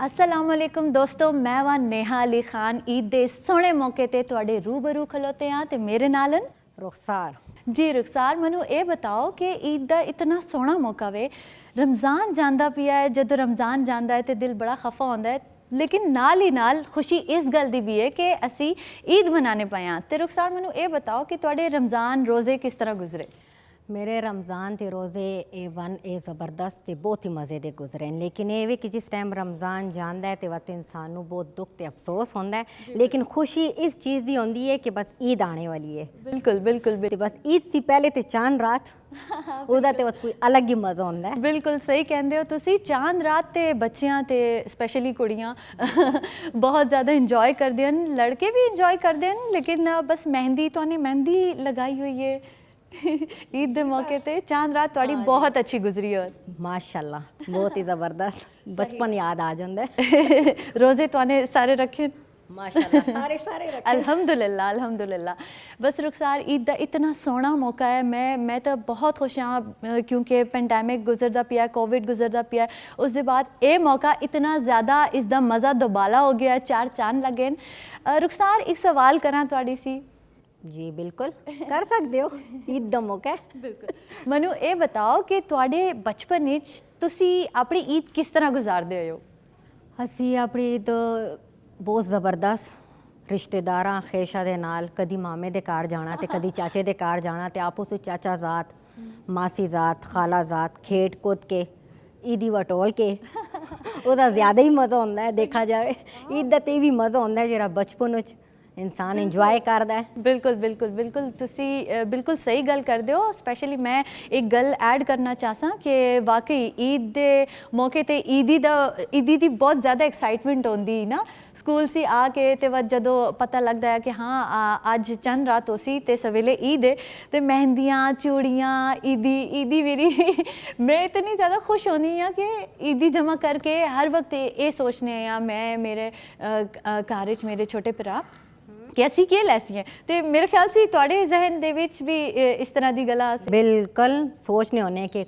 अस्सलामुअलैकुम दोस्तों, मैं वां नेहा अली खान ईद दे सोहणे मौके ते तुहाडे रूबरू खलोते हाँ ते मेरे नाल रुखसार जी रुखसार। मैनू ये बताओ कि ईद का इतना सोहना मौका वे, रमज़ान जांदा पिया है, जदों रमज़ान जांदा है तो दिल बड़ा खफा होंदा है, लेकिन नाल ही नाल खुशी इस गल दी भी है कि असी ईद मनाने पाए हाँ। तो रुखसार मैनू ये बताओ कि तुहाडे रमज़ान रोज़े किस तरह गुजरे? मेरे रमज़ान के रोज़े A1 ज़बरदस्त ते बहुत ही मज़े दे गुजरे, लेकिन ये भी कि जिस टाइम रमज़ान जाता है तो वक्त इंसान नूं बहुत दुख ते अफसोस होता है, लेकिन खुशी इस चीज़ की होंदी है कि बस ईद आने वाली है। बिल्कुल बिल्कुल ते बस ईद से पहले तो चांद रात ਉਹਦਾ ਤੇ कोई अलग ही मज़ा होंदा है। बिल्कुल सही कहते हो तुसी। चांद रात ते बच्चियां ते स्पेशली कुड़ियां बहुत ज़्यादा इंजॉय करते हैं, लड़के भी इंजॉय करते हैं, लेकिन बस मेहंदी तो मेहंदी लगाई हुई है ईद के मौके ते। चांद रात थोड़ी बहुत अच्छी गुजरी हो माशाल्लाह, बहुत ही ज़बरदस्त, बचपन याद आ जाता है। रोज़े तो सारे रखे माशाल्लाह, सारे सारे रखे। अल्हम्दुलिल्लाह अल्हम्दुलिल्लाह। बस रुखसार ईद का इतना सोहना मौका है, मैं तो बहुत खुश हाँ क्योंकि पेंडेमिक गुजरता पिया, कोविड गुजरता पिया, उसके बाद ये मौका इतना ज़्यादा इसका मज़ा दोबाला हो गया, चार चांद लगे। रुखसार एक सवाल करा थोड़ी सी? जी बिल्कुल कर सकते हो, ईद का मौका है। बिल्कुल। मैनू ये बताओ कि तुहाडे बचपन विच तुसी अपनी ईद किस तरह गुजारदे हो? असी अपनी ईद बहुत ज़बरदस्त रिश्तेदारां खेशा दे नाल, कदी मामे दे घर जाना ते कदी चाचे दे घर जाना, ते आपस में चाचा ज़ात, मासी ज़ात, खाला ज़ात खेड कूद के ईदी वटोल के ਉਹਦਾ ज़्यादा ही मज़ा होंदा है। देखा जाए ईद का तो भी मज़ा होंदा है जो बचपन विच इंसान इंजॉय करता है। बिल्कुल बिल्कुल बिल्कुल तुसी बिल्कुल सही गल कर दो। स्पेशली मैं एक गल ऐड करना चाहता कि वाकई ईद के मौके ते ईदी दी बहुत ज़्यादा एक्साइटमेंट होंदी ना, स्कूल से आके ते वह जदों पता लगता है कि हाँ अज चंद रात हो सी ते सवेले ईद है, तो मेहंदियाँ चूड़ियाँ ईदी मेरी मैं इतनी ज़्यादा खुश होनी हाँ कि ईदी जमा करके हर वक्त ये सोचने हैं मैं मेरे घर च मेरे छोटे भरा कि असी के लैसी हैं, तो मेरे ख्याल से तुहाडे जहन दे विच भी इस तरह की गल्लां बिल्कुल सोचने होने कि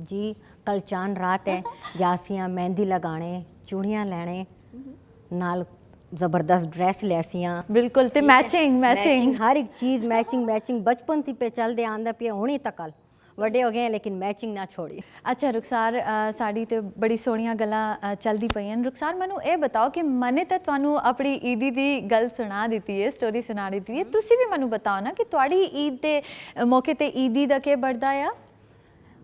जी कल चांद रात है, जासियां मेहंदी लगाने, चूड़ियाँ लैने, नाल ज़बरदस्त ड्रेस लैसियां। बिल्कुल ते मैचिंग हर एक चीज़ मैचिंग बचपन से पे चलते आंदा पिया, हुणे तक कल वड्डे हो गए हैं लेकिन मैचिंग ना छोड़ी। अच्छा रुखसार, साड़ी तो बड़ी सोहणियां गल्लां चलदी पईयां। रुखसार मैनू ये बताओ कि मने तो तुहानू अपनी ईदी दी गल सुना दी है, स्टोरी सुना दी है, तुसी भी मैनू बताओ ना कि तुहाडी ईद के मौके ते ईदी दा के बढ़दा आ?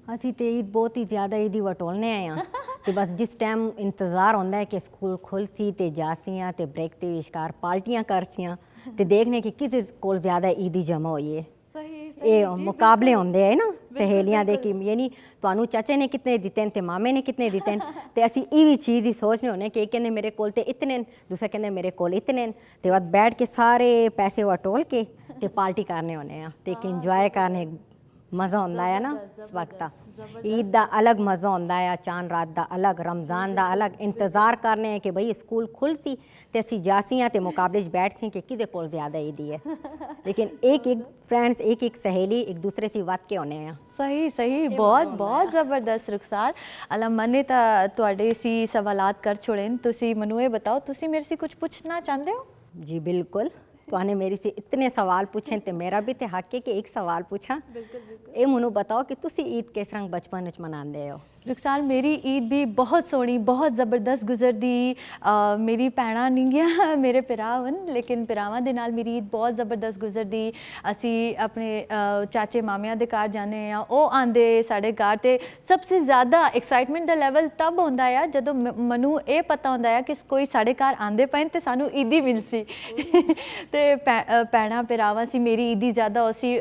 असी तो ईद बहुत ही ज़्यादा ईदी वटोलने आए हैं तो बस जिस टाइम इंतज़ार होंदा है कि स्कूल खुलसी ते जासियां ते ब्रेक ते विशकार पार्टियां करसियां ते देखने कि किस कोल ज़्यादा ईदी जमा हुई है। ये मुकाबले होंदे है ना सहेलियां दे कि यानी तुहानू चाचे ने कितने दिते हैं ते मामे ने कितने दिते हैं, तो असी ये भी चीज़ ही सोचने होने कि एक कहते मेरे कोल ते इतने न, दूसरा कहते मेरे कोल इतने न, ते बाद बैठ के सारे पैसे वटोल के ते पार्टी करने होने हैं, ते एक इंजॉय करने मज़ा होंदा है ना इस वक्त। ईद का अलग मज़ा होंदा है, चांद रात का अलग, रमज़ान का अलग। इंतज़ार करने हैं कि भाई स्कूल खुल सी ते असी जासियां ते मुकाबले बैठ सी कि किसे कोल ज़्यादा ईदी है, लेकिन एक फ्रेंड्स एक सहेली एक दूसरे से वत के होने हैं। सही बहुत ज़बरदस्त रुखसार। अल्लाह मने तो तुहाडे सी सवालात कर छोड़े, तुसी मैनू ये बताओ तुसी मेरे से कुछ पूछना चाहते हो? जी बिल्कुल, तुहाने मेरी से इतने सवाल पूछे तो मेरा भी तो हक है कि एक सवाल पूछा। ये मैनू बताओ कि तुसी ईद किस रंग बचपन में मनाते हो? रुखसार मेरी ईद भी बहुत सोहनी बहुत ज़बरदस्त गुजरदी। मेरी भैणां नहीं गया, मेरे भरा हन, लेकिन भरावां दे नाल मेरी ईद बहुत ज़बरदस्त गुजरदी। असी अपने चाचे मामियां दे घर जाने हैं, वो आंदे साढ़े घर, ते सबसे ज़्यादा एक्साइटमेंट दा लेवल तब होंदा है जदों मनु ये पता होंदा है कि कोई साढ़े घर आंदे पे ते सानू ईदी मिलसी ते भैणां भरावां सी मेरी ईदी ज़्यादा होसी।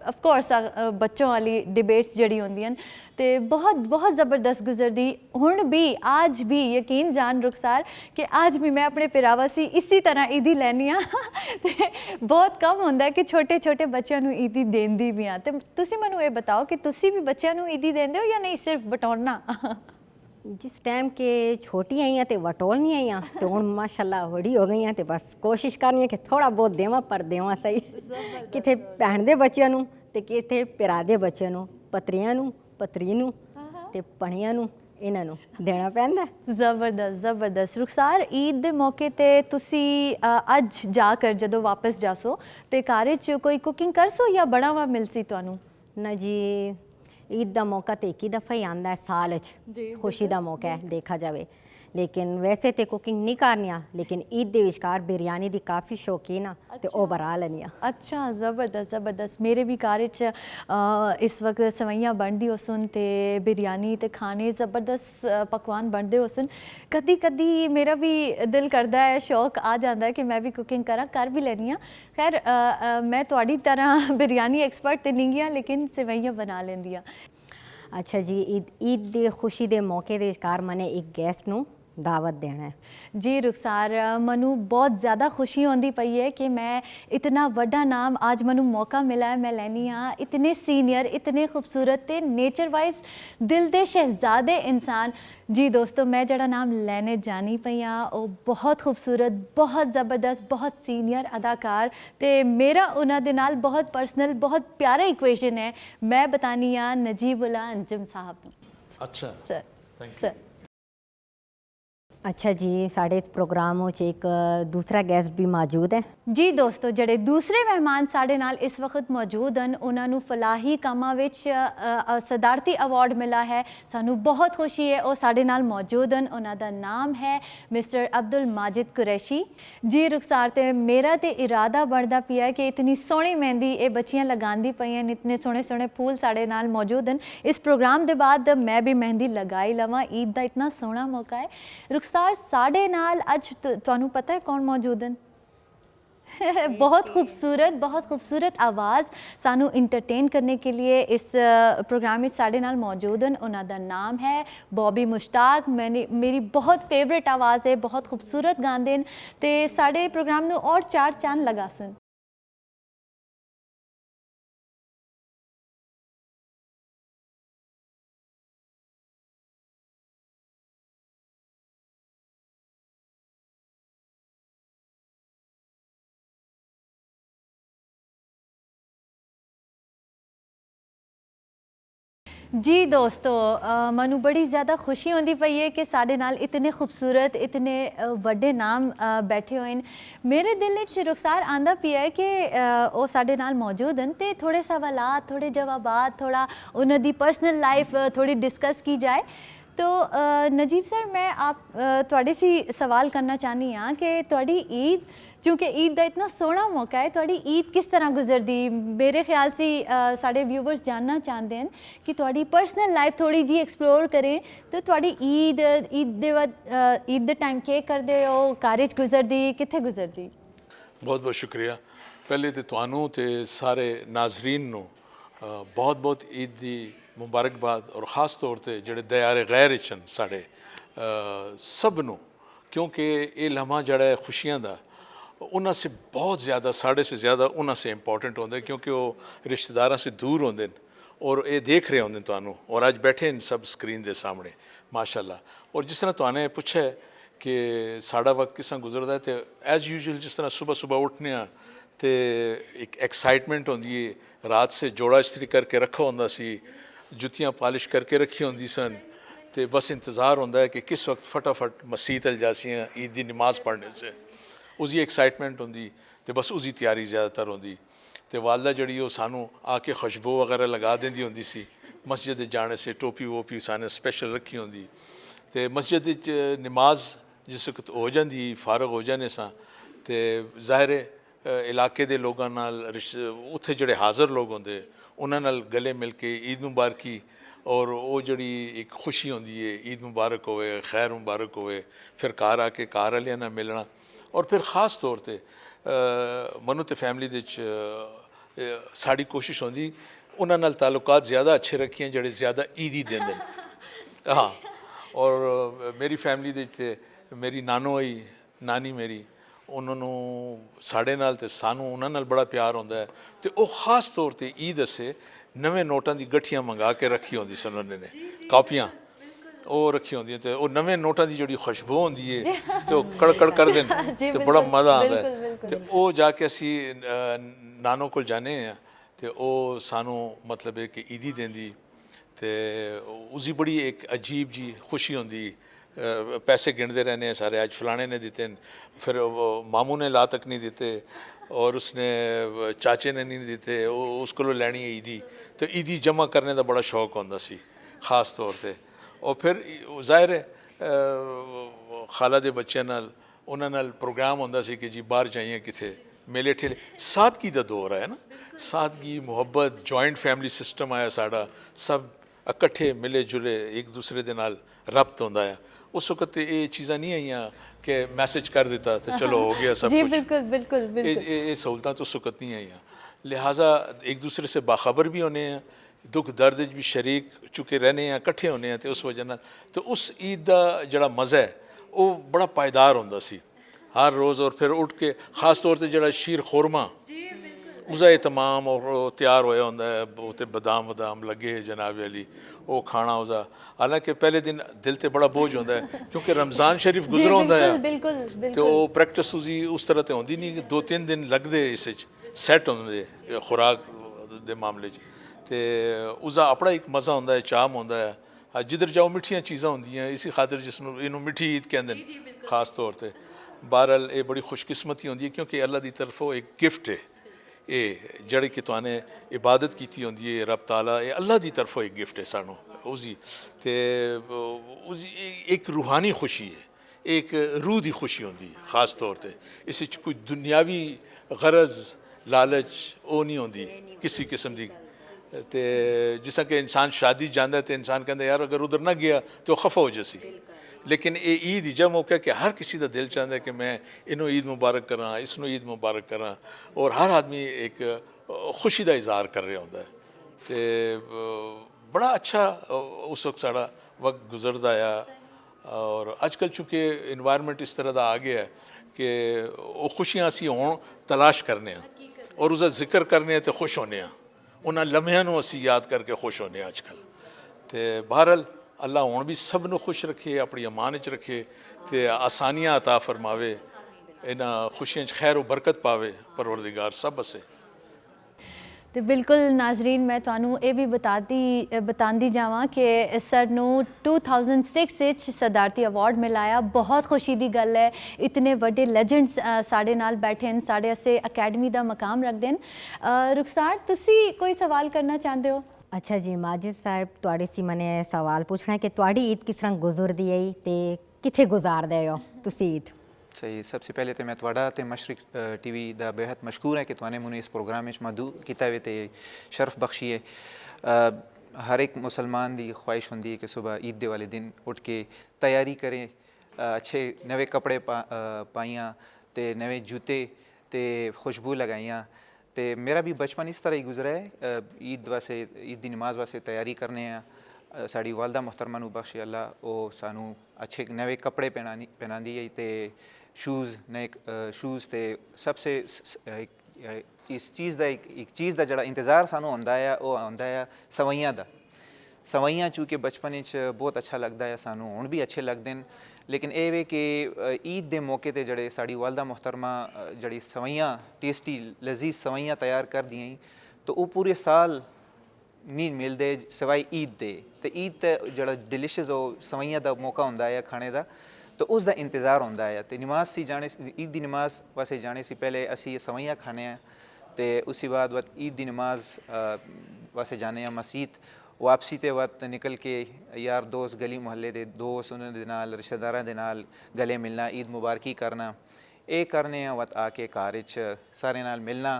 ऑफकोर्स बच्चों वाली डिबेट्स जड़ी होंदियां ते बहुत ज़बरदस्त गुजरदी। हुण भी आज भी यकीन जान रुखसार कि आज भी मैं अपने भरावां सी इसी तरह ईदी लैनी हाँ ते बहुत कम होंदा है कि छोटे छोटे बच्चों नू ईदी देंदी भी हाँ। ते तुसी मैनू ये बताओ कि तुसी भी बच्चों नू ईदी देंदे हो या नहीं, सिर्फ बटोरना? जिस टाइम के छोटी आई तो वटोलनी आई तो हूँ माशाल्लाह बड़ी हो गई तो बस कोशिश करनी है कि थोड़ा बहुत देवा पर देवा सही कितने भैन के बच्चों तो कितने भरा के बच्चों पतरियां पतरी ते पणियां ਇਹਨਾਂ ਨੂੰ ਦੇਣਾ ਪੈਂਦਾ ਹੈ। ਜ਼ਬਰਦਸਤ ਜ਼ਬਰਦਸਤ। ਰੁਖਸਾਰ, ਈਦ ਦੇ ਮੌਕੇ ਤੇ ਤੁਸੀਂ ਅੱਜ ਜਾ ਕਰ ਜਦੋਂ ਵਾਪਸ ਜਾਸੋ ਤੇ ਘਰ 'ਚ ਕੋਈ ਕੁਕਿੰਗ ਕਰਸੋ ਜਾਂ ਬੜਾ ਵਾ ਮਿਲਸੀ ਤੁਹਾਨੂੰ? ਨਾ ਜੀ, ਈਦ ਦਾ ਮੌਕਾ ਤੇ ਇੱਕ ਹੀ ਦਫਾ ਹੀ ਆਉਂਦਾ ਹੈ ਸਾਲ 'ਚ, ਖੁਸ਼ੀ ਦਾ ਮੌਕਾ ਹੈ ਦੇਖਾ ਜਾਵੇ। ਲੇਕਿਨ ਵੈਸੇ ਤੇ ਕੁਕਿੰਗ ਨਹੀਂ ਕਰਨੀ ਆ, ਲੇਕਿਨ ਈਦ ਦੇ ਵਿਚਕਾਰ ਬਿਰਿਆਨੀ ਦੀ ਕਾਫੀ ਸ਼ੌਕੀਨ ਆ ਤੇ ਉਹ ਬਣਾ ਲੈਣੀ ਆ। ਅੱਛਾ, ਜ਼ਬਰਦਸਤ ਜ਼ਬਰਦਸਤ। ਮੇਰੇ ਵੀ ਘਰ 'ਚ ਇਸ ਵਕਤ ਸਵਈਆਂ ਬਣਦੀ ਹੋ ਸੁਣ ਤੇ ਬਿਰਿਆਨੀ ਤੇ ਖਾਣੇ ਜ਼ਬਰਦਸਤ ਪਕਵਾਨ ਬਣਦੇ ਹੋ ਸੁਣ। ਕਦੀ ਕਦੀ ਮੇਰਾ ਵੀ ਦਿਲ ਕਰਦਾ ਹੈ, ਸ਼ੌਕ ਆ ਜਾਂਦਾ ਹੈ ਕਿ ਮੈਂ ਵੀ ਕੁਕਿੰਗ ਕਰਾਂ, ਕਰ ਵੀ ਲੈਣੀ ਆ। ਖੈਰ ਮੈਂ ਤੁਹਾਡੀ ਤਰ੍ਹਾਂ ਬਿਰਿਆਨੀ ਐਕਸਪਰਟ ਤੇ ਨਹੀਂ ਗਿਆ, ਲੇਕਿਨ ਸਵਈਆਂ ਬਣਾ ਲੈਂਦੀ ਆ। ਅੱਛਾ ਜੀ, ਈਦ ਦੀ ਖੁਸ਼ੀ ਦੇ ਮੌਕੇ ਦੇ ਵਿਚਕਾਰ ਮੈਨੇ ਇੱਕ ਗੈਸਟ ਨੂੰ ਦਾਵਤ ਦੇਣਾ ਹੈ। ਜੀ ਰੁਖਸਾਰ, ਮੈਨੂੰ ਬਹੁਤ ਜ਼ਿਆਦਾ ਖੁਸ਼ੀ ਹੁੰਦੀ ਪਈ ਹੈ ਕਿ ਮੈਂ ਇਤਨਾ ਵੱਡਾ ਨਾਮ ਅੱਜ ਮੈਨੂੰ ਮੌਕਾ ਮਿਲਾ ਹੈ, ਮੈਂ ਲੈਣੀ ਆ। ਇਤਨੇ ਸੀਨੀਅਰ, ਇਤਨੇ ਖੂਬਸੂਰਤ ਤੇ ਨੇਚਰ ਵਾਈਜ਼ ਦਿਲ ਦੇ ਸ਼ਹਿਜ਼ਾਦੇ ਇਨਸਾਨ। ਜੀ ਦੋਸਤੋ, ਮੈਂ ਜਿਹੜਾ ਨਾਮ ਲੈਣੇ ਜਾਣੀ ਪਈ ਆ ਉਹ ਬਹੁਤ ਖੂਬਸੂਰਤ, ਬਹੁਤ ਜ਼ਬਰਦਸਤ, ਬਹੁਤ ਸੀਨੀਅਰ ਅਦਾਕਾਰ ਤੇ ਮੇਰਾ ਉਹਨਾਂ ਦੇ ਨਾਲ ਬਹੁਤ ਪਰਸਨਲ, ਬਹੁਤ ਪਿਆਰਾ ਇਕੁਏਸ਼ਨ ਹੈ। ਮੈਂ ਬਤਾਨੀ ਆ ਨਜੀਬੁੱਲਾ ਅੰਜਮ ਸਾਹਿਬ। ਅੱਛਾ ਸਰ, ਸਰ। ਅੱਛਾ ਜੀ, ਸਾਡੇ ਇਸ ਪ੍ਰੋਗਰਾਮ ਵਿੱਚ ਇੱਕ ਦੂਸਰਾ ਗੈਸਟ ਵੀ ਮੌਜੂਦ ਹੈ। ਜੀ ਦੋਸਤੋ, ਜਿਹੜੇ ਦੂਸਰੇ ਮਹਿਮਾਨ ਸਾਡੇ ਨਾਲ ਇਸ ਵਕਤ ਮੌਜੂਦ ਹਨ, ਉਹਨਾਂ ਨੂੰ ਫਲਾਹੀ ਕੰਮਾਂ ਵਿੱਚ ਸਦਾਰਤੀ ਅਵਾਰਡ ਮਿਲਾ ਹੈ। ਸਾਨੂੰ ਬਹੁਤ ਖੁਸ਼ੀ ਹੈ ਉਹ ਸਾਡੇ ਨਾਲ ਮੌਜੂਦ ਹਨ। ਉਹਨਾਂ ਦਾ ਨਾਮ ਹੈ ਮਿਸਟਰ ਅਬਦੁਲ ਮਾਜਿਦ ਕੁਰੈਸ਼ੀ ਜੀ। ਰੁਖਸਾਰ, ਤੇ ਮੇਰਾ ਤੇ ਇਰਾਦਾ ਬਣਦਾ ਪਿਆ ਕਿ ਇਤਨੀ ਸੋਹਣੀ ਮਹਿੰਦੀ ਇਹ ਬੱਚੀਆਂ ਲਗਾਉਂਦੀ ਪਈਆਂ, ਇਤਨੇ ਸੋਹਣੇ ਸੋਹਣੇ ਫੂਲ ਸਾਡੇ ਨਾਲ ਮੌਜੂਦ ਹਨ। ਇਸ ਪ੍ਰੋਗਰਾਮ ਦੇ ਬਾਅਦ ਮੈਂ ਵੀ ਮਹਿੰਦੀ ਲਗਾਈ ਲਵਾਂ। ਈਦ ਦਾ ਇਤਨਾ ਸੋਹਣਾ ਮੌਕਾ ਹੈ। ਰੁਖਸਾਰ, ਸਾਡੇ ਨਾਲ ਅੱਜ ਤੁਹਾਨੂੰ ਪਤਾ ਹੈ ਕੌਣ ਮੌਜੂਦ ਹਨ? बहुत खूबसूरत आवाज़ सानू इंटरटेन करने के लिए इस प्रोग्राम में साढ़े नाल मौजूद हैं। उन्होंने नाम है बॉबी मुश्ताक। मेरी बहुत फेवरेट आवाज़ है, बहुत खूबसूरत गाते हैं तो साढ़े प्रोग्राम नू और चार चांद लगा सन। जी दोस्तों, मैनू बड़ी ज़्यादा खुशी होती पई है कि साढ़े नाल इतने खूबसूरत, इतने वड्डे नाम बैठे हुए हैं। मेरे दिल च रुखसार आंदा पिया है कि वो साढ़े नाल मौजूद हैं तो थोड़े सवालात, थोड़े जवाबात, थोड़ा उन्हां दी पर्सनल लाइफ थोड़ी डिस्कस की जाए। तो नजीब सर, मैं आप थोड़े सी सवाल करना चाहनी हाँ कि थोड़ी ईद, क्योंकि ईद का इतना सोहना मौका है, थोड़ी ईद किस तरह गुजरदी? मेरे ख्याल से साढ़े व्यूवर्स जानना चाहते हैं कि थोड़ी पर्सनल लाइफ थोड़ी जी एक्सप्लोर करें। तो थोड़ी ईद दे टाइम के करदे हो, कार च गुजरदी, कित्थे गुजरदी? बहुत बहुत शुक्रिया। पहले तो तुहानू ते सारे नाजरीन नू बहुत बहुत ईद दी मुबारकबाद और ख़ास तौर पर जोड़े दयारे गैर चन साढ़े सब नू, क्योंकि ये लम्हा जड़ा है खुशियां दा उन्हां से बहुत ज़्यादा, साढ़े से ज़्यादा उन्हां से इंपॉर्टेंट होंगे, क्योंकि वो रिश्तेदारों से दूर होंगे और ये देख रहे होंगे तुहानू और अज बैठे इन सब स्क्रीन के सामने माशाल्लाह। और जिस तरह तुहाने पूछा है कि साड़ा वक्त किस तरह गुजरता है, तो एज़ यूजल जिस तरह सुबह सुबह उठने तो एक एक्साइटमेंट होंगी है। रात से जोड़ा इस्त्री करके रखा होंदा सी, जुतियाँ पॉलिश करके रखी होंदी सन, तो बस इंतज़ार होंदा है कि किस वक्त फटाफट मसीत अल जासियाँ ईद की नमाज़ पढ़ने से उसकी एक्साइटमेंट होंदी, तो बस उसकी तैयारी ज़्यादातर होंदी। तो वालदा जड़ी वो सानू आके खुशबू वगैरह लगा देंदी होंदी सी। मस्जिद जाने से टोपी वोपी साने स्पेशल रखी होंदी, तो मस्जिद नमाज जिस वक्त हो जाती, फारग हो जाने सा तो ज़ाहिर इलाके के लोगों नाल उत्थे जड़े हाज़र लोग होंदे उन्हां नाल गले मिल के ईद मुबारकी और वो जड़ी एक खुशी होंदी है, ईद मुबारक होवे, खैर मुबारक होवे, फिर घर आके घर वालियां नाल मिलना। और फिर ख़ास तौर पर मनु ते फैमिली दे साड़ी कोशिश होंदी उन्हां नाल ताल्लुकात ज़्यादा अच्छे रखिए जड़े ज़्यादा ईदी देंदे न। हाँ, और मेरी फैमिली दे मेरी नानो आई, नानी मेरी, उन्होंने साढ़े नाल ते सानू उन्हां नाल बड़ा प्यार होंदा है। तो वो ख़ास तौर पर ईद असे नवे नोटां दी गठियां मंगा के रखी होंदी सन, उन्होंने कापियां वो रखी होंदी, तो वो नवे नोटां दी जिहड़ी खुशबू होंदी है तो कड़कड़ कर देन तो बड़ा मज़ा आता है। तो वो जाके असी नानो कोल जाने हैं तो वो सानू मतलब है कि ईदी देंदी, ਤੇ ਉਸਦੀ ਬੜੀ ਇੱਕ ਅਜੀਬ ਜੀ ਖੁਸ਼ੀ ਹੁੰਦੀ। ਪੈਸੇ ਗਿਣਦੇ ਰਹਿੰਦੇ ਸਾਰੇ, ਅੱਜ ਫਲਾਣੇ ਨੇ ਦਿੱਤੇ, ਫਿਰ ਮਾਮੂ ਨੇ ਲਾ ਤੱਕ ਨਹੀਂ ਦਿੱਤੇ ਔਰ ਉਸਨੇ ਚਾਚੇ ਨੇ ਨਹੀਂ ਦਿੱਤੇ, ਉਹ ਉਸ ਕੋਲੋਂ ਲੈਣੀ ਹੈ ਈਦੀ। ਤੇ ਈਦੀ ਜਮ੍ਹਾਂ ਕਰਨੇ ਦਾ ਬੜਾ ਸ਼ੌਕ ਹੁੰਦਾ ਸੀ ਖਾਸ ਤੌਰ ਤੇ। ਔਰ ਫਿਰ ਜ਼ਾਹਿਰ ਹੈ ਖਾਲਾ ਦੇ ਬੱਚਿਆਂ ਨਾਲ ਉਹਨਾਂ ਨਾਲ ਪ੍ਰੋਗਰਾਮ ਹੁੰਦਾ ਸੀ ਕਿ ਜੀ ਬਾਹਰ ਜਾਈਏ ਕਿਤੇ ਮੇਲੇ ਠੇਲੇ। ਸਾਦਗੀ ਦਾ ਦੌਰ ਹੈ ਨਾ, ਸਾਦਗੀ, ਮੁਹੱਬਤ, ਜੁਆਇੰਟ ਫੈਮਿਲੀ ਸਿਸਟਮ ਆਇਆ ਸਾਡਾ, ਸਭ ਇਕੱਠੇ ਮਿਲੇ ਜੁਲੇ ਇੱਕ ਦੂਸਰੇ ਦੇ ਨਾਲ ਰਬਤ ਹੁੰਦਾ ਆ। ਉਸ ਵਕਤ ਇਹ ਚੀਜ਼ਾਂ ਨਹੀਂ ਆਈਆਂ ਕਿ ਮੈਸੇਜ ਕਰ ਦਿੱਤਾ ਤੇ ਚਲੋ ਹੋ ਗਿਆ ਸਭ ਜੀ ਕੁਝ। ਬਿल्कुल बिल्कुल बिल्कुल ਇਹ सहूलतां तो उस वक्त नहीं आईयां, लिहाजा एक दूसरे से बाखबर भी होने हैं, दुख दर्द भी शरीक चुके रहने हैं, इकट्ठे होने हैं। तो उस वजह नाल तो उस ईद का जड़ा मज़ा है वो बड़ा पायदार होंदा सी हर रोज़। और फिर उठ के खास तौर पर जड़ा शीर खुरमा उसका एहतमाम और तैयार होया होंदा है, उत्ते बादाम वदाम लगे जनाब अली, वो खाना उसका। हालांकि पहले दिन दिल ते बड़ा बोझ होंदा है क्योंकि रमज़ान शरीफ गुजरा होंदा है बिल्कुल तो बिल्कुल वो प्रैक्टिस उसकी उस तरह तो होंदी नहीं। 2-3 दिन लगते इस सैट होंदे खुराक दे मामले च। ते उसका अपना एक मज़ा होंदा है, चाम होंदा है। जिधर जाओ मिठियां चीज़ां होंदियां, इसी खातर जिसनों इनू मिठी ईद कहंदे ने खास तौर पर। बहरहाल ये बड़ी खुशकिस्मती होंदी है क्योंकि अल्लाह की तरफों एक गिफ्ट है ये जड़ी कि तुहाने इबादत की होंदी है रब ताला, ये अल्लाह की तरफों एक गिफ्ट है सानू उसकी। ते उसकी एक रूहानी खुशी है, एक रूह की खुशी होंदी है खास तौर पर। इस कोई दुनियावी गरज लालच वो नहीं होंदी किसी किस्म की। तो जिस कि इंसान शादी जाता है तो इंसान कहता यार अगर उधर ना गया तो खफा हो जैसी। लेकिन ये ईद इजा मौका कि हर किसी का दिल चाहता है कि मैं इनू ईद मुबारक करा, इसनू ईद मुबारक करा, और हर आदमी एक खुशी का इजहार कर रहा होंदा है। तो बड़ा अच्छा उस वक्त साड़ा वक्त गुजरता आया। और अजकल चूँकि इन्वायरमेंट इस तरह का आ गया है कि वो खुशियाँ असी हों तलाश करने और उसका जिक्र करने तो खुश होने, उन्होंने लम्हियां असी याद करके खुश होने अजकल। तो बहरहाल अल्लाह हुण भी सब नूं खुश रखे, अपनी अमान च रखे, तो आसानियां अता फरमावे, इन्हां खुशियां च खैर और बरकत पावे परवरदिगार सब असे। तो बिल्कुल नाजरीन मैं तुहानू ये भी बताती जावां कि सर नू 2006 विच सदारती अवार्ड मिलाया। बहुत खुशी की गल है, इतने बड़े लेजेंड्स साढ़े नाल बैठे हैं, साढ़े असे अकैडमी का मकाम रखते हैं। रुखसार तुसी कोई सवाल करना चाहते हो? अच्छा जी माजिद साहब, तुहाड़े सी मैंने सवाल पूछना है कि तुहाड़ी ईद किस तरह गुजरदी है ते किथे गुजारदे हो तुसी ईद? सही, सबसे पहले तो मैं तुहाड़ा ते मशरिक टीवी दा बेहद मशकूर है कि तुहाने मैनू इस प्रोग्राम में मदू किया हुए ते शरफ बख्शी है। हर एक मुसलमान की ख्वाहिश होंदी है कि सुबह ईद दे वाले दिन उठ के तैयारी करें, अच्छे नवे कपड़े पाइयां ते नवे जूते ते खुशबू लगाइयां। तो मेरा भी बचपन इस तरह ही गुजरा है। ईद वास्ते ईद की नमाज वास्ते तैयारी करने साड़ी वालदा मुहतरमा नू बख्शे अल्लाह, वो सानू अच्छे नवे कपड़े पहनांदी है ते शूज़ नए शूज़ ते सबसे इस चीज़ का एक चीज़ का जड़ा इंतज़ार सानू होंदा है वो होंदा है सवैयां दा। सवैयां चूँकि बचपन बहुत अच्छा लगता है, सानू हुण भी अच्छे लगते हैं। लेकिन ये वे कि ईद के मौके पर जड़े साड़ी वालदा मुहतरमा जड़ी सवैयां टेस्टी लजीज सवैयां तैयार कर दियां तो वो पूरे साल नहीं मिलते सिवाय ईद दे। तो ईद ते जड़ा डिलिशियस हो सवैयां का मौका होंदा है खाने का, तो उसका इंतज़ार होंदा है। तो नमाज सी जाने ईद की नमाज वास्ते जाने से पहले असी सवैयां खाने हैं, तो उसी बाद ईद की नमाज वास्ते जाने मस्जिद। वापसी ते वक्त निकल के यार दोस्त गली मुहल्ले के दोस्त उन्होंने नाल रिश्तेदारों के नाल गले मिलना, ईद मुबारकी करना, ये करने वक्त आके घर सारे नाल मिलना।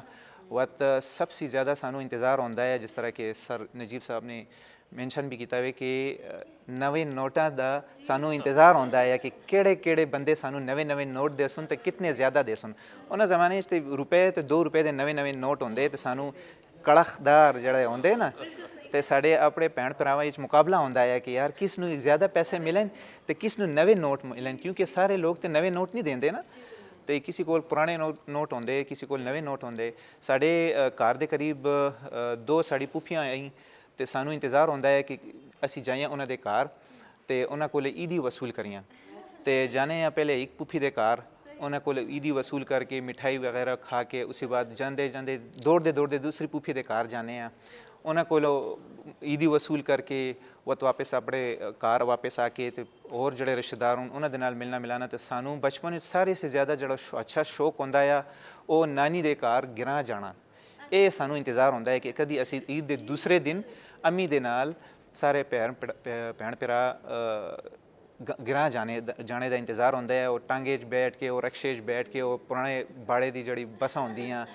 वक्त सबसे ज़्यादा सानू इंतज़ार होंदा है, जिस तरह के सर नजीब साहब ने मैंशन भी किया है कि नवे नोटां दा सानू इंतज़ार होंदा है कि केड़े बंदे सानू नवे नवे नोट दे सुन तो कितने ज़्यादा दे सुन। उन्होंने ज़माने ते रुपए तो 2 रुपए के नवे नवे नोट होंदे तो सानू कड़खदार जड़े होंदे ना, तो साढ़े अपने भैन भरावां मुकाबला होंदा है कि यार किस नू ज़्यादा पैसे मिलन तो किस नू नवे नोट मिलन, क्योंकि सारे लोग तो नवे नोट नहीं देंदे ना। तो किसी को पुराने नोट होंदे, किसी को नवे नोट होंदे। साढ़े घर के करीब 2 साड़ी पुफियां आई, तो सानू इंतज़ार होंदा है कि असी जाइए उन्होंने घर तो उन्होंने को ईदी वसूल करियां। तो जाने पहले एक पुफी के घर उन्होंने को ईदी वसूल करके मिठाई वगैरह खा के उसी बाद जाते जाते दौड़ते दूसरी पुफी के घर जाने ਉਹਨਾਂ ਕੋਲੋਂ ਈਦੀ ਵਸੂਲ ਕਰਕੇ ਉਹ ਵਾਪਸ ਆਪਣੇ ਘਰ ਵਾਪਸ ਆ ਕੇ ਤੇ ਹੋਰ ਜਿਹੜੇ ਰਿਸ਼ਤੇਦਾਰ ਹੋਣ ਉਹਨਾਂ ਦੇ ਨਾਲ ਮਿਲਣਾ ਮਿਲਾਣਾ। ਤੇ ਸਾਨੂੰ ਬਚਪਨ ਵਿੱਚ ਸਾਰੇ ਸੇ ਜ਼ਿਆਦਾ ਜਿਹੜਾ ਅੱਛਾ ਸ਼ੌਕ ਹੁੰਦਾ ਆ ਉਹ ਨਾਨੀ ਦੇ ਘਰ ਗਿਰਾਂ ਜਾਣਾ। ਇਹ ਸਾਨੂੰ ਇੰਤਜ਼ਾਰ ਹੁੰਦਾ ਹੈ ਕਿ ਕਦੀ ਅਸੀਂ ਈਦ ਦੇ ਦੂਸਰੇ ਦਿਨ ਅੰਮੀ ਦੇ ਨਾਲ ਸਾਰੇ ਭੈਣ ਭਰਾ ਗਿਰਾਂ ਜਾਣੇ ਦਾ ਇੰਤਜ਼ਾਰ ਹੁੰਦਾ ਹੈ। ਉਹ ਟਾਂਗੇ 'ਚ ਬੈਠ ਕੇ ਉਹ ਰਕਸ਼ੇ 'ਚ ਬੈਠ ਕੇ ਉਹ ਪੁਰਾਣੇ ਬਾੜੇ ਦੀ ਜਿਹੜੀ ਬੱਸਾਂ ਹੁੰਦੀਆਂ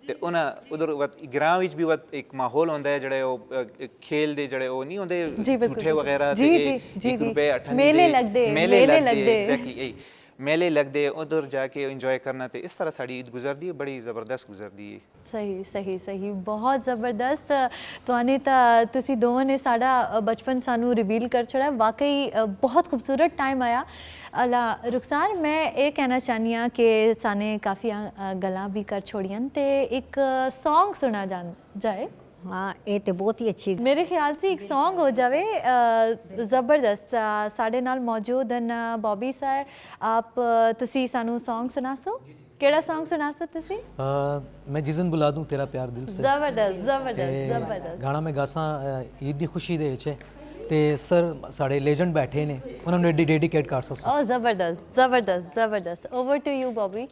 ਤੇ ਉਹਨਾਂ ਉਧਰ ਗਿਰਾਂ ਵਿੱਚ ਵੀ ਇੱਕ ਮਾਹੌਲ ਹੁੰਦਾ ਹੈ ਜਿਹੜੇ ਉਹ ਖੇਲ ਦੇ ਜਿਹੜੇ ਉਹ ਨਹੀਂ ਹੁੰਦੇ ਝੂਠੇ ਵਗੈਰਾ ਤੇ ਇੱਕ ਰੁਪਏ 98 ਮੇਲੇ ਲੱਗਦੇ ਐਗਜ਼ੈਕਟਲੀ ਮੇਲੇ ਲੱਗਦੇ ਉਧਰ ਜਾ ਕੇ ਇੰਜੋਏ ਕਰਨਾ। ਤੇ ਇਸ ਤਰ੍ਹਾਂ ਸਾਡੀ ਈਦ ਗੁਜ਼ਰਦੀ ਹੈ, ਬੜੀ ਜ਼ਬਰਦਸਤ ਗੁਜ਼ਰਦੀ ਹੈ। ਸਹੀ ਸਹੀ ਸਹੀ, ਬਹੁਤ ਜ਼ਬਰਦਸਤ। ਤੁਹਾਨੇ ਤਾਂ ਤੁਸੀਂ ਦੋਵਾਂ ਨੇ ਸਾਡਾ ਬਚਪਨ ਸਾਨੂੰ ਰਿਵੀਲ ਕਰ ਛੜਾ। ਵਾਕਈ ਬਹੁਤ ਖੂਬਸੂਰਤ ਟਾਈਮ ਆਇਆ। ਅਲਾ ਰੁਖਸਾਰ, ਮੈਂ ਇਹ ਕਹਿਣਾ ਚਾਹੁੰਦੀ ਹਾਂ ਕਿ ਸਾਨੇ ਕਾਫੀ ਗੱਲਾਂ ਵੀ ਕਰ ਛੋੜੀਆਂ ਤੇ ਇੱਕ ਸੌਂਗ ਸੁਣਾ ਜਾਏ। हाँ, ये तो बहुत ही अच्छी। मेरे ख्याल से एक सॉन्ग हो जावे ज़बरदस्त। साढ़े नाल मौजूद हैं बॉबी सर, आप तुसी सानू सॉन्ग सुना सो? केड़ा सॉन्ग सुना सो तुसी? मैं जिसन बुला दूं तेरा प्यार दिल से। ज़बरदस्त ज़बरदस्त ज़बरदस्त। गाना मैं गासा ईद दी खुशी दे विच है ते सर साढ़े लेजेंड बैठे ने उन्होंने डेडिकेट कर सकता। ओ ज़बरदस्त ज़बरदस्त ज़बरदस्त। Over to you Bobby.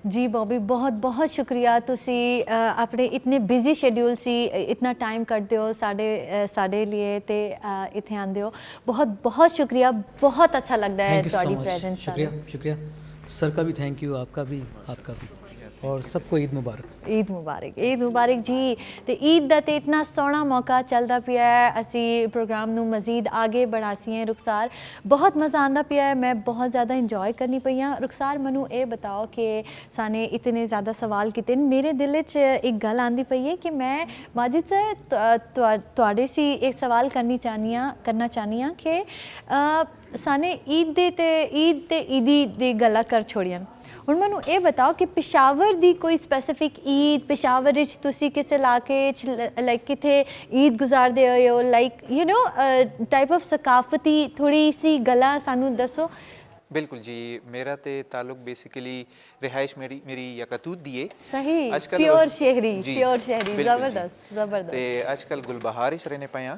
ਜੀ ਬੋਬੀ ਬਹੁਤ ਬਹੁਤ ਸ਼ੁਕਰੀਆ ਤੁਸੀਂ ਆਪਣੇ ਇਤਨੇ ਬਿਜ਼ੀ ਸ਼ੈਡਿਊਲ ਸੀ ਇਤਨਾ ਟਾਈਮ ਕੱਢਦੇ ਹੋ ਸਾਡੇ ਲਈ ਤੇ ਇੱਥੇ ਆਉਂਦੇ ਹੋ ਬਹੁਤ ਬਹੁਤ ਸ਼ੁਕਰੀਆ ਬਹੁਤ ਅੱਛਾ ਲੱਗਦਾ ਹੈ थैंक यू सो ਤੁਹਾਡੀ मच, ਪ੍ਰੈਜ਼ੈਂਸ शुक्रिया शुक्रिया सर का भी थैंक यू, आपका भी और सबको ईद मुबारक। ईद मुबारक जी। तो ईद ਦਾ ਤੇ ਇਤਨਾ ਸੋਹਣਾ ਮੌਕਾ ਚੱਲਦਾ ਪਿਆ ਹੈ ਅਸੀਂ ਪ੍ਰੋਗਰਾਮ ਨੂੰ ਮਜ਼ੀਦ ਅੱਗੇ बढ़ासी हैं रुखसार बहुत मज़ा आंदा पिया है मैं बहुत ज़्यादा इंजॉय करनी पई हाँ रुखसार मैनू ये बताओ कि साने इतने ज़्यादा सवाल किते मेरे दिल च एक गल आंदी पई है कि मैं माजिद सर तुहाडे सी एक सवाल करना चाहनी हाँ कि साने ईद ते ईदी दी गल्लां कर छोड़ियां ਹੁਣ ਮੈਨੂੰ ਇਹ ਬਤਾਓ ਕਿ ਪਿਸ਼ਾਵਰ ਦੀ ਕੋਈ ਸਪੈਸੀਫਿਕ ਈਦ ਪਿਸ਼ਾਵਰ ਵਿੱਚ ਤੁਸੀਂ ਕਿਸੇ ਇਲਾਕੇ 'ਚ ਲਾਈਕ ਕਿਥੇ ਈਦ ਗੁਜ਼ਾਰਦੇ ਹੋ like you know type of ਸਕਾਫਤੀ ਥੋੜੀ ਸੀ ਗੱਲਾਂ ਸਾਨੂੰ ਦੱਸੋ बिल्कुल जी मेरा तो ताल्लुक बेसिकली रिहाइश मेरी यकतूत दी है सही आजकल प्योर शहरी जी, जबरदस्त बिल्कुल जबरदस्त ते आजकल गुलबहार च रहने पाए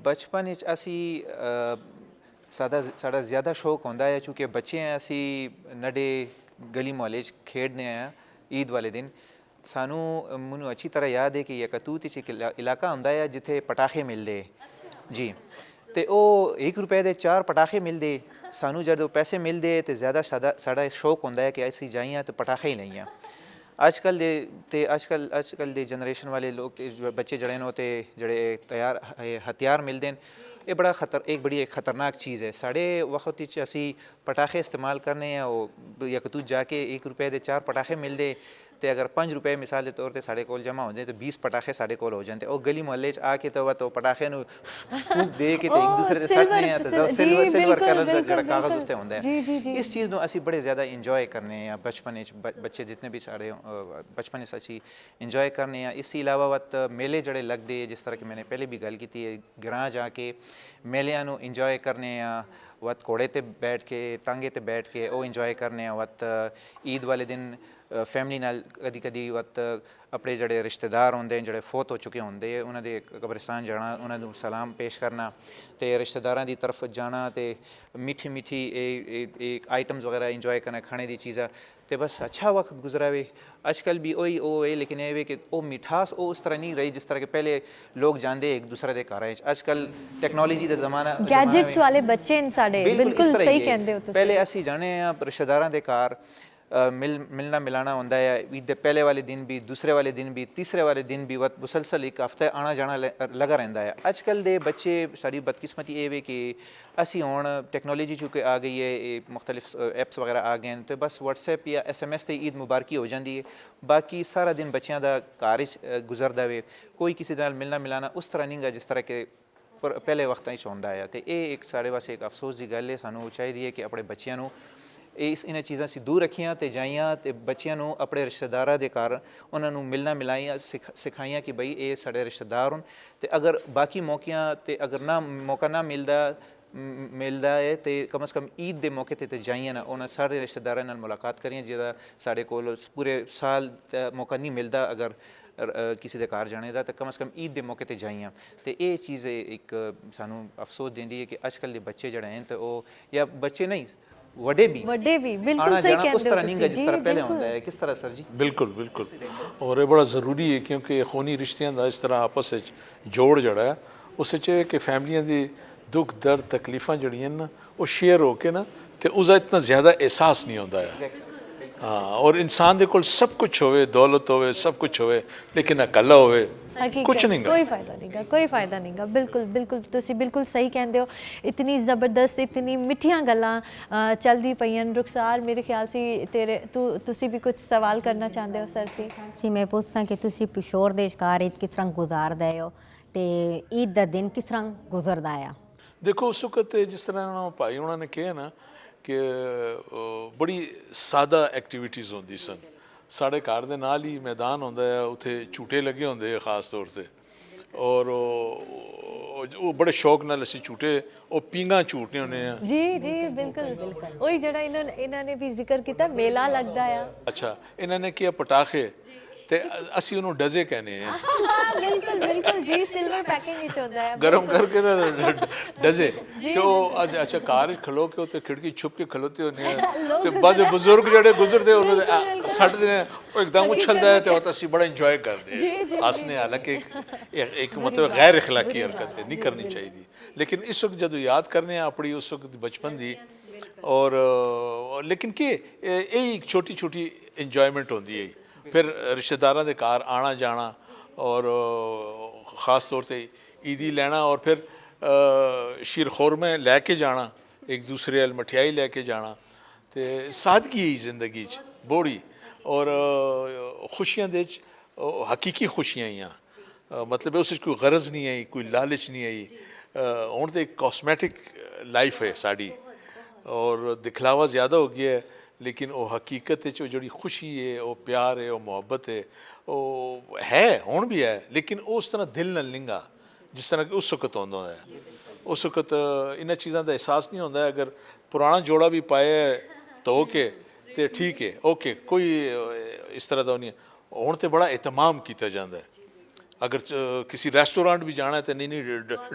बचपन असी साड़ा ज़्यादा शौक होंदा है चूँकि बच्चे हैं असी नडे गली मोहल्ले च खेडने आए ईद वाले दिन सानू मैनू अच्छी तरह याद है कि यकतूत एक इलाका होंदा है जिथे पटाखे मिलते जी तो वो 1 रुपए के 4 पटाखे मिलते सानू जो पैसे मिलते तो ज़्यादा साड़ा शौक होंदा है कि असी जाइए तो पटाखे ही लईए अजकल दे जनरेशन वाले लोग बच्चे जड़े न ते जड़े तैयार हथियार मिलते हैं ये बड़ा एक खतरनाक चीज़ है साढ़े वक्त असी पटाखे इस्तेमाल करने हैं वो यकतूत जाके 1 रुपए के 4 पटाखे मिलते तो अगर 5 रुपए मिसाल के तौर पर साढ़े कोल जमा हो जाए तो 20 पटाखे साढ़े कोल हो जाते और गली मोहल्ले आके तो पटाखे फूक दे के तो एक दूसरे से सटने हैं तो सिल्वर कलर का जो कागज़ उसते होंगे इस चीज़ को असी बड़े ज़्यादा इंजॉय करने हैं बचपन बच्चे जितने भी साढ़े बचपन असी इंजॉय करने हैं इस अलावा वत मेले जड़े लगते जिस तरह कि मैंने पहले भी गल की है ग्रां जाके मेलियां नू इंजॉय करने वत घोड़े ते बैठ के टांगे ते बैठ के वो इंजॉय करने वत ईद वाले दिन फैमिली नाल कदी वत अपने जड़े रिश्तेदार होंदे जड़े फोत हो चुके होंदे उन्होंने कब्रिस्तान जाना उन्होंने सलाम पेश करना तो रिश्तेदारां की तरफ जाना तो मीठी एक आइटम्स वगैरह इंजॉय करना खाने की चीज़ा तो बस अच्छा वक्त गुजरा वे अजकल भी वही वो है लेकिन ये कि वो मिठास वो उस तरह नहीं रही जिस तरह के पहले लोग जानते एक दूसरे के घर अजकल टैक्नोलॉजी का जमाना गैजेट्स वाले बच्चे इन साडे बिल्कुल सही कहंदे हो तुसीं पहले असी जाने रिश्तेदारां दे घर मिलना मिलाना होंदा है ईद दे पहले वाले दिन भी दूसरे वाले दिन भी तीसरे वाले दिन भी वत मुसलसल एक हफ्ते आना जाना लगा रहिंदा है अजकल दे बच्चे साड़ी बदकिस्मती ये वे कि असी हुण टैक्नोलॉजी चूँकि आ गई है मुख्तलिफ ऐप्स वगैरह आ गए हैं तो बस व्हाट्सएप या SMS ते ईद मुबारकी हो जाती है बाकी सारा दिन बच्चों का घर गुजरदा वे कोई किसी नाल मिलना मिलाना उस तरह नहीं गा जिस तरह के पहले वक्त होंदा है तो ये एक साढ़े वास्ते एक अफसोस की गल है सानू चाहिए कि अपने बच्चों इन चीज़ों से दूर रखियाँ तो जाइयाँ तो बच्चों अपने रिश्तेदारों के घर उन्होंने मिलना मिलाइया सिखाइया कि बई ये साढ़े रिश्तेदार हों तो अगर बाकी मौक़ियाँ तो अगर ना मौका ना मिलता है तो कम से कम ईद के मौके ते जाइए ना उन्होंने सारे रिश्तेदारों नाल मुलाकात करिए जिहदा साढ़े कोल पूरे साल मौका नहीं मिलता अगर किसी के घर जाने का तो कम से कम ईद के मौके ते जाइए तो ये चीज़ एक सानू अफसोस देंदी है कि अजकल के बच्चे जड़े हैं तो वो या बच्चे नहीं वड्डे भी बिल्कुल आना सही जाना कहंदे उस हो तरह नहीं गा जिस तुसीं, तरह जी, पहले बिल्कुल। होता है किस तरह सर जी बिल्कुल और ये बड़ा ज़रूरी है क्योंकि खूनी रिश्तियां का इस तरह आपस में जोड़ जड़ा है उस कि फैमिलियां दी दुख दर्द तकलीफ़ां जड़ियां ना वो शेयर होके ना तो उसका इतना ज़्यादा एहसास नहीं होता है हाँ और इंसान दे कोल सब कुछ होवे दौलत होवे सब कुछ होवे लेकिन अकेला होवे कुछ नहीं गा कोई फायदा नहीं गा बिल्कुल तुसी बिल्कुल सही कहंदे हो इतनी ज़बरदस्त इतनी मिठियां गल्लां चलदी पईयां रुखसार मेरे ख्याल से तुसी भी कुछ सवाल करना चाहते हो सर से मैं पूछना कि तुसी पिशोर दे घर ईद किस तरह गुजारदे हो ते ईद दा दिन किस तरह गुजरदा आ देखो उस वक्त जिस तरह भाई उन्होंने कहा ना कि बड़ी सादा एक्टिविटीज़ होंदी सन साढ़े घर दे नाल ही मैदान होंदा है उत्थे झूटे लगे होंदे खास तौर पे और वो बड़े शौक नाल असी झूटे वो पींगा झूटने होने हैं जी बिल्कुल वही जड़ा इन्होंने भी जिक्र किया मेला लगता है अच्छा इन्होंने किया पटाखे ਤੇ ਅਸੀਂ ਉਹਨੂੰ ਡਜ਼ੇ ਕਹਿੰਦੇ ਆ ਬਿਲਕੁਲ ਬਿਲकुल जी सिल्वर पैकिंग ਵਿੱਚ ਹੁੰਦਾ ਹੈ ਗਰਮ ਕਰਕੇ ਨਾ ਡਜ਼ੇ ਤੇ ਉਹ ਅੱਛਾ ਕਾਰ ਵਿੱਚ ਖਲੋ ਕੇ ਉੱਤੇ ਖਿੜਕੀ ਛੁਪ ਕੇ ਖਲੋਤੇ ਹੁੰਦੇ ਆ ਤੇ ਬਾਅਦ ਬਜ਼ੁਰਗ ਜਿਹੜੇ ਗੁਜ਼ਰਦੇ ਉਹਨਾਂ ਦੇ ਸੱਟਦੇ ਨੇ ਉਹ ਇੱਕਦਮ ਉਛਲਦਾ ਹੈ ਤੇ ਉਹ ਅਸੀਂ ਬੜਾ ਇੰਜੋਏ ਕਰਦੇ ਹਾਂ ਹੱਸਨੇ ਹਾਲਾਂਕਿ ਇੱਕ ਮਤਲਬ ਗੈਰ اخلاقی ਹਰਕਤ ਹੈ ਨਹੀਂ ਕਰਨੀ ਚਾਹੀਦੀ ਲੇਕਿਨ ਇਸ ਵਕਤ ਜਦੋਂ ਯਾਦ ਕਰਨੇ ਆ ਆਪਣੀ ਉਸ ਵਕਤ ਬਚਪਨ ਦੀ ਔਰ ਲੇਕਿਨ ਕਿ ਇਹ ਇੱਕ ਛੋਟੀ ਛੋਟੀ ਇੰਜੋਇਮੈਂਟ ਹੁੰਦੀ ਹੈ ਫਿਰ ਰਿਸ਼ਤੇਦਾਰਾਂ ਦੇ ਘਰ ਆਣਾ ਜਾਣਾ ਔਰ ख़ास तौर पे ईदी लेना और फिर शीर खुरमे लैके जाना एक दूसरे अल मठियाई लैके जाना तो सादगी ही जिंदगी बोड़ी और खुशियां दे हकीकी खुशियां ही मतलब उस कोई गरज नहीं आई कोई लालच नहीं आई हुण तो एक कॉस्मैटिक लाइफ है साड़ी और दिखलावा ज़्यादा हो गया है लेकिन वो हकीकत जी खुशी है वो प्यार है वो मुहब्बत है वो है हुण भी है लेकिन उस तरह दिल न लिंगा जिस तरह कि उस वक्त होंदा है उस वक्त इन्हां चीज़ां दा एहसास नहीं होंदा अगर पुराना जोड़ा भी पाया है धो के तो ठीक है ओके कोई इस तरह का नहीं हुण तो बड़ा एहतमाम किया जाता है अगर किसी रेस्टोरेंट भी जाना है तो नहीं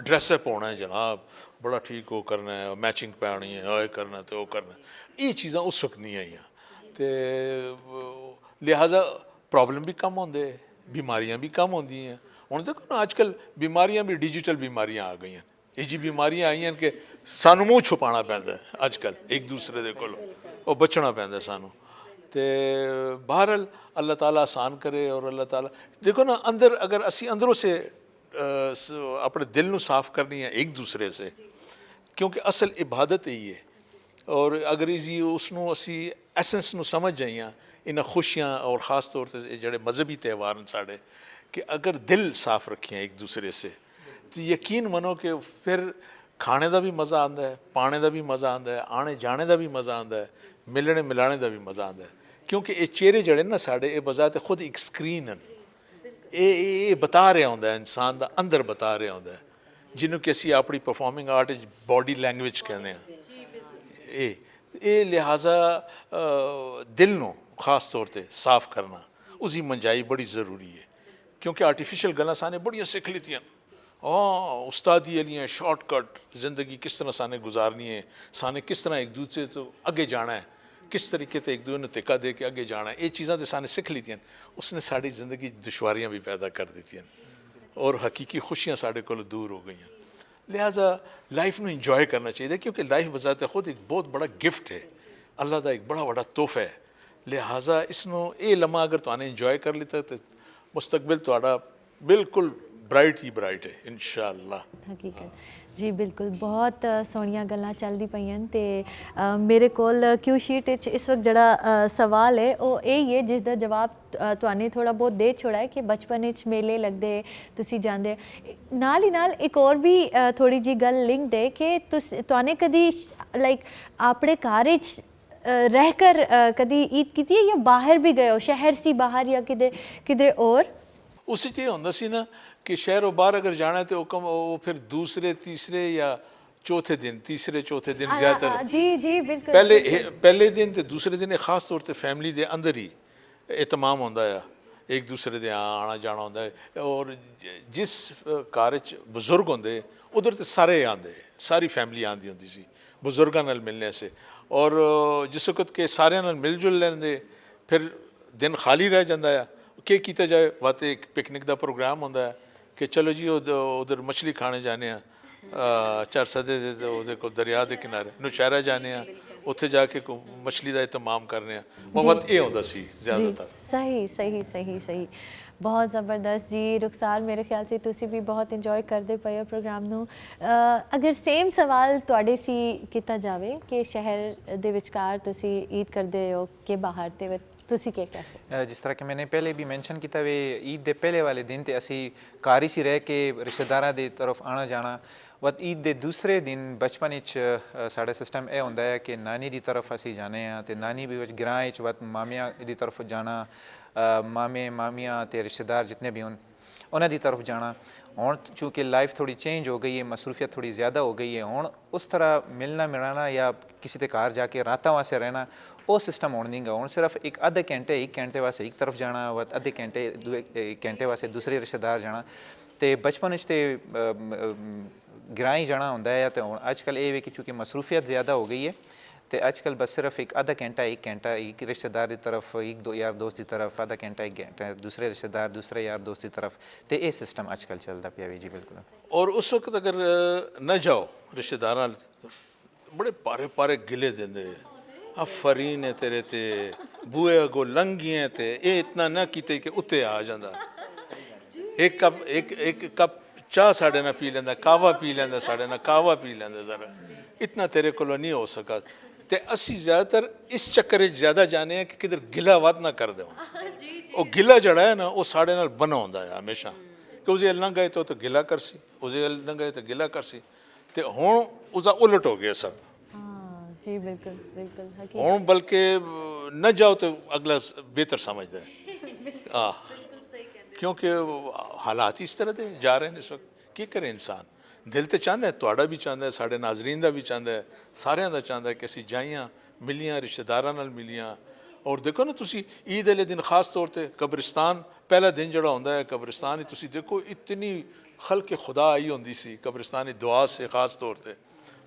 ड्रैसअप होना है जनाब बड़ा ठीक वो करना है मैचिंग पानी है वो करना तो वो करना ये चीज़ां उस वक्त नहीं आईयां तो लिहाजा प्रॉब्लम भी कम होंदे बीमारियां भी कम होंदी हैं हुण देखो ना आजकल बीमारियां भी डिजिटल बीमारियां आ गई हैं ये जी बीमारियां आई हैं कि सानू मूँह छुपाना पैंदा है अजकल एक दूसरे दे कोलों वो बचना पैंदा सानू तो बहरहाल अल्लाह ताला आसान करे और अल्लाह ताला देखो ना अंदर अगर असी अंदरों से अपने दिल नू साफ करनी है एक दूसरे से क्योंकि असल इबादत यही है और अगर इसी उसनू असी एसेंस नू समझ जाइए इन्हां खुशियां और ख़ास तौर पर जोड़े मजहबी त्यौहार हैं साढ़े कि अगर दिल साफ रखें एक दूसरे से तो यकीन मनो कि फिर खाने का भी मज़ा आता है पाने का भी मज़ा आता है आने जाने का भी मज़ा आता है मिलने मिलाने का भी मज़ा आता है क्योंकि ये चेहरे जड़े ना साढ़े ये बजात खुद एक स्क्रीन हैं ये बता रहा होंदा है इंसान का अंदर बता रहा होंदा है जिन्हों कि असी अपनी परफॉर्मिंग आर्ट बॉडी लैंग्वेज कहने ये लिहाजा दिल नू खास तौर पर साफ करना उसकी मंजाई बड़ी ज़रूरी है क्योंकि आर्टिफिशियल गल्लां साने बड़ियां सिख लितियां हाँ उस्तादी वालियां शॉर्टकट ज़िंदगी किस तरह साने गुजारनी है साने किस तरह एक दूसरे तो अगे जाना है किस तरीके से एक दूसरे को धिक्का दे के अगे जाना है ये चीज़ां तो साने सिख लितियां उसने साड़ी ज़िंदगी दुश्वारियां भी पैदा कर दी और हकीकी खुशियां साढ़े को दूर हो गई लिहाजा लाइफ में इंजॉय करना चाहिए क्योंकि लाइफ बजाते खुद एक बहुत बड़ा गिफ्ट है अल्लाह का एक बड़ा बड़ा तोहफा है लिहाजा इसनों ये लम्हा अगर तुमने इंजॉय कर लिता तो मुस्तकबिल तुहाड़ा बिल्कुल ब्राइट ही ब्राइट है इंशाअल्लाह हकीकत जी बिल्कुल बहुत सोहणियां गल्लां चलदी पईयां ते मेरे कोल क्यू शीट विच इस वक्त जड़ा सवाल है वो यही है जिसका जवाब तुहाने थोड़ा बहुत दे छोड़ा है कि बचपन विच मेले लगदे तुसी जांदे नाल ही नाल एक और भी थोड़ी जी गल लिंक्ड है कि तुहाने कदी लाइक अपने घर विच रहकर कदी ईद की है या बाहर भी गए हो शहर से बाहर या किधर और उस ये होंदा सी ना कि शहरों बाहर अगर जाना है तो वो फिर दूसरे तीसरे या चौथे दिन तीसरे चौथे दिन ज़्यादातर जी जी बिल्कुल पहले दिन तो दूसरे दिन खास तौर पर फैमिली के अंदर ही एहतमाम होंदा है एक दूसरे के आना जाना होंदा है और जिस घर बजुर्ग होंदे उधर तो सारे आंदे सारी फैमिली आंदी होंदी सी बजुर्गों नाल मिलने से और जिस वक्त के सारे नाल मिल जुल लेंदे फिर दिन खाली रह जाता है क्या किया जाए वाते एक पिकनिक का प्रोग्राम होंदा है कि चलो जी उधर मछली खाने जाने चरसदे दे को दरिया के किनारे नौशहरा जाने उत्थे जाके मछली का एहतमाम करने वो बात ये होंदा सी ज़्यादातर सही सही सही सही बहुत ज़बरदस्त जी रुखसार मेरे ख्याल से तुसी भी बहुत इंजॉय करते पे हो प्रोग्राम नू अगर सेम सवाल तुहाडे सी किया जाए कि शहर दे विचकार तुसी ईद करते हो कि बाहर ते तुसी क्या कह सकते जिस तरह कि मैंने पहले भी मेंशन किया वे ईद के पहले वाले दिन तो असी घर ही रह के रिश्तेदारां की तरफ आना जाना वत ईद के दूसरे दिन बचपन साढ़ा सिस्टम यह होंदा है कि नानी की तरफ असी जाने तो नानी भी ग्रां वत मामिया की तरफ जाना मामे मामियाँ तो रिश्तेदार जितने भी हों ਉਹਨਾਂ ਦੀ ਤਰਫ ਜਾਣਾ। ਹੁਣ ਚूँकि ਲਾਈਫ ਥੋੜੀ ਚੇਂਜ ਹੋ ਗਈ ਹੈ, ਮਸਰੂਫੀਅਤ ਥੋੜੀ ਜ਼ਿਆਦਾ ਹੋ ਗਈ ਹੈ, ਹੁਣ ਉਸ ਤਰ੍ਹਾਂ ਮਿਲਣਾ ਮਿਲਾਣਾ ਜਾਂ ਕਿਸੇ ਦੇ ਘਰ ਜਾ ਕੇ ਰਾਤਾਂ ਵਾਸਤੇ ਰਹਿਣਾ ਉਹ ਸਿਸਟਮ ਹੁਣ ਨਹੀਂ ਗਾ। ਹੁਣ ਸਿਰਫ ਇੱਕ ਅੱਧੇ ਘੰਟੇ 1 ਘੰਟੇ ਵਾਸਤੇ ਇੱਕ ਤਰਫ ਜਾਣਾ, ਅੱਧੇ ਘੰਟੇ ਵਾਸਤੇ ਦੂਸਰੇ ਰਿਸ਼ਤੇਦਾਰ ਜਾਣਾ। ਤੇ ਬਚਪਨ ਵਿੱਚ ਤੇ ਗਰਾਈ ਜਾਣਾ ਹੁੰਦਾ ਹੈ। ਤੇ ਹੁਣ ਅੱਜ ਕੱਲ੍ਹ ਇਹ ਵੀ ਕਿ ਚूँकि ਮਸਰੂਫੀਅਤ ਜ਼ਿਆਦਾ ਹੋ ਗਈ ਹੈ ਤੇ ਅੱਜ ਕੱਲ੍ਹ ਬਸ ਸਿਰਫ ਇੱਕ ਅੱਧਾ ਘੰਟਾ 1 ਘੰਟਾ ਇੱਕ ਰਿਸ਼ਤੇਦਾਰ ਦੀ ਤਰਫ, ਇੱਕ ਦੋ ਯਾਰ ਦੋਸਤ ਦੀ ਤਰਫ, ਅੱਧਾ ਘੰਟਾ 1 ਘੰਟਾ ਦੂਸਰੇ ਰਿਸ਼ਤੇਦਾਰ ਦੂਸਰੇ ਯਾਰ ਦੋਸਤ ਦੀ ਤਰਫ। ਤੇ ਇਹ ਸਿਸਟਮ ਅੱਜ ਕੱਲ੍ਹ ਚੱਲਦਾ ਪਿਆ ਵੀ ਜੀ ਬਿਲਕੁਲ। और उस वक्त अगर न जाओ रिश्तेदार बड़े पारे पारे गिले देंदे आ फरी ने तेरे ते बूए अगो लंघिए ते ये इतना ना कीते कि उत्ते आ जांदा। एक कप चाह साढ़े ना पी लेंदा, कावा पी लेंदा, साढ़े ना कावा पी लेंदा। जरा इतना तेरे को नहीं हो सका। ते असी ज़्यादातर इस चक्कर ज़्यादा जाने कि किधर गिला वाद ना कर देव। वो गिला जड़ा है ना वो साढ़े नाल बना होंदा है हमेशा कि उसे ना गए तो गिला कर सी, उसे ना गए तो गिला कर सी। ते हुण उसका उलट हो गया सब। हाँ जी बिल्कुल बिल्कुल हकीकत। हुण बल्कि न जाओ तो अगला बेहतर समझदा है। हाँ, क्योंकि हालात इस तरह के जा रहे हैं इस वक्त। की करे इंसान, दिल तो चाहता है, तुहाड़ा भी चाहता है, साढ़े नाजरीन का भी चाहता है, सारिਆਂ ਦਾ चाहता है कि ਅਸੀਂ ਜਾਈਆਂ मिलियां रिश्तेदारां नाल मिलियां। और देखो ना तुसी ईद वाले दिन खास तौर पर कब्रिस्तान पहला दिन जड़ा होंदा है कब्रिस्तान तुसी देखो इतनी खल्क खुदा आई होंदी सी कब्रिस्तान दुआ से खास तौर पर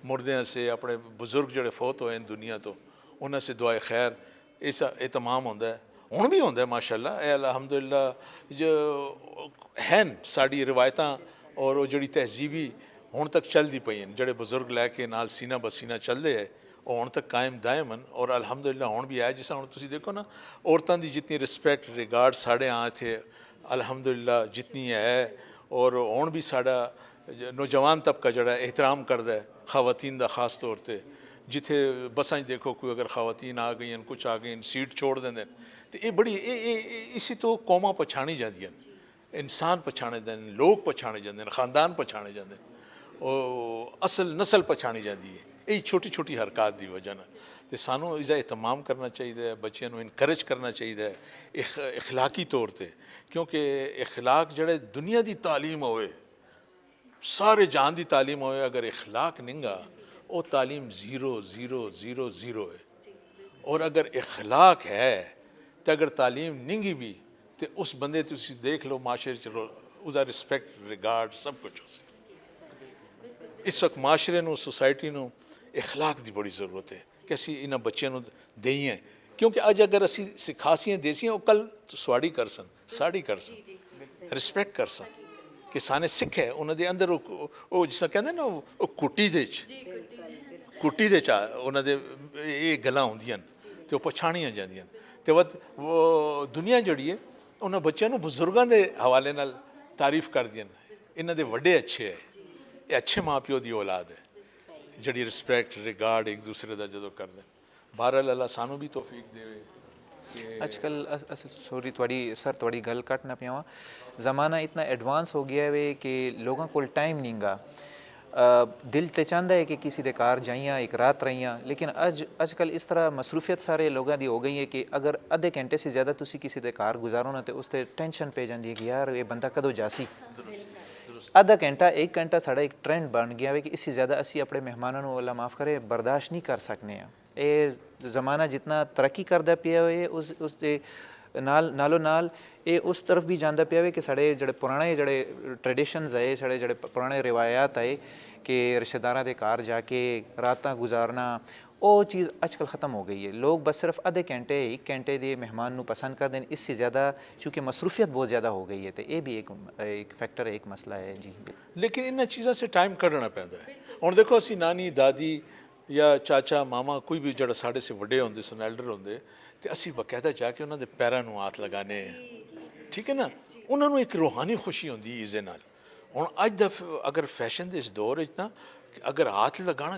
मुर्दियां से अपने बुजुर्ग जड़े फौत होए हैं दुनिया तो उन्हां से दुआ खैर ऐसा एहतमाम होंदा है। हुण भी होंदा है माशाअल्लाह अल्हम्दुलिल्लाह जो हैं साड़ी रिवायतां और वो जड़ी तहजीबी हुण तक चलदी पई हैं जड़े बुजुर्ग लैके नाल सीना बसीना चलदे है ਉਹ ਹੁਣ तक कायम दायम हैं। और अलहमदुलिल्लाह ਹੁਣ भी है जिस ਹੁਣ ਤੁਸੀਂ देखो ना औरतों की जितनी रिस्पैक्ट रिगार्ड साढ़े यहाँ इतने अलहमदुलिल्लाह जितनी है। और ਹੁਣ भी साड़ा नौजवान तबका जड़ा एहतराम करता है ख़वातीन का खास तौर पर। जिथे बसा देखो कोई अगर ख़वातीन आ गई कुछ आ गई सीट छोड़ देंगे तो ये बड़ी इसी तो कौमां पछाणी जांदियां, इंसान पछाणे जाते हैं, लोग पछाणे जाते हैं, ख़ानदान पछाणे जाते हैं, असल नस्ल पछाणी जाती है ये छोटी छोटी हरकत की वजह ना। तो सानू इसका एहतमाम करना चाहिए, बच्चों को इनकरेज करना चाहिए इखलाकी तौर पर। क्योंकि इखलाक जड़े दुनिया की तालीम होए सारे जहान की तालीम होए अगर इखलाक निंगा वो तालीम 0 0 0 0 है। और अगर इखलाक है तो अगर तालीम निंगी भी तो उस बंदे तुसी देख लो माशरे चलो उसका रिस्पैक्ट रिगार्ड सब कुछ हो सके। इस वक्त माशरे नूं सोसाइटी नूं इखलाक की बड़ी ज़रूरत है कि असी इन्हां बच्चों नूं देईए। क्योंकि अज अगर असी सिखासियाँ देसियाँ वो कल स्वाड़ी कर सन साड़ी कर सन रिस्पैक्ट कर सन कि साने सिख है उन्होंने अंदर वो जिस कहते ना वो कुटी दे उन्होंने ये गल्लां होंदियां तो पछाणियां जांदियां। तो वो दुनिया जड़ी है उन्होंने बच्चों को बुजुर्गों के हवाले नाल तारीफ कर दियां इन्हां दे वड्डे अच्छे है ये अच्छे माँ प्यो की औलाद है जड़ी रिस्पैक्ट रिगार्ड एक दूसरे का जो करते। बहरहाल अल्लाह सानू भी तौफीक देवे। अजकल सॉरी थोड़ी सर थोड़ी गल कट ना पियावा ज़माना इतना एडवांस हो गया है कि लोगों को टाइम नहीं गा। दिल तो चाहता है कि किसी के घर जाइयाँ एक रात रहियाँ लेकिन अजकल इस तरह मसरूफियत सारे लोगों की हो गई है कि अगर आधे घंटे से ज़्यादा तुसी किसी के घर गुजारो ना तो उससे टेंशन पे जाती है कि यार ये बंदा कदों जासी। आधा घंटा 1 घंटा साड़ा एक ट्रेंड बन गया है कि इससे ज़्यादा असी अपने मेहमानों को अल्लाह माफ़ करे बर्दाश्त नहीं कर सकने। ये ज़माना जितना तरक्की करता पिया है उस नालों नाल ये उस तरफ भी जाता पिया है कि साढ़े जड़े पुराने जड़े ट्रेडिशंस है साढ़े जड़े पुराने रिवायात है कि रिश्तेदारों के घर जाके रात गुजारना वो चीज़ आजकल ख़त्म हो गई है। लोग बस सिर्फ आधे घंटे 1 घंटे के मेहमान को पसंद कर दें इससे ज़्यादा चूँकि मसरूफियत बहुत ज़्यादा हो गई है तो ये भी एक फैक्टर है एक मसला है जी। लेकिन इन चीज़ों से टाइम कढ़ना पैंदा है। हुण देखो असी नानी दादी या चाचा मामा कोई भी जड़ा साढ़े से वड्डे होंदे सन एल्डर होंदे तो असी बकायदा जाके उन्होंने पैरों में हाथ लगाने ठीक है ना उन्होंने एक रूहानी खुशी होंदी इस नाल। हुण अज दा अगर फैशन के इस दौर ना अगर हाथ लगाना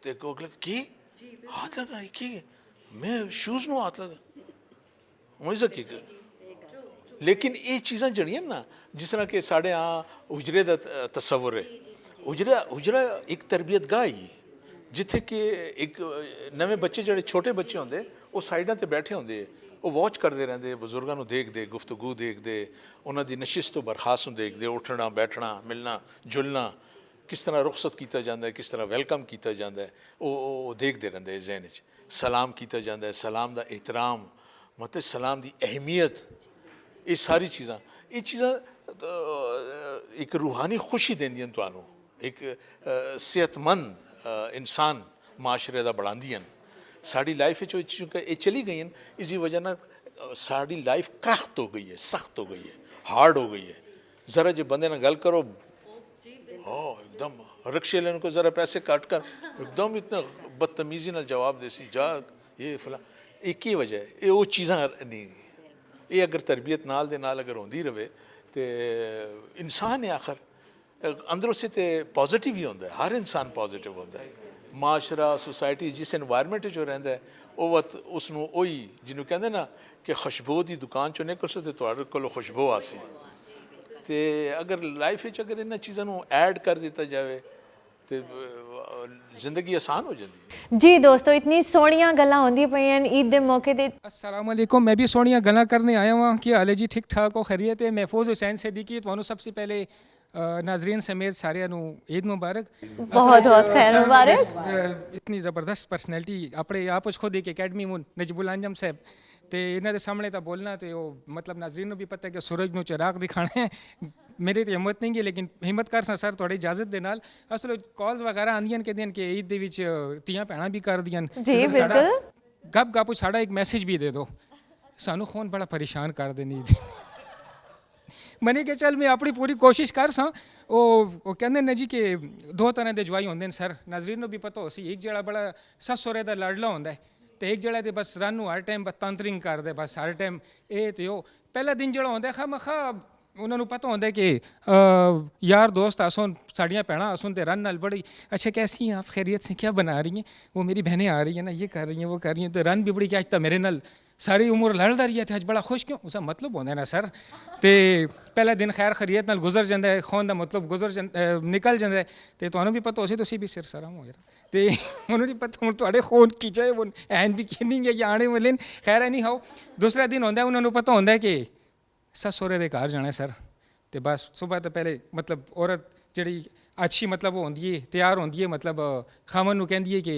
तो अगले की हाथ लगा कि मैं शूज़ में हाथ लगा मुझे की लेकिन ये चीज़ां जड़ियां ना जिस तरह कि साढ़े यहाँ उजरे का तस्वुर है उजरा एक तरबियत गाह ही जिथे कि एक नवे बच्चे जड़े छोटे बच्चे होंदे वो साइडों ते बैठे होंदे ਉਹ ਵਾਚ ਕਰਦੇ ਰਹਿੰਦੇ, ਬਜ਼ੁਰਗਾਂ ਨੂੰ ਦੇਖਦੇ, ਗੁਫ਼ਤਗੂ ਦੇਖਦੇ, ਉਹਨਾਂ ਦੀ ਨਸ਼ਿਸ਼ ਤੋਂ ਬਰਖਾਸਤ ਨੂੰ ਦੇਖਦੇ, ਉੱਠਣਾ ਬੈਠਣਾ ਮਿਲਣਾ ਜੁਲਣਾ, ਕਿਸ ਤਰ੍ਹਾਂ ਰੁਖਸਤ ਕੀਤਾ ਜਾਂਦਾ ਹੈ, ਕਿਸ ਤਰ੍ਹਾਂ ਵੈਲਕਮ ਕੀਤਾ ਜਾਂਦਾ ਹੈ, ਉਹ ਦੇਖਦੇ ਰਹਿੰਦੇ ਜ਼ਹਿਨ 'ਚ। ਸਲਾਮ ਕੀਤਾ ਜਾਂਦਾ ਹੈ, ਸਲਾਮ ਦਾ ਇਹਤਰਾਮ, ਮਤਲਬ ਸਲਾਮ ਦੀ ਅਹਿਮੀਅਤ, ਇਹ ਸਾਰੀ ਚੀਜ਼ਾਂ ਇੱਕ ਰੂਹਾਨੀ ਖੁਸ਼ੀ ਦਿੰਦੀਆਂ ਤੁਹਾਨੂੰ, ਇੱਕ ਸਿਹਤਮੰਦ ਇਨਸਾਨ ਮਾਸ਼ਰੇ ਦਾ ਬਣਾਉਂਦੀਆਂ। ਸਾਡੀ ਲਾਈਫ ਵਿੱਚ ਇਹ ਚਲੀ ਗਈਆਂ, ਇਸਦੀ ਵਜ੍ਹਾ ਨਾਲ ਸਾਡੀ ਲਾਈਫ ਕਖਤ ਹੋ ਗਈ ਹੈ, ਸਖਤ ਹੋ ਗਈ ਹੈ, ਹਾਰਡ ਹੋ ਗਈ ਹੈ। ਜ਼ਰਾ ਜੇ ਬੰਦੇ ਨਾਲ ਗੱਲ ਕਰੋ, एकदम रिक्शे लेने को ज़रा पैसे काट कर एकदम इतना बदतमीज़ी ना जवाब देसी जा ये फला, एक ही वजह है ये वो चीज़ां नहीं, ये अगर तरबियत नाल दे नाल अगर होंदी रहे तो इंसान है आखिर अंदरों से तो पॉजिटिव ही होता है, हर इंसान पॉजिटिव होता है। माशरा सोसाइटी जिस एनवायरनमेंट जो रहिंदा है ਉਹ ਵਤ ਉਸ ਨੂੰ ਉਹੀ ਜਿਹਨੂੰ ਕਹਿੰਦੇ ਨਾ ਕਿ ਖੁਸ਼ਬੂ ਦੀ ਦੁਕਾਨ ਚੋਂ ਨਿਕਲ ਸੋ ਤੇ ਤੁਹਾਡੇ ਕੋਲ ਖੁਸ਼ਬੂ ਆਸੀ। ਤੇ ਅਗਰ ਲਾਈਫ ਵਿੱਚ ਅਗਰ ਇਹਨਾਂ ਚੀਜ਼ਾਂ ਨੂੰ ਐਡ ਕਰ ਦਿੱਤਾ ਜਾਵੇ ਤੇ ਜ਼ਿੰਦਗੀ ਆਸਾਨ ਹੋ ਜਾਂਦੀ ਹੈ। ਜੀ ਦੋਸਤੋ, ਇਤਨੀ ਸੋਹਣੀਆਂ ਗੱਲਾਂ ਹੁੰਦੀਆਂ ਪਈਆਂ ਈਦ ਦੇ ਮੌਕੇ ਤੇ। अस्सलाम वालेकुम, मैं भी सोनिया गला करने आया हुआ कि हाल जी ठीक ठाक हो, खैरियत है। महफूज हुसैन सिद्दीकी ਤੁਹਾਨੂੰ ਸਭ ਤੋਂ ਪਹਿਲੇ नाजरीन समेत सारिਆਂ ਨੂੰ ईद मुबारक। बहुत बहुत खैर मुबारक। इतनी ज़बरदस्त पर्सनैलिटी अपने आप कुछ खुद एक अकैडमी में नजबुल अंजम साहब तो इन्हों के सामने तो बोलना तो मतलब नाजरीन भी पता है कि सूरज में चिराग दिखाना है, मेरी तो हिम्मत नहीं है लेकिन हिम्मत कर सर थोड़ी इजाजत के नाल। असल कॉल्स वगैरह आंदियां कहते हैं कि ईद के तियां भैणां भी कर दियां जी बिल्कुल। गप गप साड़ा एक मैसेज भी दे दो, सानू खून बड़ा परेशान कर देनी ईद। मैंने कहा चल मैं अपनी पूरी कोशिश कर सा। वो कहते ने जी कि दो तरह के जवाई होंगे सर, नाजरीन भी पता हो सी, एक जड़ा बड़ा सस सौरे का लाडला होंगे तो एक जड़ा तो बस रन हर टाइम बस तंतरिंग कर दे, बस हर टाइम ये तो पहला दिन जो होंगे खा मखा उन्होंने पता होंगे कि यार दोस्त आसुन साड़ियाँ भैणां आसुन तो रन नाल बड़ी अच्छा कैसी हैं आप, खैरियत से क्या बना रही हैं, वो मेरी बहनें आ रही हैं ना, ये कर रही हैं वो कर रही हैं, तो रन भी बड़ी क्या आज तो मेरे नाल सारी उम्र लड़ता रही है अज बड़ा खुश क्यों, उसका मतलब होंगे ना सर। तो पहला दिन खैर खैरियत नाल गुजर जाता है, खून का मतलब गुजर निकल जाता है, तो तुहानू भी पता हो सी तुसीं भी सिर सरम हो यार, तो उन्होंने नहीं पता हूँ थोड़े खून की जाए वो ऐन भी कि नहीं है या आने वाले खैर है नहीं खाओ। दूसरा दिन होंगे उन्होंने पता होंगे कि सस सौरे के घर जाना सर, तो बस सुबह तो पहले मतलब औरत जी अच्छी मतलब वो होंगी है तैयार होंगी है, मतलब खामन कहती है कि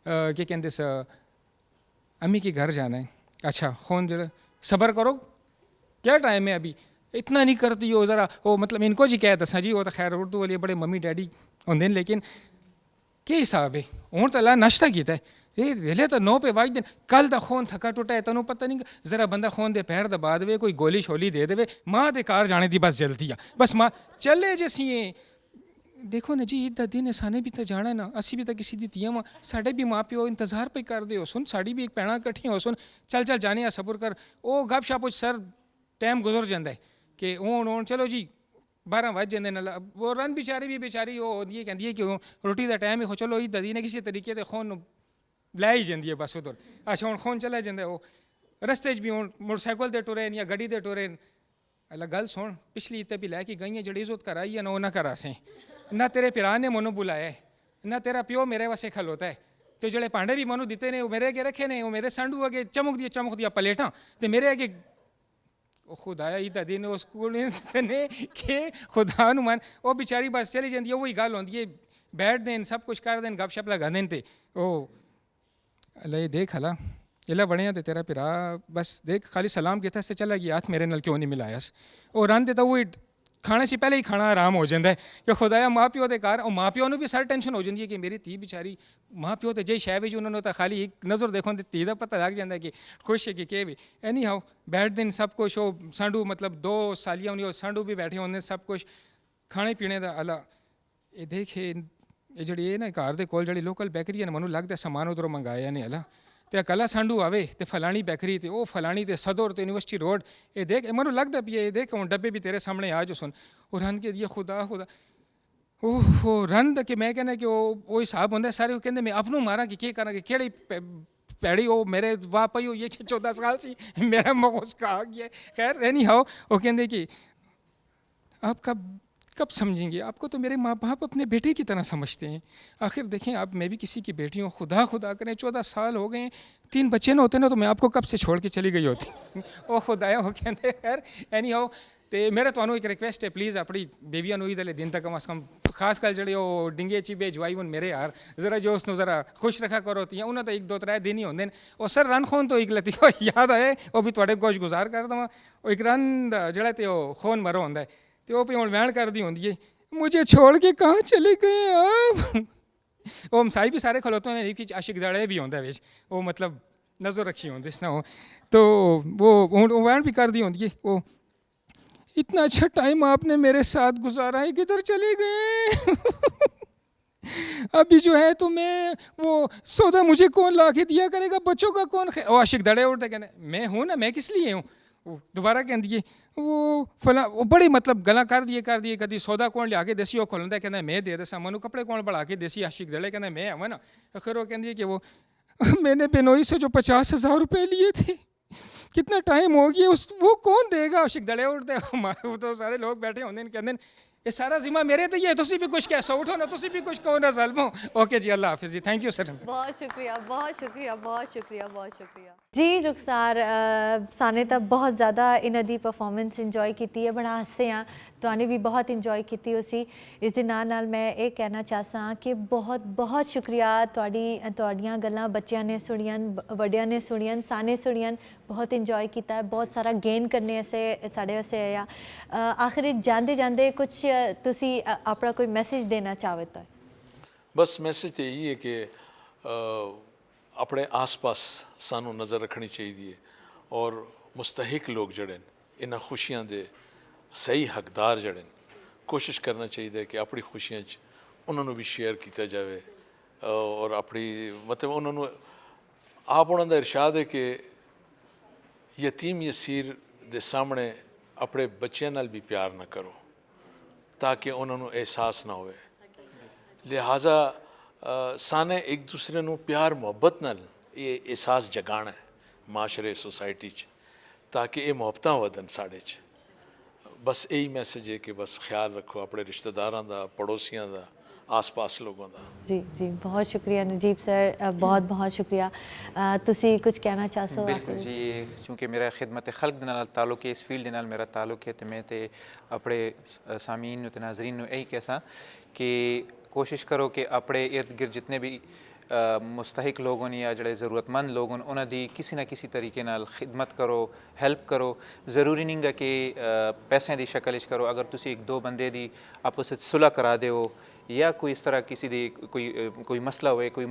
क्या कहते अम्मी के घर जाना है, अच्छा खून जो सब्र करो क्या टाइम है अभी, इतना नहीं करती हो ज़रा वो मतलब इनको जी क्या दसा जी, वो तो खैर उर्दू वाले बड़े मम्मी डैडी होंगे लेकिन क्या हिसाब है हूँ तो ला नाश्ता किया है ये दिले तो 9 पे बाज दिन कल का खून थका टुटा है तेनों पता नहीं, जरा बंदा खून दे पैर दबा दे कोई गोली छोली दे दे, माँ दे कार जाने की बस जल्दी आ बस माँ चले जैसी देखो ना जी ईद का दिन है साने भी तो जाना है ना, असी भी तो किसी दी तियां मां साढ़े भी माँ प्यो इंतजार पे कर दे हो सुन, साड़ी भी एक भैणां कट्ठियां हो सुन चल चल जाने आ सब्र कर। वो गप शप सर टाइम गुजर जाता है कि हूँ चलो जी 12 बज जाते ना, वो रन बेचारी भी बेचारी वो होंगी कहती है कि रोटी का टाइम ही चलो ईद का दिन है किसी तरीके से खून लै ही जाती है बस उधर। अच्छा हूँ खून चला जाता है वो रस्ते भी हूँ मोटरसाइकिल से टुरे या गड्डी से टुरे। अल्लाह गल सुन पिछली ईद भी लैके गई जड़ी इज्जत कराई है ना वो ना करा से, ना तेरे पिरा ने मनु बुलाया है ना तेरा प्यो मेरे वास्ते खलोता है, तो जोड़े भांडे भी मनु दिते ने वो मेरे अगे रखे ने, वो मेरे सांडू अगे चमक दिया प्लेटा तो मेरे अगे खुदाया ईद का दिन उस ने कि खुदा नु मान वो बेचारी बस चली जाती है। वही गल होंगी है बैठ देन सब कुछ कर देन गप शप लगा देन ते ओ अल्लाह देख हला इला बने तो तेरा पिरा बस देख खाली सलाम किया से चला गया हाथ मेरे नाल क्यों नहीं मिलाया और रन तो वही खाने से पहले ही खाना आराम हो जाता है कि खुदाया माँ प्यो के घर और माँ प्यो भी सारी टेंशन हो जाती है कि मेरी धी बेचारी माँ प्यो तो जय शह भी उन्होंने तो खाली एक नज़र देखो तो धी का पता लग जाता है कि खुश है कि के भी एनी हाउ बैठ दिन सब कुछ वो सांडू मतलब 2 सालियाँ होनी सांडू भी बैठे होंगे सब कुछ खाने पीने का अला ये देखे ये जी ना घर के कोल जी लोकल बेकरी है मैं लगता समान उधरों मंगाया नहीं अला तो कला सांडू आवे तो फलानी बेकरी तो वो फलानी तो सदर तो यूनिवर्सिटी रोड ये देख मैं लगता भी ये देख हूँ डब्बे भी तेरे सामने आ जो सुन और रन के दिए खुदा खुदा ओहो रन कि मैं कहना कि वो हिसाब होंगे सारे वो कहते मैं अपनों मारा कि क्या करा कि केड़ी पैड़ी वो मेरे वाह पई हो ये 14 साल से मेरा मगोस का आ गया खैर नहीं हाओ वो कहते कि आपका कब समझेंगे? आपको तो मेरे माँ बाप अपने बेटे की तरह समझते हैं। आखिर देखें, आप मैं भी किसी की बेटी हूँ, खुदा खुदा करें 14 साल हो गए, 3 बच्चे ना होते ना तो मैं आपको कब से छोड़ के चली गई होती। ओ खुदाया हो कहते खैर एनी हाउ। तो मेरा तो एक रिक्वेस्ट है, प्लीज़ अपनी बेबिया ਨੂੰ ਇਹਦੇ दिन तक कम अज़ कम खास कर ਜਿਹੜੇ ਉਹ ਡਿੰਗੇ ਚੀਬੇ ਜਵਾਈ ਹੁਣ ਮੇਰੇ ਯਾਰ ਜ਼ਰਾ ਜੋ ਉਸ ਨੂੰ ਜ਼ਰਾ ਖੁਸ਼ ਰੱਖਾ ਕਰੋ ਤੀ ਉਹਨਾਂ ਤਾਂ 1-2-3 ਦਿਨ ਹੀ ਹੁੰਦੇ ਨੇ। ਉਹ ਸਰ ਰਨ ਖੋਨ ਤੋਂ ਇੱਕ ਲਤੀ ਯਾਦ ਆਏ, ਉਹ ਵੀ ਤੁਹਾਡੇ ਕੋਲ ਗੁਜ਼ਾਰ ਕਰ ਦਵਾਂ। ਉਹ ਇੱਕ ਰਨ ਜਿਹੜਾ ਤੇ ਉਹ ਖੋਨ ਮਰੋ ਹੁੰਦਾ ਤੇ ਉਹ ਵੀ ਹੁਣ ਵਹਿਣ ਕਰਦੀ ਹੁੰਦੀ ਏ, मुझे छोड़ के कहाँ चले गए आप। ਉਹ ਮਸਾਈ ਵੀ ਸਾਰੇ ਖਲੋਤੇ ਨੇ ਕਿ ਆਸ਼ਿਕ ਦੜੇ ਵੀ ਹੁੰਦਾ ਵਿੱਚ, ਉਹ ਮਤਲਬ ਨਜ਼ਰ ਰੱਖੀ ਹੁੰਦੀ ਇਸ ਨਾ ਉਹ तो वो वैन भी कर दी होती है। वो इतना अच्छा टाइम आपने मेरे साथ गुजारा है, किधर चले गए। अभी जो है तो मैं वो सौदा मुझे कौन ला के दिया करेगा, बच्चों का कौन। वो आशिक दड़े उड़ते कहते मैं हूँ ना, मैं किस लिए हूँ। वो दोबारा कह दिए वो फला, वो बड़े मतलब गला कर दिए कभी सौदा कौन लिया के देसी, वो खोलता कहना मैं दे दसा, मनु कपड़े कौन बढ़ा के देसी, आशिक दड़े कहना मैं आवा ना। फिर वो कहती है कि वो मैंने बेनोई से जो 50,000 रुपये लिए थे, कितना टाइम हो गया, उस वो कौन देगा। आशिक दड़े उड़ते वो तो सारे लोग बैठे होंगे कहते ये सारा जिम्मा मेरे तो ये तुसी भी कुछ कैसा उठो ना, तुसी भी कुछ कहो ना ज़ालिमो। ओके जी, अल्लाह हाफिज़ जी, थैंक यू सर। बहुत शुक्रिया, बहुत शुक्रिया, बहुत शुक्रिया, बहुत शुक्रिया जी। रुखसार साने तो बहुत ज़्यादा इन्हां दी परफॉर्मेंस इंजॉय की है, बड़ा हस्से हाँ, तुहाने भी बहुत इंजॉय की उसी। इस दे नाल मैं ये कहना चाहता कि बहुत बहुत शुक्रिया तुहाड़ियां गल्लां बच्चों ने सुनियन, वड्डियां ने सुनियन, साने सुनियन, बहुत इंजॉय किया है, बहुत सारा गेन करने से साढ़े वास्ते आया। आखिर जाते जाते कुछ तुसी अपना कोई मैसेज देना चाहो तो? बस मैसेज तो यही है कि अपने आस पास सानू नज़र रखनी चाहिए और मुस्तहिक लोग जड़े इन्हां खुशियां दे सही हकदार जड़े कोशिश करना चाहिए कि अपनी खुशियां उन्होंने भी शेयर किया जाए और अपनी मतलब उन्होंने आप उन्होंने इरशाद है कि यतीम यसीर दे सामने अपने बच्चों नाल भी प्यार ना करो ताकि उन्होंने एहसास ना होए। लिहाजा साने एक दूसरे को प्यार मुहब्बत नाल ये एहसास जगाना है माशरे सोसाइटी च, ताकि ये मुहब्बतां वधन साढ़े च। बस यही मैसेज है कि बस ख्याल रखो अपने रिश्तेदारों का, पड़ोसियों का, आस पास लोगों का। जी जी, बहुत शुक्रिया नजीब सर, बहुत बहुत शुक्रिया। तुसी कुछ कहना चाहते हो? बिल्कुल जी, चूँकि मेरा खिदमत खल्क दे नाल ताल्लुक है, इस फील्ड दे नाल मेरा ताल्लुक है, तो मैं तो अपने सामीन ते नाजरीन यही कहसा कि कोशिश करो कि अपने इर्द गिर्द जितने भी मुस्तहिक लोगों या जड़े ज़रूरतमंद लोग उन्हों की किसी ना किसी तरीके नाल खिदमत करो, हेल्प करो। ज़रूरी नहीं गा कि पैसों की शक्ल च करो। अगर तुसी एक दो बंदे की आपस में सुलह करा दो या कोई इस तरह किसी दी कोई मसला होए, कोई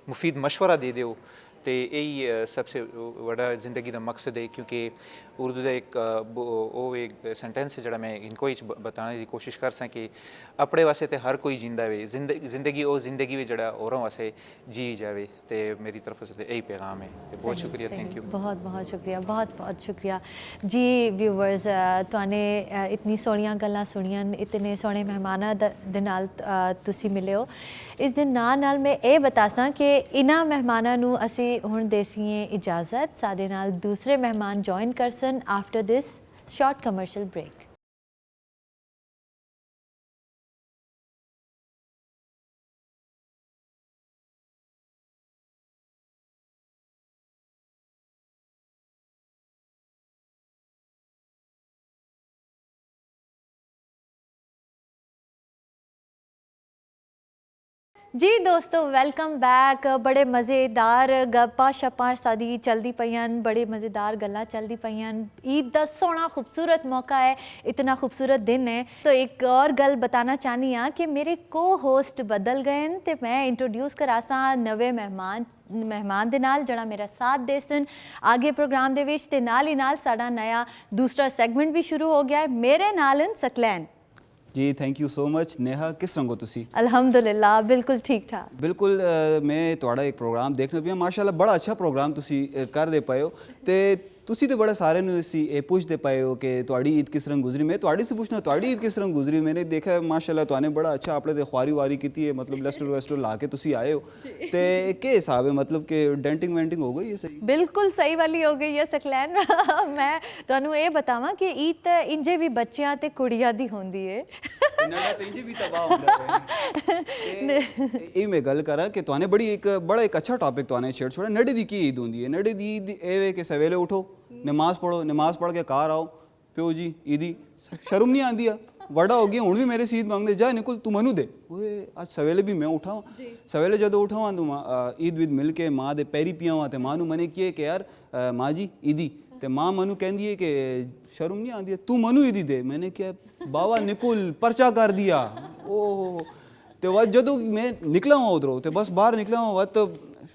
मुफीद मशवरा दे दो, तो यही सबसे बड़ा ज़िंदगी का मकसद है। क्योंकि उर्दू का एक सेंटेंस है जरा मैं इनको ही बताने की कोशिश कर सा कि अपने वास्ते तो हर कोई जिंदा वे, जिंदगी वो जिंदगी भी जरा औरों वास्ते जी जाए। तो मेरी तरफ से यही पैगाम है। तो बहुत शुक्रिया, थैंक यू। बहुत बहुत शुक्रिया, बहुत बहुत शुक्रिया जी। व्यूवर्स, तुहाने इतनी सोहणियां गल्लां सुनियन, इतने सोहणे मेहमानां दे नाल तुसी मिले हो। इस दिन नाल मैं ये बतासा कि इन्हां मेहमानां नूं असी हुण देसीए इजाज़त। साडे नाल दूसरे मेहमान जॉइन करसन after this short commercial break. जी दोस्तों, वेलकम बैक। बड़े मज़ेदार गप्पां शप्पां साडी चलदी पईयां, बड़े मज़ेदार गल्लां चलदी पईयां। ईद दा सोहना खूबसूरत मौका है, इतना खूबसूरत दिन है। तो एक और गल बताना चाहनी हाँ कि मेरे को होस्ट बदल गए हैं, तो मैं इंट्रोड्यूस करासा नवे मेहमान दे नाल जड़ा मेरा साथ देसन आगे प्रोग्राम दे विच। ते नाल ही नाल साडा नया दूसरा सेगमेंट भी शुरू हो गया है। मेरे नालन Saqlain ji, thank you so much. Neha, किस तरह हो तुसी? अल्हम्दुलिल्लाह, बिल्कुल ठीक ठाक। बिल्कुल मैं थोड़ा एक प्रोग्राम देखना पिया, माशाल्लाह बड़ा अच्छा प्रोग्राम तुसी कर दे पाए हो। ते ਤੁਸੀਂ ਤੇ ਬੜਾ ਸਾਰਿਆਂ ਨੂੰ ਅਸੀਂ ਇਹ ਪੁੱਛਦੇ ਪਏ ਹੋ ਕਿ ਤੁਹਾਡੀ ਈਦ ਕਿਸ ਤਰ੍ਹਾਂ ਗੁਜ਼ਰੀ। ਮੈਂ ਤੁਹਾਡੀ ਸੇ ਪੁੱਛਣਾ ਤੁਹਾਡੀ ਈਦ ਕਿਸ ਤਰ੍ਹਾਂ ਗੁਜ਼ਰੀ। ਮੈंने देखा माशाल्लाह ਤੁਹਾਨੇ ਬੜਾ ਅੱਛਾ ਆਪਣੇ ਤੇ ਖੁਆਰੀ ਵਾਰੀ ਕੀਤੀ ਹੈ, ਮਤਲਬ ਲੈਸਟਰ ਵੈਸਟਰ ਲਾ ਕੇ ਤੁਸੀਂ ਆਏ ਹੋ ਤੇ ਕੀ ਹਿਸਾਬ ਹੈ, ਮਤਲਬ ਕਿ ਡੈਂਟਿੰਗ ਵੈਂਟਿੰਗ ਹੋ ਗਈ ਹੈ ਸਹੀ? ਬਿਲਕੁਲ ਸਹੀ ਵਾਲੀ ਹੋ ਗਈ ਹੈ ਸਕਲੈਨ। ਮੈਂ ਤੁਹਾਨੂੰ ਇਹ ਬਤਾਵਾਂ ਕਿ ਈਦ ਤਾਂ ਇੰਜੇ ਵੀ ਬੱਚਿਆਂ ਤੇ ਕੁੜੀਆਂ ਦੀ ਹੁੰਦੀ ਹੈ। ਇਹਨਾਂ ਦਾ ਇੰਜ ਵੀ ਤਬਾਹ ਹੁੰਦਾ ਹੈ। ਇਹ ਮੈਂ ਗੱਲ ਕਰਾਂ ਕਿ ਤੁਹਾਨੇ ਬੜਾ ਇੱਕ ਅੱਛਾ ਟੌਪਿਕ ਤੁਹਾਨੇ ਛੇੜ ਛੋੜਿਆ। ਨੜੇ ਦੀ ਕੀ ਈਦ ਹੁੰਦੀ ਹੈ? ਨੜੇ ਦੀ ਈਦ ਇਹ ਵੇ ਕਿ ਸਵੇਲੇ ਉਠੋ, ਨਮਾਜ਼ ਪੜੋ, ਨਮਾਜ਼ ਪੜ੍ਹ ਕੇ ਘਰ ਆਓ, ਪਿਓ ਜੀ ਈਦੀ ਸ਼ਰਮ ਨਹੀਂ ਆਉਂਦੀ ਆ, ਵੱਡਾ ਹੋ ਗਿਆ ਹੁਣ ਵੀ ਮੇਰੇ ਸੀਦ ਮੰਗਦੇ, ਜਾ ਨਿਕਲ ਤੂੰ ਮੈਨੂੰ ਦੇ। ਓਏ ਅੱਜ ਸਵੇਲੇ ਵੀ ਮੈਂ ਉਠਾਂ, ਸਵੇਲੇ ਜਦੋਂ ਉਠਾਵਾਂ ਤਾਂ ਈਦ ਵੀਦ ਮਿਲ ਕੇ ਮਾਂ ਦੇ ਪੈਰੀ ਪਿਆਵਾਂ ਤੇ ਮਾਂ ਨੂੰ ਮੈਨੇ ਕੀ ਕਿ ਯਾਰ ਮਾਂ ਜੀ ਈਦੀ, ਤੇ ਮਾਂ ਮੈਨੂੰ ਕਹਿੰਦੀ ਹੈ ਕਿ ਸ਼ਰਮ ਨਹੀਂ ਆਉਂਦੀ ਤੂੰ ਮੈਨੂੰ ਈਦੀ ਦੇ। ਮੈਨੇ ਕਿਹਾ ਬਾਬਾ ਨਿਕਲ ਪਰਚਾ ਕਰ ਦਿਆ। ਓਹ ਤੇ ਵਾ ਜਦੋਂ ਮੈਂ ਨਿਕਲਾ ਹਾਂ ਉਧਰੋਂ ਤੇ ਬਸ ਬਾਹਰ ਨਿਕਲਾ ਹਾਂ ਵਾ ਤਾਂ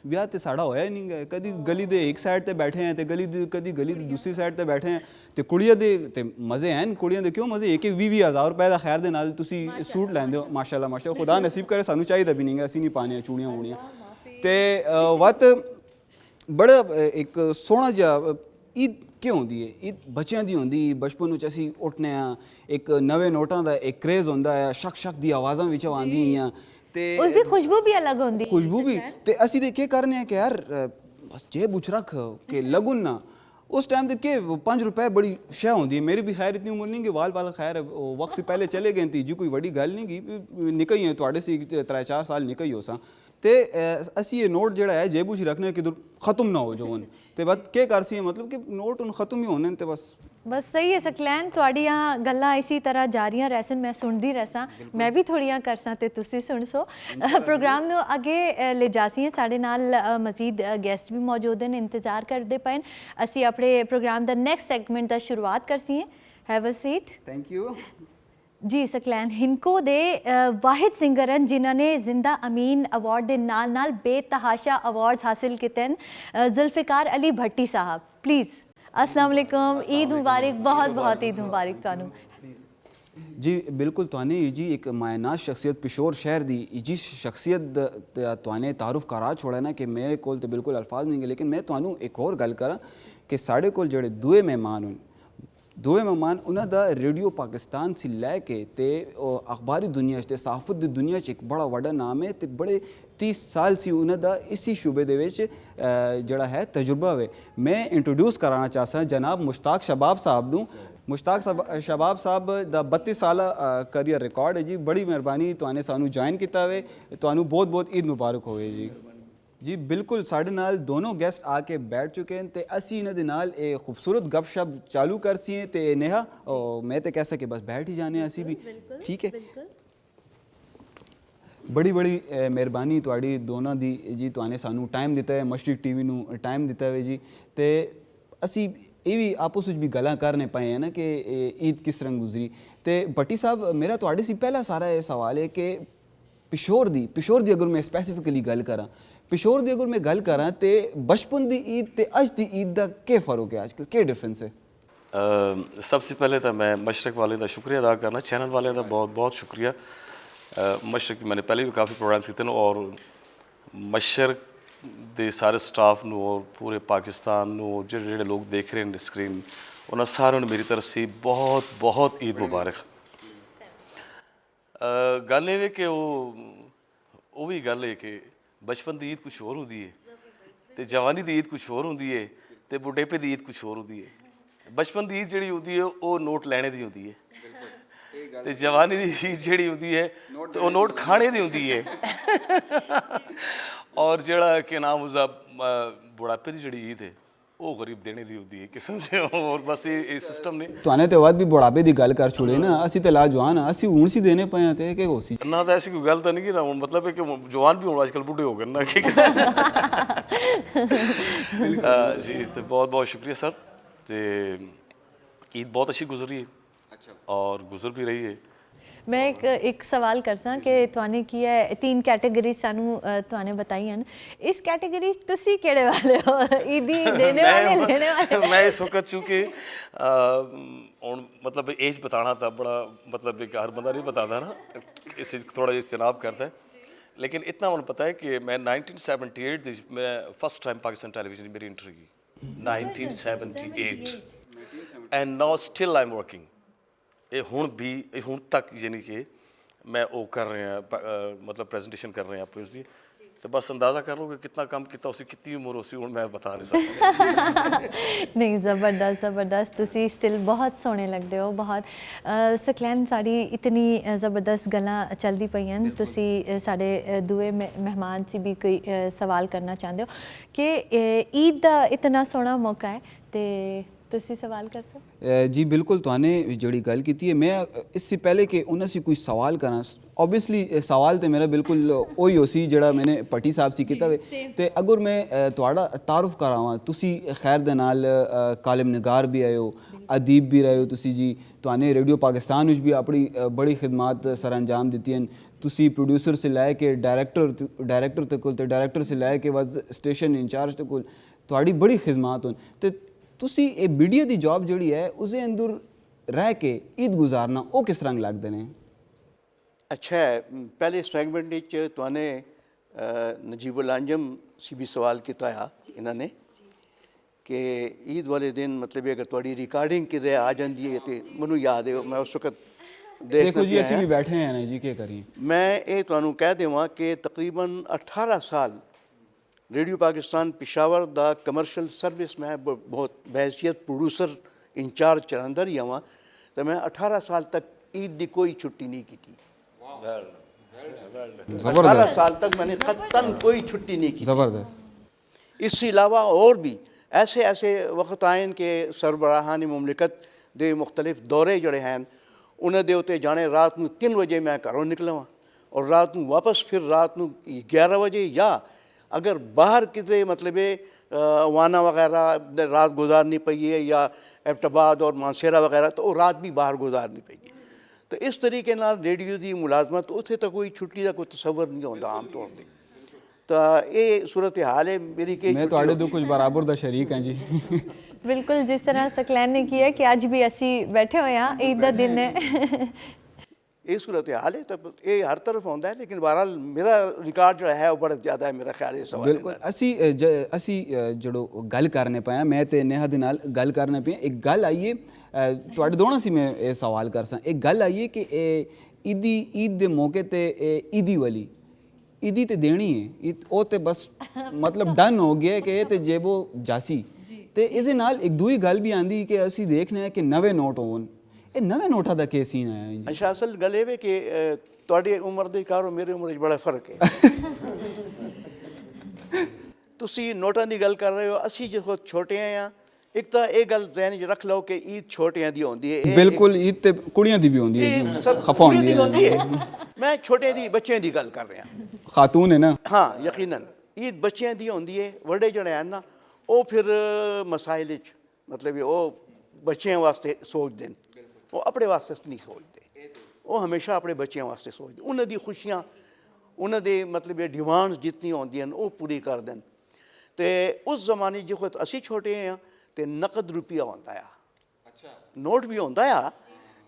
ਵਿਆਹ ਤੇ ਸਾਡਾ ਹੋਇਆ ਹੀ ਨਹੀਂ ਗਾ। ਕਦੀ ਗਲੀ ਦੇ ਇੱਕ ਸਾਈਡ ਤੇ ਬੈਠੇ ਆ ਤੇ ਕਦੀ ਗਲੀ ਦੀ ਦੂਸਰੀ ਸਾਈਡ ਤੇ ਬੈਠੇ ਆ ਤੇ ਕੁੜੀਆਂ ਦੇ ਤੇ ਮਜ਼ੇ ਹਨ। ਕੁੜੀਆਂ ਦੇ ਕਿਉਂ ਮਜ਼ੇ? 20,000 ਰੁਪਏ ਦਾ ਖੈਰ ਦੇ ਨਾਲ ਤੁਸੀਂ ਸੂਟ ਲੈਂਦੇ ਹੋ, ਮਾਸ਼ਾਅੱਲਾ ਮਾਸ਼ਾਅੱਲਾ, ਖੁਦਾ ਨਸੀਬ ਕਰੇ, ਸਾਨੂੰ ਚਾਹੀਦਾ ਵੀ ਨਹੀਂ ਗਾ, ਅਸੀਂ ਨਹੀਂ ਪਾਣੇ ਚੂੜੀਆਂ ਵੂੜੀਆਂ ਤੇ ਵਤ ਬੜਾ ਇੱਕ ਸੋਹਣਾ ਜਿਹਾ ਈਦ ਕਿਉਂ ਹੁੰਦੀ ਹੈ? ਈਦ ਬੱਚਿਆਂ ਦੀ ਹੁੰਦੀ। ਬਚਪਨ ਵਿੱਚ ਅਸੀਂ ਉੱਠਨੇ ਆ, ਇੱਕ ਨਵੇਂ ਨੋਟਾਂ ਦਾ ਇੱਕ ਕ੍ਰੇਜ਼ ਹੁੰਦਾ ਹੈ, ਸ਼ਕ ਸ਼ਕ ਦੀ ਆਵਾਜ਼ਾਂ ਵਿੱਚ ਆਉਂਦੀਆਂ ਤੇ ਉਸ ਦੀ ਖੁਸ਼ਬੂ ਵੀ ਅਲੱਗ ਹੁੰਦੀ ਹੈ। ਖੁਸ਼ਬੂ ਵੀ ਤੇ ਅਸੀਂ ਦੇ ਕੀ ਕਰਨੇ ਆ ਕਿ ਯਾਰ ਬਸ ਜੇਬ ਵਿੱਚ ਰੱਖ ਕਿ ਲੱਗੁਨ ਨਾ। उस टाइम तक के 5 रुपए बड़ी शह होती है। मेरी भी खैर इतनी उम्र नहीं कि वाल खैर वक्त से पहले चले गए थी जी, कोई बड़ी गल नहीं की निकल है थोड़े से 3-4 साल निकल हो सा ते असी ये नोट जड़ा है जेबू च रखने किधर ख़त्म ना हो जो ते बात क्या कर सी मतलब कि नोट उन ख़त्म ही होने ते बस सही है ਸਕਲੈਨ। ਤੁਹਾਡੀਆਂ ਗੱਲਾਂ ਇਸੇ ਤਰ੍ਹਾਂ ਜਾਰੀਆਂ ਰਹਿਣ, ਮੈਂ ਸੁਣਦੀ ਰਹਿਸਾਂ, ਮੈਂ ਵੀ ਥੋੜੀਆਂ ਕਰਸਾਂ ਤੇ ਤੁਸੀਂ ਸੁਣ ਸੋ। ਪ੍ਰੋਗਰਾਮ ਨੂੰ ਅੱਗੇ ਲੈ ਜਾਸੀਏ, ਸਾਡੇ ਨਾਲ ਮਜ਼ੀਦ ਗੈਸਟ ਵੀ ਮੌਜੂਦ ਹਨ, ਇੰਤਜ਼ਾਰ ਕਰਦੇ ਪਏ। ਅਸੀਂ ਆਪਣੇ ਪ੍ਰੋਗਰਾਮ ਦਾ ਨੈਕਸਟ ਸੈਗਮੈਂਟ ਦਾ ਸ਼ੁਰੂਆਤ ਕਰਸੀਏ। Have a seat. Thank you ji Saqlain ਹਿੰਕੋ ਦੇ ਵਾਹਿਦ ਸਿੰਗਰ ਹਨ ਜਿਨ੍ਹਾਂ ਨੇ ਜ਼ਿੰਦਾ ਅਮੀਨ ਅਵਾਰਡ ਦੇ ਨਾਲ ਨਾਲ ਬੇਤਹਾਸ਼ਾ ਅਵਾਰਡਸ ਹਾਸਿਲ ਕੀਤੇ ਹਨ। ਜ਼ੁਲਫਿਕਾਰ ਅਲੀ ਭੱਟੀ ਸਾਹਿਬ, ਪਲੀਜ਼। अस्सलाम वालेकुम, ईद मुबारक, बहुत बहुत ईद मुबारक ਤੁਹਾਨੂੰ। जी बिल्कुल तुआने जी एक मायनाज शख्सियत पिशोर शहर दी जी शख्सियत तुआने तारुफ करा छोड़ा ना कि मेरे कोल तो बिल्कुल अल्फाज नहीं है। लेकिन मैं तुआनू एक और गल करा कि साढ़े कोल जेड़े दूए मेहमान उन्हों का रेडियो पाकिस्तान से लैके ते अखबारी दुनिया ते सहाफत की दुनिया एक बड़ा वड्डा नाम है ते बड़े 30 साल से उन्हों का इसी शूबे दे विच जड़ा है तजुर्बा है। मैं इंट्रोड्यूस कराना चाहता जनाब मुश्ताक शबाब साहब नू। मुश्ताक शबाब साहब दा 32 साल करियर रिकॉर्ड है जी। बड़ी मेहरबानी तुआने सानू ज्वाइन किया हुए, तुआनू बहुत बहुत ईद मुबारक होवे जी। जी बिल्कुल साढ़े नाल दोनों गेस्ट आके बैठ चुके हैं ते असी इन्हां दे नाल एक खूबसूरत गपशप चालू कर सी ते नेहा मैं तो कह सके बस बैठ ही जाने असी भी, ठीक है। बड़ी बड़ी मेहरबानी तुहाड़ी दोनों दी जी, तुआने सानू टाइम दिता है, मशरक टीवी नू टाइम दिता है जी। ते असी ये भी आपस में भी गल्लां करने पाए हैं ना कि ईद किस तरह गुजरी। ते भट्टी साहब मेरा तुहाडे सी पहला सारा ये सवाल है कि पिशोर दी अगर मैं स्पैसीफिकली गल करा, पिशोर की अगर मैं गल करा तो बचपन की ईद तो अज की ईद का क्या फ़र्क है, आजकल क्या डिफरेंस है? सबसे पहले तो मैं मशरक वाले का शुक्रिया अदा करना, चैनल वाले का बहुत बहुत शुक्रिया। मशरक मैंने पहले भी काफ़ी प्रोग्राम किए और मशरक के सारे स्टाफ नू और पूरे पाकिस्तान नू जो लोग देख रहे हैं स्क्रीन, उन्होंने सारों ने मेरी तरफ से बहुत बहुत ईद मुबारक। गल ये कि वो भी गल है कि बचपन की ईद कुछ होर होंदी है तो जवानी की ईद कुछ होर होंदी है तो बुढ़ेपे की ईद कुछ होर होंदी है। बचपन की ईद जी होंदी है वो नोट लैने की होंदी है तो जवानी की ईद जी होंदी है तो वो नोट खाने की होंदी है। और जड़ा के नाम उसका बुढ़ापे की जी ईद है वो गरीब देने की होंदी है किस्म से। और बस ये सिस्टम ने तुआने तो बाद भी बुढ़ापे की गल कर छुड़े ना, असी तो लाजवान असी हूँ सी देने पे हैं तो क्या हो सी ना तो ऐसी कोई गल तो नहीं कि ना मतलब है कि जवान भी हूँ आजकल बूढ़े हो गए ना जी। तो बहुत बहुत शुक्रिया सर। तो ईद बहुत अच्छी गुजरी है और गुजर भी रही है। मैं एक सवाल करसा कि तुआने की है 3 कैटेगरी सानू तुआने बताई हैं, इस कैटेगरी तुसी केड़े वाले हो, ईदी देने वाले लेने वाले? मैं इस वक्त चूँकि मतलब एज बताना था बड़ा मतलब एक हर बंदा नहीं बताता ना, इससे थोड़ा इज्तनाब करता है। लेकिन इतना मुझे पता है कि मैं 1978 मैं फर्स्ट टाइम पाकिस्तान टेलीविजन मेरी इंटरव्यू की 1978 and now still I'm working ਇਹ ਹੁਣ ਤੱਕ ਯਾਨੀ ਕਿ ਮੈਂ ਉਹ ਕਰ ਰਿਹਾ ਮਤਲਬ ਪ੍ਰੈਜੈਂਟੇਸ਼ਨ ਕਰ ਰਿਹਾ ਆਪਣੀ ਉਸਦੀ ਤੇ ਬਸ ਅੰਦਾਜ਼ਾ ਕਰ ਲਓ ਕਿ ਕਿੰਨਾ ਕੰਮ ਕੀਤਾ ਉਸੇ ਕਿੰਨੀ ਉਮਰ ਉਸੇ ਹੁਣ ਮੈਂ ਬਤਾ ਨਹੀਂ ਸਕਦਾ ਨਹੀਂ ਜ਼ਬਰਦਸਤ ਜ਼ਬਰਦਸਤ ਤੁਸੀਂ ਸਟਿਲ ਬਹੁਤ ਸੋਹਣੇ ਲੱਗਦੇ ਹੋ ਬਹੁਤ ਸਕਲੈਨ ਸਾਡੀ ਇਤਨੀ ਜ਼ਬਰਦਸਤ ਗੱਲਾਂ ਚੱਲਦੀ ਪਈਆਂ ਤੁਸੀਂ ਸਾਡੇ ਦੂਏ ਮਹਿਮਾਨ ਸੀ ਵੀ ਕੋਈ ਸਵਾਲ ਕਰਨਾ ਚਾਹੁੰਦੇ ਹੋ ਕਿ ਈਦ ਦਾ ਇਤਨਾ ਸੋਹਣਾ ਮੌਕਾ ਹੈ ਤੇ ਤੁਸੀਂ ਸਵਾਲ ਕਰ ਸਕਦੇ जी बिल्कुल तुहाने जड़ी गल की है मैं इससे पहले कि उन्हें से कोई सवाल करा ओबवियसली सवाल तो मेरा बिल्कुल वही हो सी जड़ा मैंने भट्टी साहब से किया तो अगर मैं तुहाड़ा तारुफ करावां तुसी खैर दे नाल कालिम निगार भी आए हो अदीब भी रहे हो तुसी जी तुहाने रेडियो पाकिस्तान विच भी अपनी बड़ी खिदमात सर अंजाम दित्तियां तुसी प्रोड्यूसर से लैके डायरैक्टर तक डायरैक्टर से लैके वज स्टेशन इंचार्ज तक तुहाड़ी बड़ी खिदमात होन ते ਤੁਸੀਂ ਇਹ ਮੀਡੀਆ ਦੀ ਜੌਬ ਜਿਹੜੀ ਹੈ ਉਸਦੇ ਅੰਦਰ ਰਹਿ ਕੇ ਈਦ ਗੁਜ਼ਾਰਨਾ ਉਹ ਕਿਸ ਤਰ੍ਹਾਂ ਲੱਗਦੇ ਨੇ अच्छा है पहले फ्रैगमेंट तुने नजीबुल अंजम से भी सवाल किया इन्होंने कि ईद वाले दिन मतलब अगर थोड़ी रिकॉर्डिंग कि आ जाती है तो मैं याद है मैं उस वक्त देखो जी ਅਸੀਂ ਵੀ ਬੈਠੇ हैं ना जी क्या करिए मैं ये तुहानू कह देवां कि तकरीबन 18 साल रेडियो पाकिस्तान पिशावर दा कमर्शियल सर्विस मैं बहुत बहैसियत प्रोड्यूसर इंचार्ज चलांदा रहा हाँ तो मैं 18 साल तक ईद की कोई छुट्टी नहीं की थी 18 साल तक मैंने क़त्तन कोई छुट्टी नहीं की ज़बरदस्त इसके अलावा और भी ऐसे ऐसे वक्त आए कि सरबराहान मुमलिकत के मुख्तलिफ दौरे जड़े हैं उन्होंने दे उत्ते जाने रात को 3 बजे मैं घरों निकला और रात को वापस फिर रात को 11 बजे या अगर बाहर कितने मतलब वाना वगैरह रात गुजारनी पई है या एबटाबाद और मानसेरा वगैरह तो रात भी बाहर गुजारनी पई है तो इस तरीके नाल रेडियो की मुलाजमत उत्थे तो कोई छुट्टी का कोई तसव्वुर नहीं होता आम तौर पर तो ये सूरत हाल है मेरी कि मैं ਤੁਹਾਡੇ ਤੋਂ ਕੁਝ ਬਰਾਬਰ ਦਾ ਸ਼ਰੀਕ ਹਾਂ ਜੀ ਬਿਲਕੁਲ ਜਿਸ ਤਰ੍ਹਾਂ ਸਕਲੈਨ ਨੇ ਕਿਹਾ ਕਿ ਅੱਜ ਵੀ ਅਸੀਂ ਬੈਠੇ ਹੋਏ ਹਾਂ ਈਦ ਦਾ ਦਿਨ ਹੈ ये सूरत हाल है तो ये हर तरफ होता है लेकिन बहरहाल मेरा रिकॉर्ड जो है वो बड़ा ज़्यादा है मेरा ख्याल है इस सवाल ਬਿਲਕੁਲ ਅਸੀਂ ਜਿਹੜੋ ਗੱਲ ਕਰਨੇ ਪਏ ਮੈਂ ਤੇ ਨੇਹਾ ਦੇ ਨਾਲ ਗੱਲ ਕਰਨੇ ਪਏ ਇੱਕ ਗੱਲ ਆਈਏ ਤੁਹਾਡੇ ਦੋਨਾਂ ਸੀ ਮੈਂ ਇਹ ਸਵਾਲ ਕਰ ਸਾਂ ਇੱਕ ਗੱਲ ਆਈਏ ਕਿ ਇਹ ਈਦ ਦੇ ਮੌਕੇ ਤੇ ਈਦੀ ਵਾਲੀ ਈਦੀ ਤੇ ਦੇਣੀ ਹੈ ਉਹ ਤੇ ਬਸ ਮਤਲਬ ਡਨ ਹੋ ਗਿਆ ਕਿ ਇਹ ਤੇ ਜੇਬੋ ਜਾਸੀ ਤੇ ਇਸ ਦੇ ਨਾਲ ਇੱਕ ਦੂਈ ਗੱਲ ਵੀ ਆਂਦੀ ਕਿ ਅਸੀਂ ਦੇਖਨੇ ਆ ਕਿ ਨਵੇਂ ਨੋਟ ਹੋਣ ਇਹ ਨਵੇਂ ਨੋਟਾਂ ਦਾ ਕੀ ਸੀਨ ਆਇਆ ਜੀ अच्छा असल गल ये कि ਤੁਹਾਡੀ ਉਮਰ ਦੇ ਕਾਰ ਮੇਰੀ ਉਮਰ 'ਚ ਬੜਾ ਫਰਕ ਹੈ ਤੁਸੀਂ ਨੋਟਾਂ ਦੀ ਗੱਲ ਕਰ ਰਹੇ ਹੋ ਅਸੀਂ ਜਦੋਂ ਛੋਟੇ ਆ ਇੱਕ ਤਾਂ ਇਹ ਗੱਲ ਜ਼ਹਿਨ 'ਚ ਰੱਖ ਲਓ ਕਿ ਈਦ ਛੋਟਿਆਂ ਦੀ ਹੁੰਦੀ ਹੈ ਬਿਲਕੁਲ ਈਦ ਤੇ ਕੁੜੀਆਂ ਦੀ ਵੀ ਹੁੰਦੀ ਹੈ ਜੀ ਖਫਾ ਹੁੰਦੀ ਹੈ ਮੈਂ ਛੋਟੇ ਦੀ ਬੱਚਿਆਂ ਦੀ ਗੱਲ ਕਰ ਰਿਹਾ ਖਾਤੂਨ ਹੈ ਨਾ ਹਾਂ ਯਕੀਨਨ ਈਦ ਬੱਚਿਆਂ ਦੀ ਹੁੰਦੀ ਹੈ ਵੱਡੇ ਜਿਹੜੇ ਹਨ ਨਾ ਉਹ ਫਿਰ ਮਸਾਇਲ 'ਚ ਮਤਲਬ ਉਹ ਬੱਚਿਆਂ ਵਾਸਤੇ ਸੋਚਦੇ ਨੇ ਉਹ ਆਪਣੇ ਵਾਸਤੇ ਨਹੀਂ ਸੋਚਦੇ ਉਹ ਹਮੇਸ਼ਾ ਆਪਣੇ ਬੱਚਿਆਂ ਵਾਸਤੇ ਸੋਚਦੇ ਉਹਨਾਂ ਦੀ ਖੁਸ਼ੀਆਂ ਉਹਨਾਂ ਦੇ ਮਤਲਬ ਡਿਮਾਂਡਸ ਜਿੰਨੀਆਂ ਹੁੰਦੀਆਂ ਨੇ ਉਹ ਪੂਰੀ ਕਰ ਦੇਣ ਤੇ ਉਸ ਜ਼ਮਾਨੇ ਜਦੋਂ ਅਸੀਂ ਛੋਟੇ ਆ ਤੇ ਨਕਦ ਰੁਪਿਆ ਹੁੰਦਾ ਆ ਅੱਛਾ ਨੋਟ ਵੀ ਹੁੰਦਾ ਆ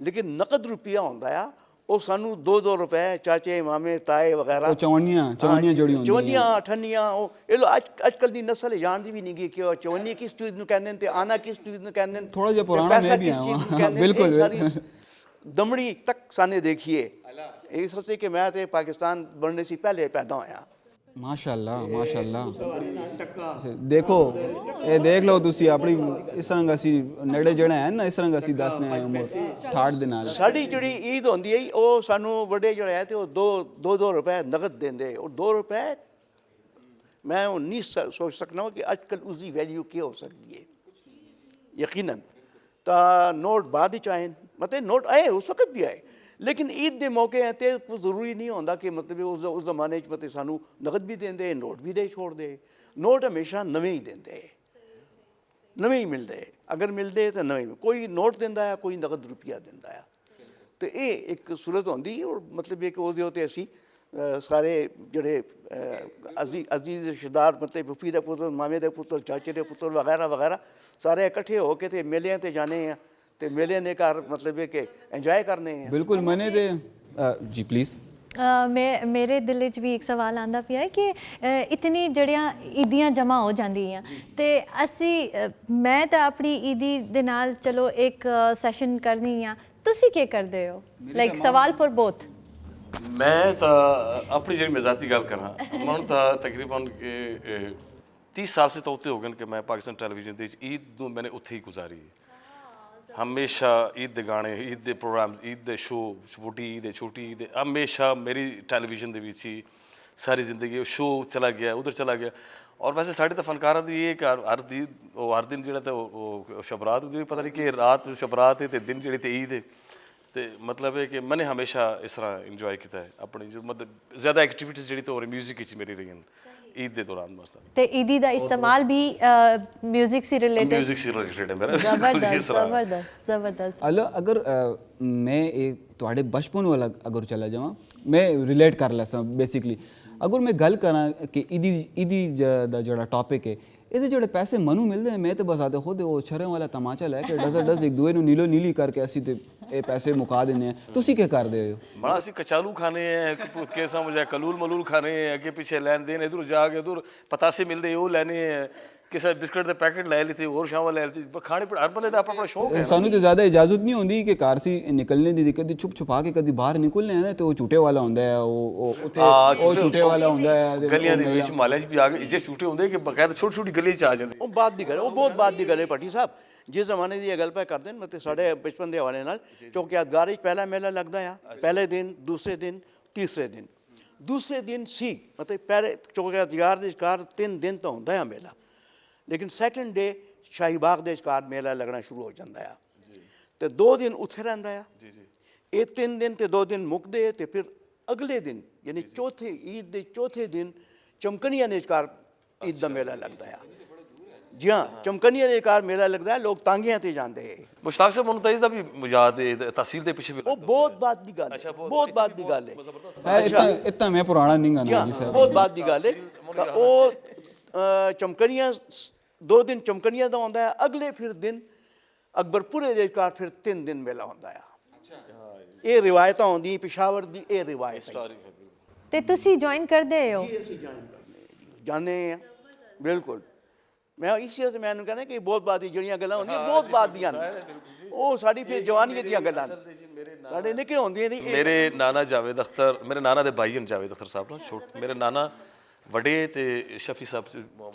ਲੇਕਿਨ ਨਕਦ ਰੁਪਿਆ ਹੁੰਦਾ ਆ ਉਹ ਸਾਨੂੰ 2-2 ਰੁਪਏ ਚਾਚੇ ਮਾਮੇ ਤਾਏ ਵਗੈਰਾ ਉਹ ਚਵੰਨੀਆਂ ਜੜੀ ਹੁੰਦੀਆਂ ਚਵੰਨੀਆਂ ਅਠੰਨੀਆਂ ਉਹ ਇਹ ਲੋ ਅੱਜ ਕੱਲ ਦੀ ਨਸਲ ਜਾਣਦੀ ਵੀ ਨਹੀਂ ਗਈ ਕਿ ਉਹ ਚਵੰਨੀ ਕਿਸ ਚੀਜ਼ ਨੂੰ ਕਹਿੰਦੇ ਨੇ ਤੇ ਆਨਾ ਕਿਸ ਚੀਜ਼ ਨੂੰ ਕਹਿੰਦੇ ਨੇ ਥੋੜਾ ਜਿਹਾ ਪੁਰਾਣਾ ਮੈਂ ਵੀ ਆਵਾਂ ਬਿਲਕੁਲ ਸਾਰੀ ਦਮੜੀ ਤੱਕ ਸਾਨੇ ਦੇਖੀਏ ਇਹ ਸੋਚੇ ਕਿ ਮੈਂ ਤੇ ਪਾਕਿਸਤਾਨ ਬਣਨੇ ਸੀ ਪਹਿਲੇ ਪੈਦਾ ਹੋਇਆ ਮਾਸ਼ਾਅੱਲਾ ਦੇਖੋ ਇਹ ਦੇਖ ਲਓ ਤੁਸੀਂ ਆਪਣੀ ਇਸ ਤਰ੍ਹਾਂ ਅਸੀਂ ਨੇੜੇ ਜਿਹੜਾ ਹੈ ਨਾ ਇਸ ਤਰ੍ਹਾਂ ਅਸੀਂ ਦੱਸਨੇ ਆਏ ਉਮਰ 68 ਦੇ ਨਾਲ ਸਾਡੀ ਜਿਹੜੀ ਈਦ ਹੁੰਦੀ ਹੈ ਉਹ ਸਾਨੂੰ ਵੱਡੇ ਜਿਹੜੇ ਹੈ ਤੇ ਉਹ 2 ਰੁਪਏ ਨਗਦ ਦਿੰਦੇ ਉਹ 2 ਰੁਪਏ ਮੈਂ ਉਹ ਨਹੀਂ ਸੋਚ ਸਕਦਾ ਕਿ ਅੱਜ ਕੱਲ੍ਹ ਉਸਦੀ ਵੈਲਿਊ ਕੀ ਹੋ ਸਕਦੀ ਹੈ ਯਕੀਨਨ ਤਾਂ ਨੋਟ ਬਾਅਦ ਵਿੱਚ ਆਏ ਮਤਲਬ ਨੋਟ ਆਏ ਉਸ ਵਕਤ ਵੀ ਆਏ लेकिन ईद के मौके हैं तो जरूरी नहीं होता कि मतलब उस जमाने मतलब सानू नगद भी देंदे नोट भी दे छोड़ते नोट हमेशा नवे ही देंदे नवे ही मिलते अगर मिलते तो नवे कोई नोट देंदा है कोई नगद रुपया देंदा है तो ये एक सूरत होंदी और मतलब ये कि उसदे उत्ते असी सारे जड़े अजीज रिश्तेदार मतलब फुफी दे पुत्तर मामे दे पुत्तर चाचे दे पुत्तर वगैरह वगैरह सारे इकट्ठे होके ते मेलियां ते जाने हैं ਤੇ ਮੇਲੇ ਨੇ ਘਰ ਮਤਲਬ ਇਹ ਕਿ ਇੰਜੋਏ ਕਰਨੇ ਆ ਬਿਲਕੁਲ ਮਨੇ ਦੇ ਜੀ ਪਲੀਜ਼ ਮੇਰੇ ਦਿਲ 'ਚ ਵੀ ਇੱਕ ਸਵਾਲ ਆਂਦਾ ਪਿਆ ਹੈ ਕਿ ਇਤਨੀ ਜਿਹੜੀਆਂ ਈਦੀਆਂ ਜਮ੍ਹਾਂ ਹੋ ਜਾਂਦੀਆਂ ਤੇ ਅਸੀਂ ਮੈਂ ਤਾਂ ਆਪਣੀ ਈਦੀ ਦੇ ਨਾਲ ਚਲੋ ਇੱਕ ਸੈਸ਼ਨ ਕਰਨੀ ਆ, ਤੁਸੀਂ ਕੀ ਕਰਦੇ ਹੋ? ਲਾਈਕ ਸਵਾਲ ਫॉर बोथ। ਮੈਂ ਤਾਂ ਆਪਣੀ ਜਿਹੜੀ ਮੈਂ ਜ਼ਾਤੀ ਗੱਲ ਕਰਾਂ, ਮੈਨੂੰ ਤਾਂ ਤਕਰੀਬਨ 30 ਸਾਲ ਸੇ ਤਾਂ ਉੱਤੇ ਹੋ ਗਏ ਕਿ ਮੈਂ ਪਾਕਿਸਤਾਨ ਟੈਲੀਵਿਜ਼ਨ ਦੇ ਈਦ ਨੂੰ ਮੈंने ਉੱਥੇ ਹੀ ਗੁਜ਼ਾਰੀ ਹੈ। ਹਮੇਸ਼ਾ ਈਦ ਦੇ ਗਾਣੇ, ਈਦ ਦੇ ਪ੍ਰੋਗਰਾਮਸ, ਈਦ ਦੇ ਸ਼ੋਅ, ਵੱਡੀ ਈਦ, ਛੋਟੀ ਈਦ, ਹਮੇਸ਼ਾ ਮੇਰੀ ਟੈਲੀਵਿਜ਼ਨ ਦੇ ਵਿੱਚ ਹੀ ਸਾਰੀ ਜ਼ਿੰਦਗੀ ਉਹ ਸ਼ੋਅ ਚਲਾ ਗਿਆ, ਉਧਰ ਚਲਾ ਗਿਆ। ਔਰ ਵੈਸੇ ਸਾਡੇ ਤਾਂ ਫਨਕਾਰਾਂ ਦੀ ਇਹ ਕਿ ਹਰ ਦਿਨ ਜਿਹੜਾ ਤਾਂ ਉਹ ਸ਼ਬਰਾਤ ਹੁੰਦੀ, ਪਤਾ ਨਹੀਂ ਕਿ ਰਾਤ ਸ਼ਬਰਾਤ ਹੈ ਤੇ ਦਿਨ ਜਿਹੜੀ ਤੇ ਈਦ ਹੈ। ਤੇ ਮਤਲਬ ਹੈ ਕਿ ਮੈंने ਹਮੇਸ਼ਾ ਇਸ ਤਰ੍ਹਾਂ ਇੰਜੋਏ ਕੀਤਾ ਹੈ ਆਪਣੀ ਜੋ ਮਤਲਬ ਜ਼ਿਆਦਾ ਐਕਟੀਵਿਟੀਜ਼ ਜਿਹੜੀ ਤਾਂ ਮਿਊਜ਼ਿਕ ਵਿੱਚ ਮੇਰੀ ਰਹੀਆਂ ਈਦ ਦੇ ਦੌਰਾਨ ਬਸ। ਤੇ ਈਦੀ ਦਾ ਇਸਤੇਮਾਲ ਵੀ ਮਿਊਜ਼ਿਕ से रिलेटेड? म्यूजिक से रिलेटेड है मेरा। ਜ਼ਬਰਦਸਤ ਜ਼ਬਰਦਸਤ ਜ਼ਬਰਦਸਤ। ਅਲ ਅਗਰ ਮੈਂ ਇਹ ਤੁਹਾਡੇ ਬਚਪਨ ਵਾਲਾ ਅਗਰ ਚਲਾ ਜਾਵਾਂ, ਮੈਂ ਰਿਲੇਟ ਕਰ ਲੈਸਾਂ ਬੇਸਿਕਲੀ। ਅਗਰ ਮੈਂ ਗੱਲ ਕਰਾਂ ਕਿ ਈਦੀ ਦਾ ਜਿਹੜਾ ਟੌਪਿਕ ਹੈ, ਇਹਦੇ ਜਿਹੜੇ ਪੈਸੇ ਮੈਨੂੰ ਮਿਲਦੇ ਨੇ, ਮੈਂ ਤਾਂ ਬਸ ਆਦੇ ਖੁਦ ਉਹ ਛਰੇ ਵਾਲਾ ਤਮਾਚਾ ਲੈ ਕੇ ਡਸ ਇੱਕ ਦੂਏ ਨੂੰ ਨੀਲੋ ਨੀਲੀ ਕਰਕੇ ਅਸੀਂ ਤੇ ਇਹ ਪੈਸੇ ਮੁਕਾ ਦਿੰਦੇ ਹਾਂ। ਤੁਸੀਂ ਕੀ ਕਰਦੇ ਹੋ? बड़ा ਅਸੀਂ कचालू खाने हैं, कैसा मुझे कलूल मलूल खाने हैं, अगे पीछे लैन देन, इधर जाके उधर पतासे मिलते वो लेने हैं, ਕਿਸੇ ਬਿਸਕਟ ਦੇ ਪੈਕੇਟ ਲੈ ਲਿੱਤੇ, ਹੋਰ ਸ਼ਾਵਾਂ ਲੈ ਲਿੱਤੀ। ਖਾਣੇ ਹਰ ਬੰਦੇ ਦਾ ਆਪਣਾ ਆਪਣਾ ਸ਼ੌਕ ਹੈ। ਸਾਨੂੰ ਤਾਂ ਜ਼ਿਆਦਾ ਇਜਾਜ਼ਤ ਨਹੀਂ ਹੁੰਦੀ ਕਿ ਘਰ ਸੀ ਨਿਕਲਣੇ ਦੀ, ਕਦੀ ਛੁਪ ਛੁਪਾ ਕੇ ਕਦੀ ਬਾਹਰ ਨਿਕਲਨੇ ਆ ਤੇ ਉਹ ਝੂਟੇ ਵਾਲਾ ਹੁੰਦਾ ਹੈ, ਉਹ ਉੱਥੇ ਉਹ ਝੂਟੇ ਵਾਲਾ ਹੁੰਦਾ ਹੈ ਗਲੀਆਂ ਦੇ ਵਿੱਚ, ਮਾਲਿਆਂ 'ਚ ਵੀ ਆ ਕੇ ਜੇ ਝੂਟੇ ਹੁੰਦੇ ਕਿ ਬਕਾਇਦਾ ਛੋਟੀ ਛੋਟੀ ਗਲੀ 'ਚ ਆ ਜਾਂਦੇ। ਉਹ ਬਾਤ ਦੀ ਗੱਲ, ਉਹ ਬਹੁਤ ਬਾਤ ਦੀ ਗੱਲ ਹੈ ਭੱਟੀ ਸਾਹਿਬ। ਜਿਸ ਜ਼ਮਾਨੇ ਦੀ ਇਹ ਗੱਲ ਪੈ ਕਰਦੇ ਨੇ, ਮਤਲਬ ਸਾਡੇ ਬਚਪਨ ਦੇ ਹਵਾਲੇ ਨਾਲ ਚੌਂਕ ਯਾਦਗਾਰ 'ਚ ਪਹਿਲਾ ਮੇਲਾ ਲੱਗਦਾ ਆ, ਪਹਿਲੇ ਦਿਨ, ਦੂਸਰੇ ਦਿਨ, ਤੀਸਰੇ ਦਿਨ। ਦੂਸਰੇ ਦਿਨ ਸੀ ਮਤਲਬ ਪਹਿਲੇ ਚੌਂਕ ਯਾਦਗਾਰ ਦੇ ਵਿਚਕਾਰ 3 ਦਿਨ ਤਾਂ ਹੁੰਦਾ ਆ ਮੇਲਾ, ਲੇਕਿਨ ਸੈਕਿੰਡ ਡੇ ਸ਼ਾਹੀ ਬਾਗ ਦੇ ਵਿਚਕਾਰ ਮੇਲਾ ਲੱਗਣਾ ਸ਼ੁਰੂ ਹੋ ਜਾਂਦਾ ਆ ਤੇ 2 ਦਿਨ ਉੱਥੇ ਰਹਿੰਦਾ ਆ। ਇਹ 3 ਦਿਨ ਤੇ 2 ਦਿਨ ਮੁੱਕਦੇ ਤੇ ਫਿਰ ਅਗਲੇ ਦਿਨ ਯਾਨੀ ਚੌਥੇ ਈਦ ਦੇ ਚੌਥੇ ਦਿਨ ਚਮਕਨੀਆਂ ਦੇ ਵਿਚਕਾਰ ਈਦ ਦਾ ਮੇਲਾ ਲੱਗਦਾ ਆ। ਜੀ ਹਾਂ, ਚਮਕਨੀਆਂ ਦੇ ਵਿਚਕਾਰ ਮੇਲਾ ਲੱਗਦਾ ਹੈ, ਲੋਕ ਤਾਂਗੀਆਂ ਤੇ ਜਾਂਦੇ। ਮੁਸ਼ਤਾਕ ਸਾਹਿਬ ਮੈਨੂੰ ਤਾਂ ਇਸ ਦਾ ਵੀ ਯਾਦ ਹੈ, ਤਹਿਸੀਲ ਦੇ ਪਿੱਛੇ ਵੀ ਉਹ ਬਹੁਤ ਬਾਤ ਦੀ ਗੱਲ ਹੈ, ਬਹੁਤ ਬਾਤ ਦੀ ਗੱਲ ਹੈ। ਇतना मैं पुराना नहीं गाना जी साहब। ਬਹੁਤ ਬਾਤ ਦੀ ਗੱਲ ਹੈ। ਤਾਂ ਉਹ ਚਮਕਨੀਆਂ 2 ਦਿਨ ਚਮਕਨੀਆਂ ਦਾ ਹੁੰਦਾ ਹੈ, ਅਗਲੇ ਫਿਰ ਦਿਨ ਅਕਬਰਪੁਰੇ ਦੇ ਵਿਚਕਾਰ ਫਿਰ 3 ਦਿਨ ਮੇਲਾ ਹੁੰਦਾ ਆ। ਇਹ ਰਿਵਾਇਤਾਂ ਹੁੰਦੀਆਂ ਪਿਸ਼ਾਵਰ ਦੀ, ਇਹ ਰਿਵਾਇਤ ਹੈ। ਤੇ ਤੁਸੀਂ ਜੁਆਇਨ ਕਰਦੇ ਹੋ? ਜਾਣੇ ਆ ਬਿਲਕੁਲ। ਮੈਂ ਇਸੇ ਵਾਸਤੇ ਮੈਨੂੰ ਕਹਿੰਦਾ ਕਿ ਬਹੁਤ ਬਾਤ ਦੀ ਜਿਹੜੀਆਂ ਗੱਲਾਂ ਹੁੰਦੀਆਂ ਬਹੁਤ ਬਾਤ ਦੀਆਂ ਨੇ, ਉਹ ਸਾਡੀ ਫਿਰ ਜਵਾਨੀ ਦੀਆਂ ਗੱਲਾਂ ਨੇ, ਸਾਡੇ ਨਿੱਕੇ ਹੁੰਦੀਆਂ ਦੀ। ਮੇਰੇ ਨਾਨਾ ਜਾਵੇਦ ਅਖਤਰ, ਮੇਰੇ ਨਾਨਾ ਦੇ ਭਾਈ ਹਨ ਜਾਵੇਦ ਅਖਤਰ ਸਾਹਿਬ ਨਾਲ, ਮੇਰੇ ਨਾਨਾ ਵੱਡੇ ਤੇ ਸ਼ਫੀ ਸਾਹਿਬ।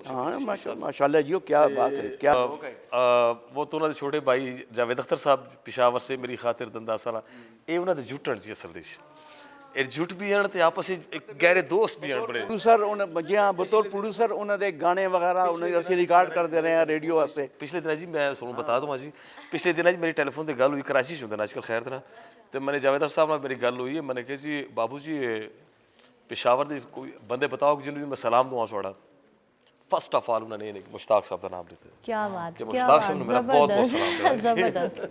ਹਾਂ ਮਾਸ਼ਾਅੱਲਾ ਜੀ, ਕੀ ਬਾਤ ਹੈ, ਕੀ ਉਹ ਤੋਂ ਉਹਨਾਂ ਦੇ ਛੋਟੇ ਭਾਈ ਜਾਵੇਦ ਅਖਤਰ ਸਾਹਿਬ ਪਿਸ਼ਾਵਰ ਸੇ ਮੇਰੀ ਖਾਤਰ ਦੰਦਾਸਾਲਾ, ਇਹ ਉਹਨਾਂ ਦੇ ਜੁੱਟਣ ਜੀ ਅਸਲ ਦੇ ਇਹ ਜੁੱਟ ਵੀ ਹਨ ਤੇ ਆਪਸ ਵਿੱਚ ਇੱਕ ਗਹਿਰੇ ਦੋਸਤ ਵੀ ਹਨ ਬੜੇ। ਪ੍ਰੋਡਿਊਸਰ ਉਹਨਾਂ ਬੱਜਿਆਂ ਬਤੌਰ ਪ੍ਰੋਡਿਊਸਰ ਉਹਨਾਂ ਦੇ ਗਾਣੇ ਵਗੈਰਾ ਉਹਨਾਂ ਦੇ ਅਸੀਂ ਰਿਕਾਰਡ ਕਰਦੇ ਰਹੇ ਹਾਂ ਰੇਡੀਓ ਵਾਸਤੇ। ਪਿਛਲੇ ਦਿਨਾਂ ਜੀ ਮੈਂ ਤੁਹਾਨੂੰ ਬਤਾ ਦਵਾਂ ਜੀ, ਪਿਛਲੇ ਦਿਨਾਂ 'ਚ ਮੇਰੀ ਟੈਲੀਫੋਨ 'ਤੇ ਗੱਲ ਹੋਈ, ਕਰਾਚੀ 'ਚ ਹੁੰਦੇ ਨੇ ਅੱਜ ਕੱਲ੍ਹ ਖੈਰ ਤਰ੍ਹਾਂ, ਤੇ ਮੈंने ਜਾਵੇਦ ਸਾਹਿਬ ਨਾਲ ਮੇਰੀ ਗੱਲ ਹੋਈ ਹੈ। मैंने कहा जी बाबू जी पेशावर ਦੇ ਕੋਈ ਬੰਦੇ ਬਤਾਓ ਜਿਹਨੂੰ ਮੈਂ ਸਲਾਮ ਦਵਾਂ ਤੁਹਾਡਾ। ਫਸਟ ਆਫ ਆਲ ਉਹਨਾਂ ਨੇ ਮੁਸ਼ਤਾਕ ਸਾਹਿਬ ਦਾ ਨਾਮ ਲਿੱਤਾ। ਕੀ ਬਾਤ, ਕਿ ਮੁਸ਼ਤਾਕ ਸਾਹਿਬ ਨੂੰ ਮੇਰਾ ਬਹੁਤ ਬਹੁਤ ਸਲਾਮ। ਜ਼ਬਰਦਸਤ ਜ਼ਬਰਦਸਤ ਤੇ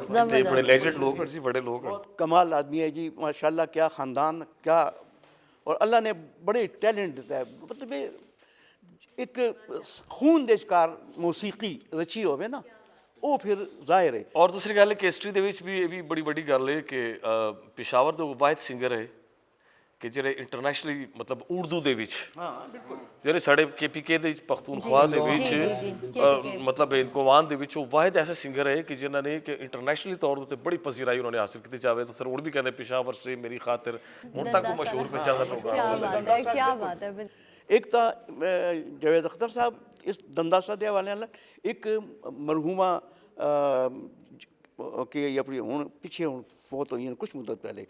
ਜ਼ਬਰਦਸਤ। ਬੜੇ ਲੈਜੈਂਡ ਲੋਕ ਹਨ ਜੀ, ਬੜੇ ਲੋਕ ਹਨ। कमाल आदमी है जी माशाल्लाह, क्या ख़ानदान, क्या और अल्लाह ने बड़े टैलेंट दिता है। मतलब एक खून ਦੇ ਵਿਚਕਾਰ ਮੌਸੀਕੀ ਰਚੀ ਹੋਵੇ ਨਾ, ਉਹ ਫਿਰ ਜ਼ਾਹਿਰ ਹੈ। ਔਰ ਦੂਸਰੀ ਗੱਲ ਹੈ ਕਿ ਹਿਸਟਰੀ ਦੇ ਵਿੱਚ ਵੀ ਇਹ ਵੀ ਬੜੀ ਵੱਡੀ ਗੱਲ ਹੈ ਕਿ ਪਿਸ਼ਾਵਰ ਦੇ ਵਾਹਿਦ ਸਿੰਗਰ ਹੈ ਕਿ ਜਿਹੜੇ ਇੰਟਰਨੈਸ਼ਨਲੀ ਮਤਲਬ ਉਰਦੂ ਦੇ ਵਿੱਚ, ਜਿਹੜੇ ਸਾਡੇ KPK ਦੇ ਵਿੱਚ ਪਖਤੂਨਖਵਾ ਦੇ ਵਿੱਚ ਮਤਲਬ ਇਨਕੋਵਾਨ ਦੇ ਵਿੱਚ ਉਹ ਵਾਹਿਦ ਐਸੇ ਸਿੰਗਰ ਹੈ ਕਿ ਜਿਨ੍ਹਾਂ ਨੇ ਕਿ ਇੰਟਰਨੈਸ਼ਨਲੀ ਤੌਰ ਉੱਤੇ ਬੜੀ ਪਜ਼ੀਰਾਈ ਉਹਨਾਂ ਨੇ ਹਾਸਿਲ ਕੀਤੀ। ਜਾਵੇ ਤਾਂ ਸਰੋੜ ਵੀ ਕਹਿੰਦੇ ਪਿਸ਼ਾਵਰ ਸੇ ਮੇਰੀ ਖਾਤਰ, ਹੁਣ ਤੱਕ ਉਹ ਮਸ਼ਹੂਰ ਪਛਾਦਾ ਪ੍ਰੋਗਰਾਮ ਹੈ। ਕੀ ਬਾਤ ਹੈ। एक तो जावेद अख्तर साहब इस दंदासा दे वाले नाल एक मरहूमा कि अपनी हूँ पिछे हूँ फौत हुई कुछ मुद्दत पहले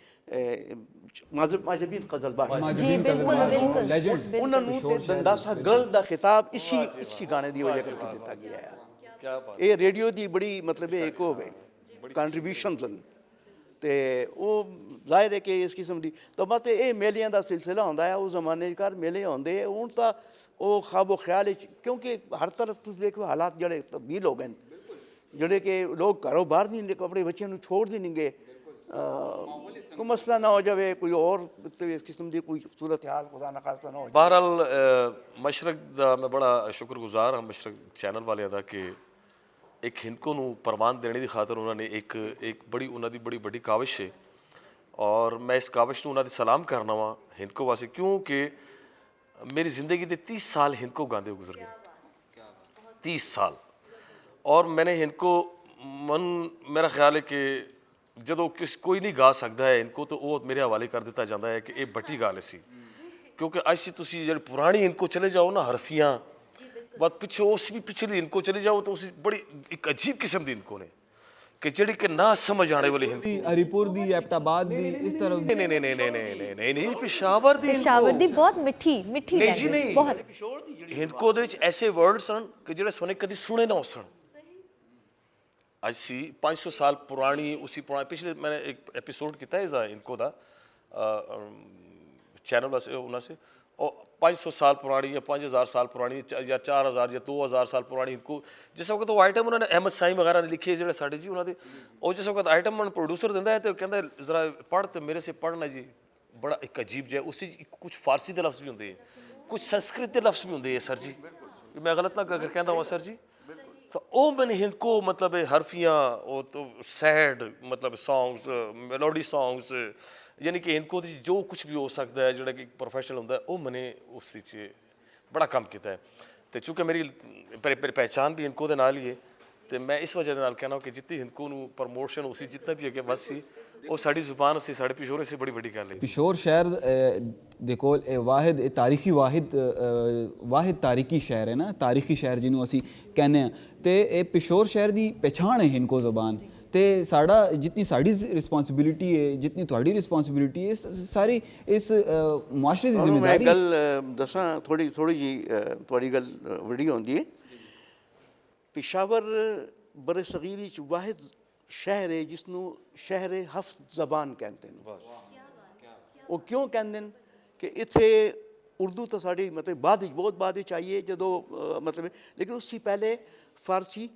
माजबीन कजलबाश जी बिल्कुल बिल्कुल लेजेंड उन्होंने दंदासा गर्ल का खिताब इसी गाने की वजह करके दिता गया है। ये रेडियो की बड़ी मतलब एक हो गई कंट्रीब्यूशन ਤੇ ਉਹ ਜ਼ਾਹਿਰ ਹੈ ਕਿ ਇਸ ਕਿਸਮ ਦੀ ਤਾਂ ਮਤ ਇਹ ਮੇਲਿਆਂ ਦਾ ਸਿਲਸਿਲਾ ਹੁੰਦਾ ਹੈ। ਉਸ ਜ਼ਮਾਨੇ 'ਚ ਘਰ ਮੇਲੇ ਹੁੰਦੇ ਹੁਣ ਤਾਂ ਉਹ ਖਾਬੋ ਖਿਆਲ ਵਿੱਚ, ਕਿਉਂਕਿ ਹਰ ਤਰਫ ਤੁਸੀਂ ਦੇਖੋ ਹਾਲਾਤ ਜਿਹੜੇ ਤਬਦੀਲ ਹੋ ਗਏ ਨੇ, ਜਿਹੜੇ ਕਿ ਲੋਕ ਘਰੋਂ ਬਾਹਰ ਨਹੀਂ ਨਿਕਲ, ਆਪਣੇ ਬੱਚਿਆਂ ਨੂੰ ਛੋੜਦੇ ਨਹੀਂਗੇ, ਕੋਈ ਮਸਲਾ ਨਾ ਹੋ ਜਾਵੇ, ਕੋਈ ਹੋਰ ਇਸ ਕਿਸਮ ਦੀ ਕੋਈ ਸੂਰਤ ਹਾਲ ਖੁਦਾ ਨਾ ਖਾਸਤਾ ਨਾ ਹੋ ਜਾਵੇ। ਬਹਰਹਾਲ ਮਸ਼ਰਕ ਦਾ ਮੈਂ ਬੜਾ ਸ਼ੁਕਰਗੁਜ਼ਾਰ ਹਾਂ ਮਸ਼ਰਕ ਚੈਨਲ ਵਾਲਿਆਂ ਦਾ ਕਿ ਇੱਕ ਹਿੰਦਕੋ ਨੂੰ ਪ੍ਰਵਾਨ ਦੇਣ ਦੀ ਖਾਤਰ ਉਹਨਾਂ ਨੇ ਇੱਕ ਬੜੀ ਉਹਨਾਂ ਦੀ ਬੜੀ ਵੱਡੀ ਕਾਵਿਸ਼ ਹੈ ਔਰ ਮੈਂ ਇਸ ਕਾਬਿਸ਼ ਨੂੰ ਉਹਨਾਂ ਦੀ ਸਲਾਮ ਕਰਨਾ ਵਾ ਹਿੰਦਕੋ ਵਾਸਤੇ, ਕਿਉਂਕਿ ਮੇਰੀ ਜ਼ਿੰਦਗੀ ਦੇ 30 ਸਾਲ ਹਿੰਦਕੋ ਗਾਉਂਦੇ ਗੁਜ਼ਰ ਗਏ, 30 साल। और मैंने इनको मन, मेरा ख्याल है कि ਜਦੋਂ ਕੋਈ ਨਹੀਂ ਗਾ ਸਕਦਾ ਹੈ ਇਨਕੋ ਤਾਂ ਉਹ ਮੇਰੇ ਹਵਾਲੇ ਕਰ ਦਿੱਤਾ ਜਾਂਦਾ ਹੈ ਕਿ ਇਹ ਬੱਟੀ ਗਾ ਲਈ ਸੀ, ਕਿਉਂਕਿ ਅਸੀਂ ਤੁਸੀਂ ਜਿਹੜੇ ਪੁਰਾਣੀ ਇਨਕੋ ਚਲੇ ਜਾਓ ਨਾ ਹਰਫੀਆਂ ਬਾਅਦ ਪਿੱਛੇ ਉਸ ਵੀ ਪਿਛਲੀ ਇਨਕੋ ਚਲੇ ਜਾਓ ਤਾਂ ਉਸ ਬੜੀ ਇੱਕ ਅਜੀਬ ਕਿਸਮ ਦੀ ਇਨਕੋ ਨੇ ਕਿ ਜਿਹੜੀ ਕਿ ਨਾ ਸਮਝ ਆਣੇ ਵਾਲੀ ਹਿੰਦੀ। ਹਰੀਪੁਰ ਦੀ, ਐਬਟਾਬਾਦ ਦੀ, ਇਸ ਤਰ੍ਹਾਂ ਨਹੀਂ ਨਹੀਂ ਨਹੀਂ ਨਹੀਂ ਨਹੀਂ ਨਹੀਂ ਨਹੀਂ ਪਿਸ਼ਾਵਰ ਦੀ पेशावर दी बहुत मिठी मिठी ਨਹੀਂ ਜੀ लैंग्वेज ਨਹੀਂ, बहुत ਹਿੰਦਕੋ ਦੇ ਵਿੱਚ ਐਸੇ ਵਰਡ ਸਨ ਕਿ ਜਿਹੜੇ ਸੁਣੇ ਕਦੀ ਸੁਣੇ ਨਾ ਹੋਸਣ। ਅੱਜ ਸੀ 500 ਸਾਲ ਪੁਰਾਣੀ ਉਸੇ ਪੁਰਾਣੇ ਪਿਛਲੇ मैंने एक एपिसोड ਕੀਤਾ ਹੈ ਇਸਦਾ ਇਨਕੋ ਦਾ ਚੈਨਲ ਵਾਸਤੇ ਉਹਨਾਂ ਸੇ, और 500 साल पुरानी या 5000 साल पुरानी या 4000 या 2000 साल पुरानी इनको जिस वक्त वो आइटम उन्होंने अहमद साई वगैरह ने लिखे ਜਿਹੜੇ ਸਾਡੇ ਜੀ ਉਹਨਾਂ ਦੇ, ਉਹ ਜਿਸ ਵਕਤ ਆਈਟਮ ਉਹਨਾਂ ਪ੍ਰੋਡਿਊਸਰ ਦਿੰਦਾ ਹੈ ਤੇ ਕਹਿੰਦਾ ਜ਼ਰਾ ਪੜ੍ਹ ਤੇ ਮੇਰੇ ਸੇ ਪੜ੍ਹਨਾ ਜੀ, ਬੜਾ ਇੱਕ ਅਜੀਬ ਜਿਹਾ ਉਸੇ ਕੁਝ ਫਾਰਸੀ ਦੇ ਲਫ਼ਜ਼ ਵੀ ਹੁੰਦੇ ਹੈ, ਕੁਝ ਸੰਸਕ੍ਰਿਤ ਦੇ ਲਫ਼ਜ਼ ਵੀ ਹੁੰਦੇ ਹੈ ਸਰ ਜੀ, ਮੈਂ ਗਲਤ ਨਾ ਅਗਰ ਕਹਿੰਦਾ ਹਾਂ ਸਰ ਜੀ। तो वो मैंने हिंदको मतलब हरफियाँ वो तो सैड मतलब सॉन्ग्स मेलोडी सॉन्ग्स यानी कि इनको जो कुछ भी हो सकता है जोड़ा कि प्रोफेशनल होता है वो मैंने उस बड़ा काम किया है। तो चूँकि मेरी पहचान भी इनको दे नाल ही है, तो मैं इस वजह नाल कहना कि जितनी इनको प्रमोशन उसी जितना भी अगे बस सी वो साड़ी जुबान से साढ़े पिशोर से बड़ी बड़ी गल है। ਪਿਸ਼ੌਰ ਸ਼ਹਿਰ ਦੇ ਕੋਲ ਇਹ ਵਾਹਿਦ ਇਹ ਤਾਰੀਖੀ ਵਾਹਿਦ ਤਾਰੀਖੀ ਸ਼ਹਿਰ ਹੈ ਨਾ, ਤਾਰੀਖੀ ਸ਼ਹਿਰ ਜਿਹਨੂੰ ਅਸੀਂ ਕਹਿੰਦੇ ਹਾਂ, ਤੇ ਇਹ ਪਿਸ਼ੌਰ ਸ਼ਹਿਰ ਦੀ ਪਛਾਣ ਹੈ ਹਿੰਦਕੋ ਜ਼ਬਾਨ, ਤੇ ਸਾਡਾ ਜਿੰਨੀ ਸਾਡੀ ਰਿਸਪੌਂਸਿਬਿਲਿਟੀ ਹੈ, ਜਿੰਨੀ ਤੁਹਾਡੀ ਰਿਸਪੌਂਸਿਬਿਲਿਟੀ ਹੈ, ਸਾਰੀ ਇਸ ਮੁਆਸ਼ਰੇ ਦੀ ਮੈਂ ਜ਼ਿੰਮੇਵਾਰੀ। ਗੱਲ ਦੱਸਾਂ ਥੋੜੀ ਜੀ ਤੁਹਾਡੀ ਗੱਲ ਵੱਡੀ ਹੁੰਦੀ ਹੈ। ਪਿਸ਼ਾਵਰ ਬਰੇ ਸਗੀਰ ਵਿੱਚ ਵਾਹਿਦ ਸ਼ਹਿਰ ਹੈ ਜਿਸ ਨੂੰ ਸ਼ਹਿਰ ਹਫਤ ਜ਼ਬਾਨ ਕਹਿੰਦੇ ਨੇ। ਉਹ ਕਿਉਂ ਕਹਿੰਦੇ ਨੇ ਕਿ ਇੱਥੇ ਉਰਦੂ ਤਾਂ ਸਾਡੀ ਮਤਲਬ ਬਾਅਦ ਵਿੱਚ ਬਹੁਤ ਬਾਅਦ ਵਿੱਚ ਆਈ ਹੈ ਜਦੋਂ ਮਤਲਬ, ਲੇਕਿਨ ਉਸ ਤੋਂ ਪਹਿਲੇ ਫਾਰਸੀ,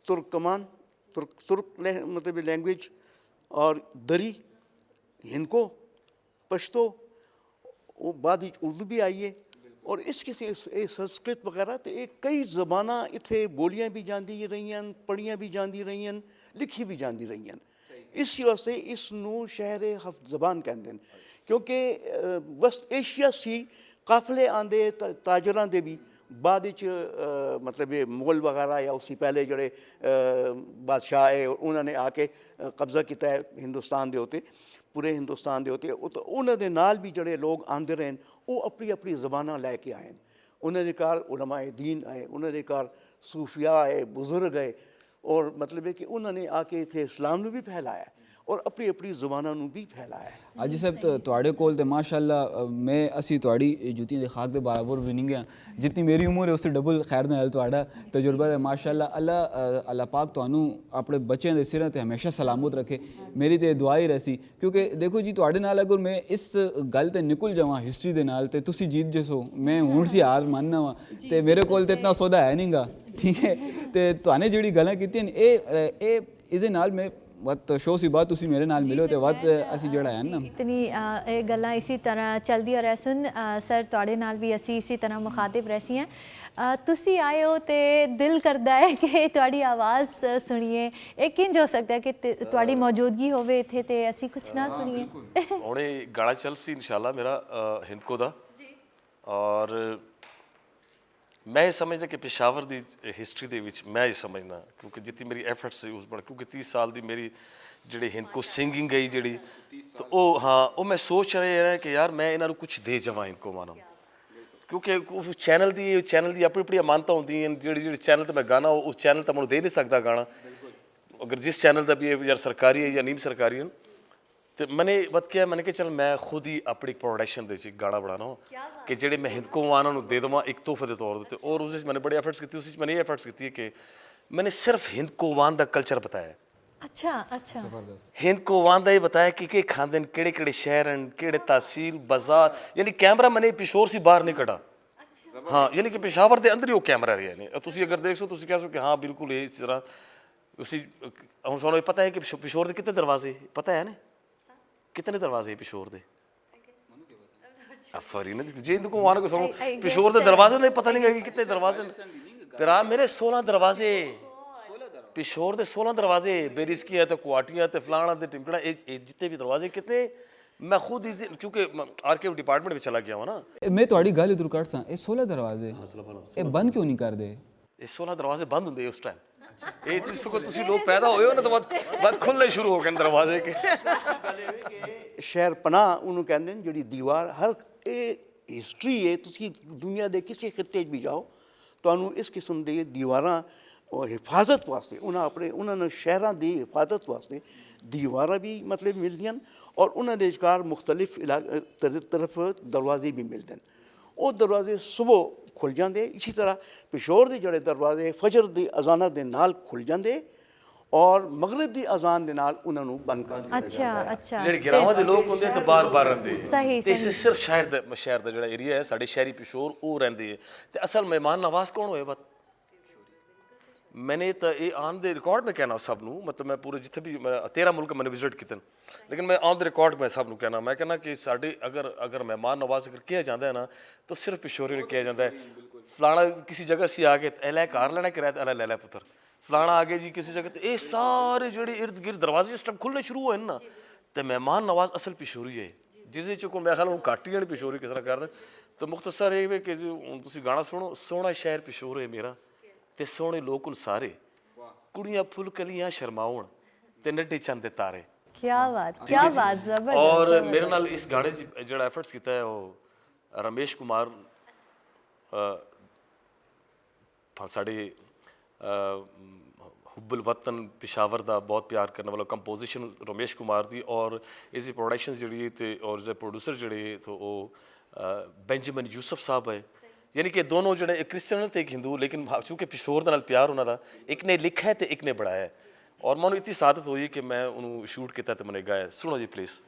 तुर्कमान तुर्क मतलब लैंग्वेज और दरी, हिंदको, पश्तो, वो बाद उर्दू भी आई है और इसके से संस्कृत वगैरह तो एक कई ज़बाना इत्थे बोलियां भी जाती रही हैं, पढ़ियां भी जाती रही हैं, लिखी भी जाती रही हैं। इस वास्ते इस नू शहर हफ्त ज़बान कहते हैं, क्योंकि वस्त एशिया सी काफले आंदे ताजरां दे भी बाद मतलब ये मुगल वगैरह या उसी पहले जोड़े बादशाह है उन्होंने आके कब्ज़ा किया है हिंदुस्तान दे होते, पूरे हिंदुस्तान दे होते, तो उन्होंने नाल भी जोड़े लोग आंदे रहे वो अपनी अपनी ज़बाना लैके आए। उन्होंने कार उलमाए दीन आए, उन्होंने कार सूफिया आए, बुज़ुर्ग आए, और मतलब है कि उन्होंने आके इत्थे इस्लाम नू भी फैलाया और अपनी अपनी ज़बाना नू भी फैलाया। ਅੱਜ ਸਾਹਿਬ ਤੁਹਾਡੇ ਕੋਲ ਤੇ ਮਾਸ਼ਾਅੱਲਾ ਮੈਂ ਅਸੀਂ ਤੁਹਾਡੀ ਜੁੱਤੀਆਂ ਦੇ ਖਾਕ ਦੇ ਬਰਾਬਰ ਵੀ ਨਹੀਂ ਗਿਆ, ਜਿੰਨੀ ਮੇਰੀ ਉਮਰ ਹੈ ਉਸ ਤੋਂ ਡਬਲ ਖੈਰ ਨਾਲ ਤੁਹਾਡਾ ਤਜਰਬਾ ਹੈ ਮਾਸ਼ਾਅੱਲਾ। ਅੱਲਾ ਪਾਕ ਤੁਹਾਨੂੰ ਆਪਣੇ ਬੱਚਿਆਂ ਦੇ ਸਿਰਾਂ ਤੇ ਹਮੇਸ਼ਾ ਸਲਾਮਤ ਰੱਖੇ, ਮੇਰੀ ਤੇ ਦੁਆ ਹੀ ਰਹੀ। ਕਿਉਂਕਿ ਦੇਖੋ ਜੀ ਤੁਹਾਡੇ ਨਾਲ ਅਗਰ ਮੈਂ ਇਸ ਗੱਲ ਤੇ ਨਿਕਲ ਜਾਵਾਂ ਹਿਸਟਰੀ ਦੇ ਨਾਲ ਤੇ ਤੁਸੀਂ ਜੀਤ ਜਸੋ, ਮੈਂ ਹੁਣ ਸੀ ਹਾਰ ਮੰਨਣਾ ਵਾ ਤੇ ਮੇਰੇ ਕੋਲ ਤੇ ਇਤਨਾ ਸੌਦਾ ਹੈ ਨਹੀਂਗਾ, ਠੀਕ ਹੈ। ਤੇ ਤੁਹਾਨੇ ਜਿਹੜੀ ਗੱਲਾਂ ਕੀਤੀਆਂ ਨੇ ਇਹ ਇਹਦੇ ਨਾਲ ਮੈਂ वत शो सी बात तुसी मेरे नाल मिलो तो वत असी जड़ा है ना इतनी ये गल्लां इसी तरह चलदियां रह सुन सर तुहाडे नाल भी असी इसी तरह मुखातिब रहसी हैं। तुसी आए हो तो दिल करता है कि तुहाडी आवाज़ सुनिए, ये किंज हो सकता है कि तुहाडी मौजूदगी होवे इत्थे ते असी कुछ ना सुनिए। हुणे गाना चल सी इंशाल्लाह मेरा हिंदको दा, और मैं ये समझना कि पेशावर की हिस्टरी दे विच मैं ये समझना क्योंकि जितनी मेरी एफर्ट्स उस बन क्योंकि 30 साल की मेरी जी हिंदको सिंगिंग गई जी तो वो हाँ वो मैं सोच रहा है कि यार मैं इन्हों कुछ दे जावा इनको मानो, क्योंकि चैनल की अपनी अपनी अमानत होंगी जी चैनल तो मैं गाना उस चैनल तो मैं दे नहीं सकता गाना, अगर जिस चैनल का भी यार सरकारी है या नहीं सरकारी है। तो मैंने बत क्या मैंने कि चल मैं खुद ही अपनी प्रोडक्शन दे गाना बनाना हो कि जेडे मैं हिंदको वाना दे देव एक तोहफे के तौर पर, और उस मैंने बड़े एफर्ट्स की, उस मैंने ये एफर्ट्स की कि मैंने सिर्फ हिंदको वान का कल्चर बताया। अच्छा अच्छा हिंदको वान का ये बताया कि खाते हैं केड़े केड़े शहर हैं, केड़े तहसील बाजार, यानी कैमरा मैंने पिशोर से बाहर नहीं कटा। हाँ यानी कि पेशावर के अंदर ही वो कैमरा रहा है। तुम अगर देख सो तुम कह सो कि हाँ बिल्कुल ये इस तरह उसी हम सुनो पता है कि पिशोर के कितने दरवाजे पता है ना, कितने दरवाजे पिशोर दे अफरी ने जे इनको मान को सुनो पिशोर दे दरवाजे नहीं पता नहीं है कि कितने दरवाजे फिर मेरे 16 दरवाजे पिशोर के 16 दरवाजे बेरिस्की है तो कुआटियाँ तो फलाना तो टिमकड़ा जितने भी दरवाजे कितने मैं खुद क्योंकि आर्किव डिपार्टमेंट में चला गया हूँ ना मैं ਤੁਹਾਡੀ ਗੱਲ ਇਧਰ ਕੱਟ ਸਾਂ ਇਹ 16 ਦਰਵਾਜ਼ੇ ਇਹ ਬੰਦ ਕਿਉਂ ਨਹੀਂ ਕਰਦੇ ये 16 दरवाजे बंद होंगे उस टाइम ये तुम लोग पैदा हुए हो ना तो बाद खुलने शुरू हो गए दरवाजे के ਸ਼ਹਿਰ ਪਨਾਹ ਉਹਨੂੰ ਕਹਿੰਦੇ ਨੇ ਜਿਹੜੀ ਦੀਵਾਰ ਹਰ ਇਹ ਹਿਸਟਰੀ ਹੈ ਤੁਸੀਂ ਦੁਨੀਆ ਦੇ ਕਿਸੇ ਖਿੱਤੇ 'ਚ ਵੀ ਜਾਓ ਤੁਹਾਨੂੰ ਇਸ ਕਿਸਮ ਦੇ ਦੀਵਾਰਾਂ ਔਰ ਹਿਫਾਜ਼ਤ ਵਾਸਤੇ ਉਹਨਾਂ ਨੂੰ ਸ਼ਹਿਰਾਂ ਦੀ ਹਿਫਾਜ਼ਤ ਵਾਸਤੇ ਦੀਵਾਰਾਂ ਵੀ ਮਤਲਬ ਮਿਲਦੀਆਂ ਹਨ ਔਰ ਉਹਨਾਂ ਦੇ ਵਿਚਕਾਰ ਮੁxtਲਿਫ ਤਰਫ ਦਰਵਾਜ਼ੇ ਵੀ ਮਿਲਦੇ ਨੇ ਉਹ ਦਰਵਾਜ਼ੇ ਸਵੇਰ ਖੁੱਲ੍ਹ ਜਾਂਦੇ ਇਸੇ ਤਰ੍ਹਾਂ ਪਿਸ਼ੌਰ ਦੇ ਜਿਹੜੇ ਦਰਵਾਜ਼ੇ ਫਜਰ ਦੀ ਅਜ਼ਾਨਾਂ ਦੇ ਨਾਲ ਖੁੱਲ੍ਹ ਜਾਂਦੇ ਔਰ ਮਗਰਿਬ ਦੀ ਅਜ਼ਾਨ ਦੇ ਨਾਲ ਉਹਨਾਂ ਨੂੰ ਬੰਦ ਕਰ ਦਿੱਤਾ ਅੱਛਾ ਅੱਛਾ ਜਿਹੜੇ ਗਿਰਾਵਾਂ ਦੇ ਲੋਕ ਹੁੰਦੇ ਤੇ ਬਾਰ-ਬਾਰ ਰਹਿੰਦੇ ਸਹੀ ਤੇ ਇਸ ਸਿਰਫ ਸ਼ਹਿਰ ਦਾ ਜਿਹੜਾ ਏਰੀਆ ਹੈ ਸਾਡੇ ਸ਼ਹਿਰੀ ਪਿਸ਼ੌਰ ਉਹ ਰਹਿੰਦੇ ਤੇ ਅਸਲ ਮਹਿਮਾਨ ਨਵਾਜ਼ ਕੌਣ ਹੋਏ ਬਤ मैंने तो ये ऑन द रिकॉर्ड में कहना सब नू मतलब मैं पूरे जिथे भी 13 मुल्क मैंने विजिट किए लेकिन मैं ऑन द रिकॉर्ड में सब नू कहना मैं कहना कि साढ़े अगर मेहमान नवाज अगर किया जाता है ना तो सिर्फ पिशोरी ने किया जाता है फलाना किसी जगह से आके एलै कार लेना किराया एलै ले लै पुत्र फलाना आगे जी किसी जगह तो ये सारे जो इर्द गिर्द दरवाजे इस टाइम खुलने शुरू होए ना तो मेहमान नवाज असल पिशोरी है जिस को मैं ख्याल घट ही पिशोरी किस तरह करते तो मुख्तसर ये कि हूँ तुम गाना सुनो सोहना शहर पिशोर है मेरा ते सोहने लोग उन सारे कुड़ियां फुल कलियां शर्माउण ते नड्डे चंद दे तारे क्या बात जबरदस्त और मेरे नाल इस गाने ਜਿਹੜਾ एफर्ट्स ਕੀਤਾ है ਉਹ रमेश कुमार ਸਾਡੇ हुब्बुल वतन पिशावर ਦਾ बहुत प्यार करने वाला कंपोजिशन रमेश कुमार दी और इसकी प्रोडक्शन ਜਿਹੜੀ ਤੇ और इसके प्रोड्यूसर ਜਿਹੜੇ तो ਉਹ बेंजामिन यूसुफ साहब है यानी कि दोनों जो एक क्रिश्चियन थे एक हिंदू लेकिन चूँकि पिशोर के नाल प्यार उन्होंने एक ने लिखा है तो एक ने बढ़ाया है और मैं इतनी सादत हुई कि मैं उन्होंने शूट किया तो मैंने गाया सुनो जी प्लीज़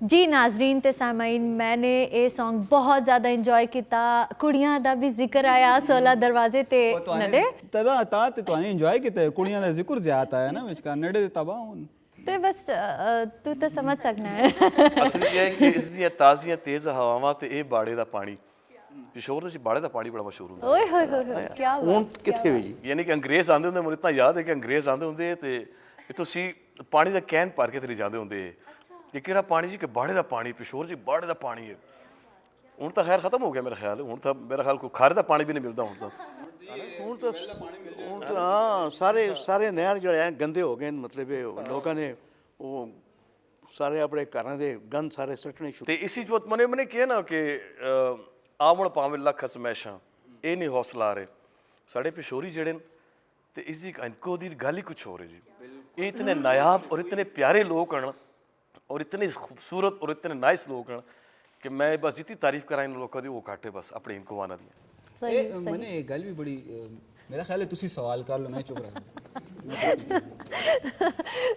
ਜੀ ਨਾਜ਼ਰੀਨ ਤੇ ਸਾਮਾਈਨ, ਮੈਨੇ ਇਹ Song ਬਹੁਤ ਜ਼ਿਆਦਾ ਇੰਜੋਏ ਕੀਤਾ। ਕੁੜੀਆਂ ਦਾ ਵੀ ਜ਼ਿਕਰ ਆਇਆ 16 ਦਰਵਾਜ਼ੇ ਤੇ ਨੜੇ ਤਦਾ ਤਾਂ ਤੇ ਤੁਹਾਨੂੰ ਇੰਜੋਏ ਕੀਤਾ, ਕੁੜੀਆਂ ਦਾ ਜ਼ਿਕਰ ਜ਼ਿਆਦਾ ਹੈ ਨਾ ਵਿਚਕਾਰ ਨੜੇ ਦੇ ਤਬਾਹ ਹੋਣ ਤੇ ਬਸ ਤੂੰ ਤਾਂ ਸਮਝ ਸਕਣਾ ਹੈ। ਅਸਲ ਇਹ ਹੈ ਕਿ ਇਸ ਦੀਆਂ ਤਾਜ਼ੀਆਂ ਤੇਜ਼ ਹਵਾਵਾਂ ਤੇ ਇਹ ਬਾੜੇ ਦਾ ਪਾਣੀ, ਪਿਸ਼ੌਰ ਦੇ ਵਿੱਚ ਬਾੜੇ ਦਾ ਪਾਣੀ ਬੜਾ ਮਸ਼ਹੂਰ ਹੁੰਦਾ। ਓਏ ਹੋਏ ਹੋਏ ਹੋਏ, ਕੀ ਹੁਣ ਕਿੱਥੇ ਵੀ ਜੀ ਯਾਨੀ ਕਿ ਅੰਗਰੇਜ਼ ਆਉਂਦੇ ਹੁੰਦੇ, ਮੈਨੂੰ ਇतना ਯਾਦ ਹੈ ਕਿ ਅੰਗਰੇਜ਼ ਆਉਂਦੇ ਹੁੰਦੇ ਤੇ ਇੱਥੋਂ ਸੀ ਪਾਣੀ ਦਾ ਕੈਨ ਭਰ ਕੇ ਤੇ ਜਾਂਦੇ ਹੁੰਦੇ। ਇਹ ਕਿਹੜਾ ਪਾਣੀ ਜੀ ਕਿ ਬਾੜੇ ਦਾ ਪਾਣੀ, ਪਿਸ਼ੌਰ ਜੀ ਬਾੜੇ ਦਾ ਪਾਣੀ ਹੈ। ਹੁਣ ਤਾਂ ਖੈਰ ਖਤਮ ਹੋ ਗਿਆ ਮੇਰਾ ਖਿਆਲ, ਹੁਣ ਤਾਂ ਮੇਰਾ ਖਿਆਲ ਕੋਈ ਖਾਰੇ ਦਾ ਪਾਣੀ ਵੀ ਨਹੀਂ ਮਿਲਦਾ ਹੁਣ ਤਾਂ। ਹੁਣ ਤਾਂ ਹਾਂ ਸਾਰੇ ਨਹਿਰ ਜਿਹੜੇ ਹੈ ਗੰਦੇ ਹੋ ਗਏ ਨੇ, ਮਤਲਬ ਇਹ ਲੋਕਾਂ ਨੇ ਉਹ ਸਾਰੇ ਆਪਣੇ ਘਰਾਂ ਦੇ ਗੰਦ ਸਾਰੇ ਸੁੱਟਣੇ ਸ਼ੁਰੂ। ਤੇ ਇਸੀ ਚ ਮਨੇ ਕਿਹਾ ਨਾ ਕਿ ਆਵਣ ਭਾਵੇਂ ਲੱਖ ਸਮੈਸ਼ਾਂ ਇਹ ਨਹੀਂ ਹੌਸਲਾ ਰਹੇ ਸਾਡੇ ਪਿਸ਼ੋਰੀ ਜਿਹੜੇ ਨੇ। ਤੇ ਇਸ ਦੀ ਇਨਕੋ ਦੀ ਗੱਲ ਹੀ ਕੁਛ ਹੋਰ ਹੈ ਜੀ। ਇਹ ਇਤਨੇ ਨਾयाब और इतने प्यारे लोग हैं और इतने खूबसूरत और इतने नाइस लोग हैं कि मैं बस जितनी तारीफ करा इन लोगों की वो घट है बस अपने इनको आना दी। मैंने एक गल भी बड़ी मेरा ख्याल है तुसी सवाल कर लो, मैं चुप रहा।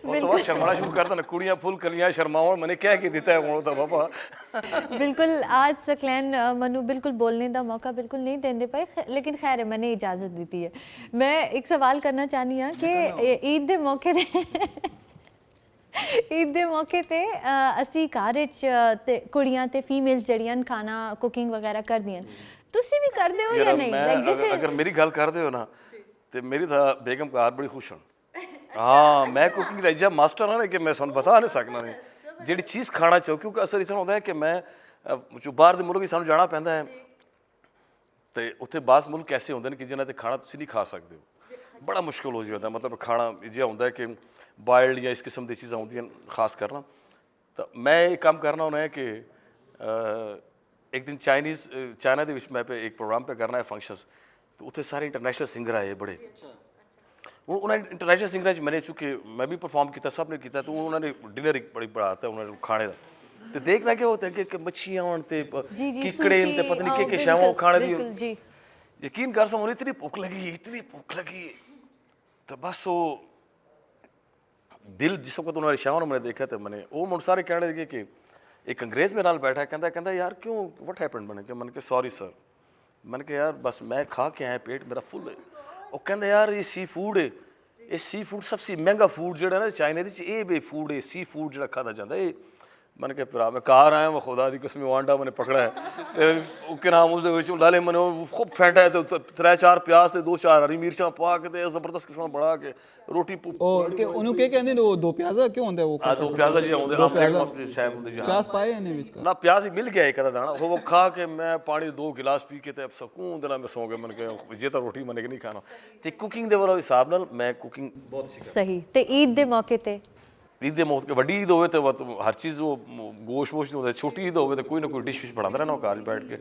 तो शर्माना शुरू करता ना, कुड़ियां फुल कलियां शर्माओ, मैंने क्या कि देता है वो तो बाबा। बिल्कुल आज सकलैन मनु बिल्कुल बोलने का मौका बिल्कुल नहीं देंदे पाए, लेकिन खैर है मैंने इजाज़त दी है। मैं एक सवाल करना चाहनी हाँ कि ईद के मौके ते ईद के मौके ते असी घर विच ते कुड़ियां ते फीमेल्स जड़ियां खाना कुकिंग वगैरह करदियां, तुसी भी करदे हो या नहीं? अगर मेरी गल करते हो ना तो मेरी तो बेगम घर बड़ी खुश हन। हाँ मैं कुकिंग का इजा मास्टर हाँ कि मैं सुन बता नहीं सकना नहीं जी चीज़ खाना चाहो, क्योंकि असर इस होता है कि मैं जो बाहर के मुल्क सानू जाना पैंदा है तो उत्थे बास मुल्क ऐसे होंगे कि जिन्हें ते खाना तुसी नहीं खा सकते हो, बड़ा मुश्किल हो जाता है। मतलब खाना इजा होंदा है कि बॉयल्ड या इस किस्म की चीज़ां होंदियां खास करना। तो मैं एक काम करना होना है कि एक दिन चाइना के मैं पे एक प्रोग्राम पे करना है फंक्शंस, तो उत्थे सारे इंटरनेशनल सिंगर आए बड़े। उन्होंने इंटरनेशनल सिंगर मैंने चूँकि मैं भी परफॉर्म किया, सब ने किया, तो उन्होंने डिनर एक बड़ी बड़ा आता है उन्होंने खाने का। तो देखना क्या होता है कि मच्छियाँ ते कीकड़े ते पता नहीं के शाम खाने दी। यकीन कर सो उन्हें इतनी भुख लगी तो बस वो दिल जिस वक्त उन्होंने शाम मैंने देखा तो मैंने वो मुझे सारे कहने लगे कि एक अंग्रेज़ मेरे नाल बैठा कहता यार क्यों व्हाट हैपेंड। मैंने कहा सॉरी सर, मैंने कहा यार बस मैं खा के आया, पेट मेरा फुल है। वो कहते यार ये सी फूड है, ये सी फूड सबसे महंगा फूड जो है ना चाइना ये बे फूड है, सी फूड जो खाता जाता है। मैंने कहा भरा मैं कार आया, मैं खुदा दी कसम आंडा मैंने पकड़ा है क्या नाम उस लाले मैंने खूब फेंटा है तो 3-4 प्याज ते 2-4 हरी मिर्चा पा के जबरदस्त किस्म बड़ा के रोटी के उन्होंने क्या कहते हैं वो दो प्याजा क्यों होंगे वो दो प्याजा जी होंगे साहब होंगे जी प्याज पाए इन्हें विच ना प्याज ही मिल गया एक आधा दाना वो खा के मैं पानी 2 गिलास पी के अब सुकून दिला मैं सो गया। मैंने कहा जे तो रोटी मैंने नहीं खाना तो कुकिंग के वाला हिसाब नाल मैं कुकिंग बहुत सही। तो ईद के मौके ते ईद के मौके वड्डी ईद होवे तो हर चीज़ वो गोश्त वोश्त होता है, छोटी ईद होवे तो कोई ना कोई डिश विश बनाता रहना घर बैठ के,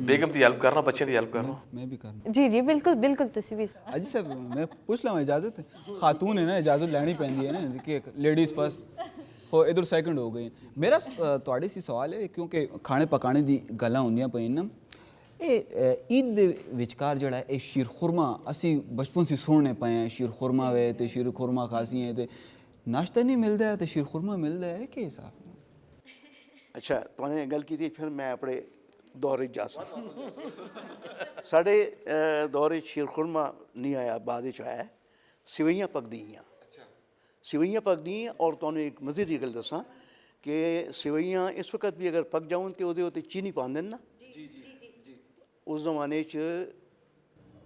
बेगम की हेल्प करना, बच्चे की हेल्प करना। मैं भी करना जी जी बिल्कुल बिल्कुल तुसी भी। अजी साहब मैं पूछ लवां इजाजत है, खातून है ना इजाजत लेनी पैंदी है ना कि लेडीज़ फर्स्ट हो इधर सेकंड हो गई। मेरा ਤੁਹਾਡੇ ਸੀ सवाल है क्योंकि खाने पकाने दी गल्लां ਹੁੰਦੀਆਂ ਪਈਆਂ ना, ਇਹ ईद ਦੇ ਵਿਚਕਾਰ ਜਿਹੜਾ ਇਹ ਸ਼ੀਰ ਖੁਰਮਾ ਅਸੀਂ ਬਚਪਨ ਸੀ ਸੁਣਨੇ ਪਏ ਆ, ਸ਼ੀਰ ਖੁਰਮਾ ਵੇ ਤੇ ਸ਼ੀਰ ਖੁਰਮਾ ਖਾਸੀ ਹੈ ਤੇ नाश्ता नहीं मिलता है तो शीर खुरमा मिलता है कि हिसाब। अच्छा तुमने गल की थी, फिर मैं अपने दौरे जा सकता साढ़े दौरे शीर खुरमा नहीं आया, बाद आया सिवैयाँ पकदियाँ। सिवैयाँ पकदियाँ और तुमने एक मज़ीद गल दसा कि सिवैयाँ इस वक्त भी अगर पक जाऊँ तो वो चीनी पाते ना, उस जमाने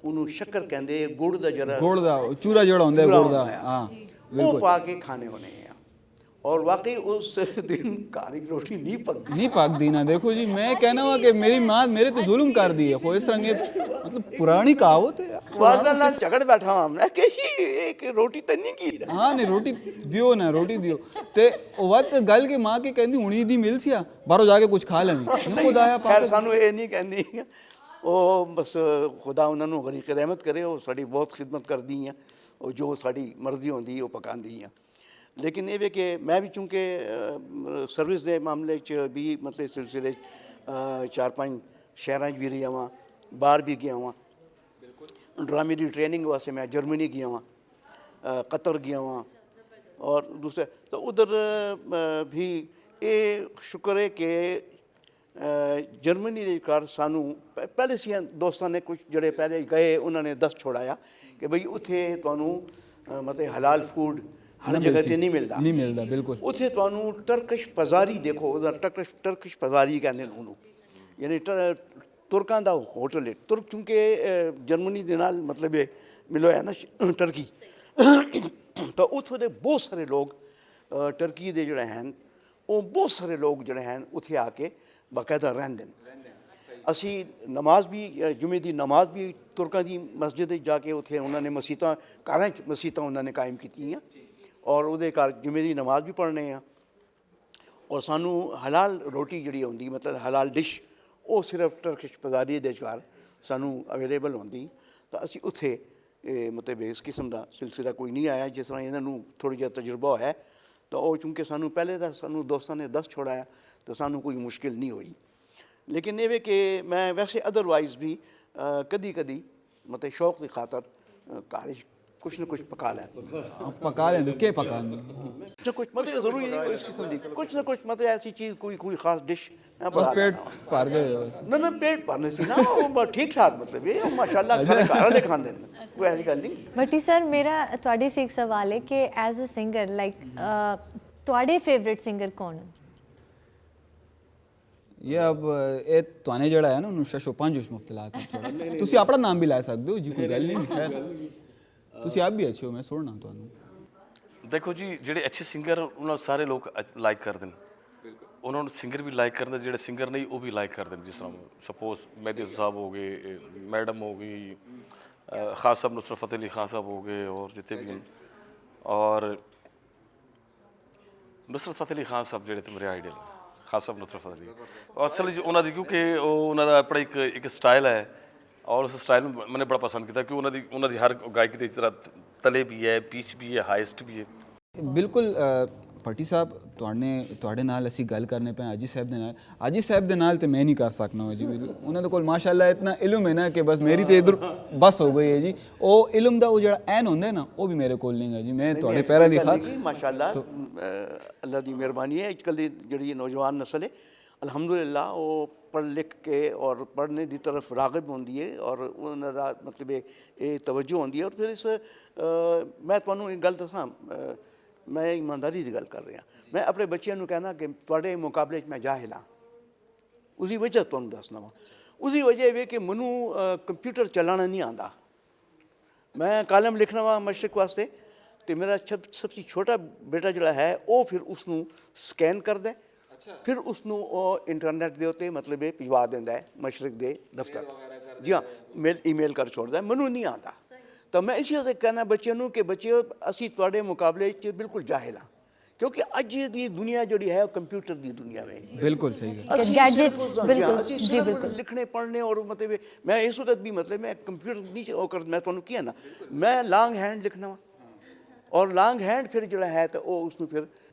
उन्होंने शक्कर कहते गुड़ का जरा गुड़ का चूरा जोड़ा होंगे गुड़ का हाँ वो पा के खाने होने हैं। और वाकई उस दिन कारी रोटी नहीं पकती ना। देखो जी मैं कहना हुआ कि मेरी माँ मेरे तो जुल्म कर दी है, इस तरह मतलब पुरानी कहावत है। झगड़ बैठा हूँ हमने कैसी एक रोटी तो नहीं की। हाँ नहीं रोटी दियो ना, रोटी दियो ते वक्त गल के माँ के कहती हुणी दी मिल सिया बाहरों जाके कुछ खा लेनी खुदाया। खैर सानू ये नहीं कहती वो बस खुदा उन्होंने गरीक रहमत करे, वो साड़ी बहुत खिदमत कर दी हैं और जो साड़ी मर्जी होंगी वो पकाती हैं। लेकिन ये कि मैं भी चूँकि सर्विस के मामले भी मतलब सिलसिले 4-5 शहर भी रहा वहाँ, बाहर भी गया वहाँ, ड्रामे की ट्रेनिंग वास्ते मैं जर्मनी गया वहाँ, कतर गया वहाँ और दूसरे तो उधर भी ਇਹ ਸ਼ੁਕਰ ਹੈ ਕਿ ਜਰਮਨੀ ਦੇ ਘਰ ਸਾਨੂੰ ਪਹਿਲੇ ਸੀ ਦੋਸਤਾਂ ਨੇ ਕੁਝ ਜਿਹੜੇ ਪਹਿਲੇ ਗਏ ਉਹਨਾਂ ਨੇ ਦੱਸ ਛੋੜਾਇਆ ਕਿ ਬਈ ਉੱਥੇ ਤੁਹਾਨੂੰ ਮਤਲਬ ਹਲਾਲ ਫੂਡ ਹਰ ਜਗ੍ਹਾ ਤੇ ਨਹੀਂ ਮਿਲਦਾ ਬਿਲਕੁਲ। ਉੱਥੇ ਤੁਹਾਨੂੰ ਟਰਕਿਸ਼ ਪਜ਼ਾਰੀ ਦੇਖੋ, ਉਹਦਾ ਟਰਕਿਸ਼ ਪਜ਼ਾਰੀ ਕਹਿੰਦੇ ਨੇ ਉਹਨੂੰ, ਯਾਨੀ ਤੁਰਕਾਂ ਦਾ ਹੋਟਲ ਹੈ। ਤੁਰਕ ਚੂੰਕਿ ਜਰਮਨੀ ਦੇ ਨਾਲ ਮਤਲਬ ਇਹ ਮਿਲਿਆ ਨਾ ਟਰਕੀ, ਤਾਂ ਉੱਥੋਂ ਦੇ ਬਹੁਤ ਸਾਰੇ ਲੋਕ ਟਰਕੀ ਦੇ ਜਿਹੜੇ ਹਨ ਉਹ ਬਹੁਤ ਸਾਰੇ ਲੋਕ ਜਿਹੜੇ ਹਨ ਉੱਥੇ ਆ ਕੇ ਬਾਕਾਇਦਾ ਰਹਿੰਦੇ ਨੇ। ਅਸੀਂ ਨਮਾਜ਼ ਵੀ ਜੁਮੇ ਦੀ ਨਮਾਜ਼ ਵੀ ਤੁਰਕਾਂ ਦੀ ਮਸਜਿਦ ਵਿੱਚ ਜਾ ਕੇ ਉੱਥੇ ਉਹਨਾਂ ਨੇ ਮਸੀਤਾਂ, ਘਰਾਂ 'ਚ ਮਸੀਤਾਂ ਉਹਨਾਂ ਨੇ ਕਾਇਮ ਕੀਤੀਆਂ ਔਰ ਉਹਦੇ ਘਰ ਜੁਮੇ ਦੀ ਨਮਾਜ਼ ਵੀ ਪੜ੍ਹਨੇ ਆ। ਔਰ ਸਾਨੂੰ ਹਲਾਲ ਰੋਟੀ ਜਿਹੜੀ ਹੁੰਦੀ ਮਤਲਬ ਹਲਾਲ ਡਿਸ਼ ਉਹ ਸਿਰਫ ਟਰਕਿਸ਼ ਪਜ਼ਾਰੀ ਦੇ ਘਰ ਸਾਨੂੰ ਅਵੇਲੇਬਲ ਹੁੰਦੀ। ਤਾਂ ਅਸੀਂ ਉੱਥੇ ਮਤਲਬ ਇਸ ਕਿਸਮ ਦਾ ਸਿਲਸਿਲਾ ਕੋਈ ਨਹੀਂ ਆਇਆ। ਜਿਸ ਤਰ੍ਹਾਂ ਇਹਨਾਂ ਨੂੰ ਥੋੜ੍ਹਾ ਜਿਹਾ ਤਜਰਬਾ ਹੋਇਆ ਤਾਂ ਉਹ ਚੂੰਕਿ ਸਾਨੂੰ ਪਹਿਲੇ ਤਾਂ ਸਾਨੂੰ ਦੋਸਤਾਂ ਨੇ ਦੱਸ ਛੋੜਾਇਆ ਤਾਂ ਸਾਨੂੰ ਕੋਈ ਮੁਸ਼ਕਿਲ ਨਹੀਂ ਹੋਈ। ਲੇਕਿਨ ਇਹ ਵੇ ਕਿ ਮੈਂ ਵੈਸੇ ਅਦਰਵਾਈਜ਼ ਵੀ ਕਦੀ ਕਦੀ ਮਤਲਬ ਸ਼ੌਕ ਦੀ ਖਾਤਰ ਘਰ 'ਚ ਕੁਛ ਨਾ ਕੁਛ ਪਕਾ ਲੈਂਦੇ ਕੀ ਪਕਾਉਂਦੇ कुछ ना कुछ मतलब ज़रूरी नहीं कोई इस किस्म की कुछ ना कुछ मतलब ऐसी चीज़ कोई ख़ास डिश बस पेट भर जाए बस। ना पेट भरने से ना वो ठीक ठाक मतलब ये माशाल्लाह सारे घर वाले खाते हैं, कोई ऐसी गल नहीं। बटी सर मेरा ਤੁਹਾਡੇ ਸੇ ਇੱਕ ਸਵਾਲ ਹੈ ਕਿ ਐਜ਼ ਅ ਸਿੰਗਰ ਲਾਈਕ ਤੁਹਾਡੇ ਫੇਵਰਿਟ ਸਿੰਗਰ ਕੌਣ ਹਨ? ਇਹ ਅਬ ਇਹ ਤੁਹਾਨੇ ਜਿਹੜਾ ਹੈ ਨਾ ਉਹਨੂੰ ਸ਼ਸ਼ੋ ਪੰਜ ਉਸ ਮੁਫਤਲਾ ਕਰ ਤੁਸੀਂ ਆਪਣਾ ਨਾਮ ਵੀ ਲੈ ਸਕਦੇ ਹੋ ਜੀ, ਕੋਈ ਗੱਲ ਨਹੀਂ ਖੈਰ ਤੁਸੀਂ ਆਪ ਵੀ ਅੱਛੇ ਹੋ, ਮੈਂ ਸੁਣਨਾ ਤੁਹਾਨੂੰ। ਦੇਖੋ ਜੀ ਜਿਹੜੇ ਅੱਛੇ ਸਿੰਗਰ ਉਹਨਾਂ ਨੂੰ ਸਾਰੇ ਲੋਕ ਲਾਈਕ ਕਰਦੇ ਨੇ, ਉਹਨਾਂ ਨੂੰ ਸਿੰਗਰ ਵੀ ਲਾਈਕ ਕਰਦੇ, ਜਿਹੜੇ ਸਿੰਗਰ ਨਹੀਂ ਉਹ ਵੀ ਲਾਈਕ ਕਰਦੇ ਨੇ। ਜਿਸ ਤਰ੍ਹਾਂ ਸਪੋਜ਼ ਮਹਿਦੀ ਸਾਹਿਬ ਹੋ ਗਏ, ਮੈਡਮ ਹੋ ਗਈ, ਖਾਨ ਸਾਹਿਬ नुसरत फ़तेह अली खान साहब हो गए और जितने भी और नुसरत फ़तेह अली खान साहब ਜਿਹੜੇ ਤੇ ਮੇਰੇ ਆਈਡਲ ਖਾਨ ਸਾਹਿਬ नुसरत फ़तेह अली ਅਸਲ ਵਿੱਚ ਉਹਨਾਂ ਦੀ ਕਿਉਂਕਿ ਉਹ ਉਹਨਾਂ ਦਾ ਆਪਣਾ ਇੱਕ ਸਟਾਈਲ ਹੈ और उस स्टाइल में मैंने बड़ा पसंद किया कि उन्होंने हर गायकी की तरह तले भी है, पीच भी है, हाइस्ट भी है। बिल्कुल भट्टी साहब ਤੁਹਾਡੇ ਨਾਲ ਅਸੀਂ ਗੱਲ ਕਰਨੇ ਪਏ ਆਜੀ ਸਾਹਿਬ ਦੇ ਨਾਲ। ਆਜੀ ਸਾਹਿਬ ਦੇ ਨਾਲ ਤੇ ਮੈਂ ਨਹੀਂ ਕਰ ਸਕਣਾ ਜੀ, ਉਹਨਾਂ ਦੇ ਕੋਲ ਮਾਸ਼ਾਅੱਲਾ ਇਤਨਾ ਇਲਮ ਹੈ ਨਾ ਕਿ ਬਸ ਮੇਰੀ ਤੇ ਇਧਰ ਬਸ ਹੋ ਗਈ ਹੈ ਜੀ। ਉਹ ਇਲਮ ਦਾ ਉਹ ਜਿਹੜਾ ਐਨ ਹੁੰਦਾ ਨਾ ਉਹ ਵੀ ਮੇਰੇ ਕੋਲ ਨਹੀਂ ਹੈ ਜੀ। ਮੈਂ ਤੁਹਾਡੇ ਪੈਰਾਂ ਦੀ ਖਾਤਰ ਮਾਸ਼ਾਅੱਲਾ ਅੱਲਾ ਦੀ ਮਿਹਰਬਾਨੀ ਹੈ। ਅੱਜ ਕੱਲ੍ਹ ਦੀ ਜਿਹੜੀ ਨੌਜਵਾਨ ਨਸਲ ਹੈ ਅਲਹਮਦੁਲਿਲਾ ਉਹ ਪੜ੍ਹ ਲਿਖ ਕੇ ਔਰ ਪੜ੍ਹਨੇ ਦੀ ਤਰਫ ਰਾਗਿਬ ਹੁੰਦੀ ਹੈ ਔਰ ਉਹਨਾਂ ਦਾ ਮਤਲਬ ਇਹ ਤਵੱਜੋ ਹੁੰਦੀ ਹੈ। ਔਰ ਫਿਰ ਇਸ ਮੈਂ ਤੁਹਾਨੂੰ ਇੱਕ ਗੱਲ ਦੱਸਾਂ, ਮੈਂ ਇਮਾਨਦਾਰੀ ਦੀ ਗੱਲ ਕਰ ਰਿਹਾ। ਮੈਂ ਆਪਣੇ ਬੱਚਿਆਂ ਨੂੰ ਕਹਿਣਾ ਕਿ ਤੁਹਾਡੇ ਮੁਕਾਬਲੇ 'ਚ ਮੈਂ ਜਾਹਿਲ ਹਾਂ। ਉਸਦੀ ਵਜ੍ਹਾ ਤੁਹਾਨੂੰ ਦੱਸਣਾ ਵਾ। ਉਸਦੀ ਵਜ੍ਹਾ ਇਹ ਕਿ ਮੈਨੂੰ ਕੰਪਿਊਟਰ ਚਲਾਉਣਾ ਨਹੀਂ ਆਉਂਦਾ। ਮੈਂ ਕਾਲਮ ਲਿਖਣਾ ਵਾ ਮਸ਼ਰਕ ਵਾਸਤੇ ਅਤੇ ਮੇਰਾ ਸਭ ਤੋਂ ਛੋਟਾ ਬੇਟਾ ਜਿਹੜਾ ਹੈ ਉਹ ਫਿਰ ਉਸਨੂੰ ਸਕੈਨ ਕਰਦਾ, ਫਿਰ ਉਸਨੂੰ ਉਹ ਇੰਟਰਨੈਟ ਦੇ ਉੱਤੇ ਮਤਲਬ ਇਹ ਭਿਜਵਾ ਦਿੰਦਾ ਹੈ ਮਸ਼ਰਕ ਦੇ ਦਫ਼ਤਰ। ਜੀ ਹਾਂ, ਈਮੇਲ ਕਰ ਛੋੜਦਾ, ਮੈਨੂੰ ਨਹੀਂ ਆਉਂਦਾ। ਤਾਂ ਮੈਂ ਇਸੇ ਵਾਸਤੇ ਕਹਿਣਾ ਬੱਚਿਆਂ ਨੂੰ ਕਿ ਬੱਚਿਓ ਅਸੀਂ ਤੁਹਾਡੇ ਮੁਕਾਬਲੇ 'ਚ ਬਿਲਕੁਲ ਜਾਹਿਲ ਹਾਂ, ਕਿਉਂਕਿ ਅੱਜ ਦੀ ਦੁਨੀਆ ਜਿਹੜੀ ਹੈ ਉਹ ਕੰਪਿਊਟਰ ਦੀ ਦੁਨੀਆ ਹੈ। ਬਿਲਕੁਲ ਸਹੀ ਗੱਲ। ਅਸੀਂ ਬਿਲਕੁਲ ਲਿਖਣੇ ਪੜ੍ਹਨੇ ਔਰ ਮਤਲਬ ਮੈਂ ਇਸ ਵਕਤ ਵੀ ਮਤਲਬ ਮੈਂ ਕੰਪਿਊਟਰ ਨਹੀਂ ਉਹ ਕਰ, ਮੈਂ ਤੁਹਾਨੂੰ ਕੀ ਹੈ ਨਾ ਮੈਂ ਲੌਂਗ ਹੈਂਡ ਲਿਖਣਾ ਵਾ ਔਰ ਲੌਂਗ ਹੈਂਡ ਫਿਰ ਜਿਹੜਾ ਹੈ ਤਾਂ ਉਹ ਉਸਨੂੰ ਫਿਰ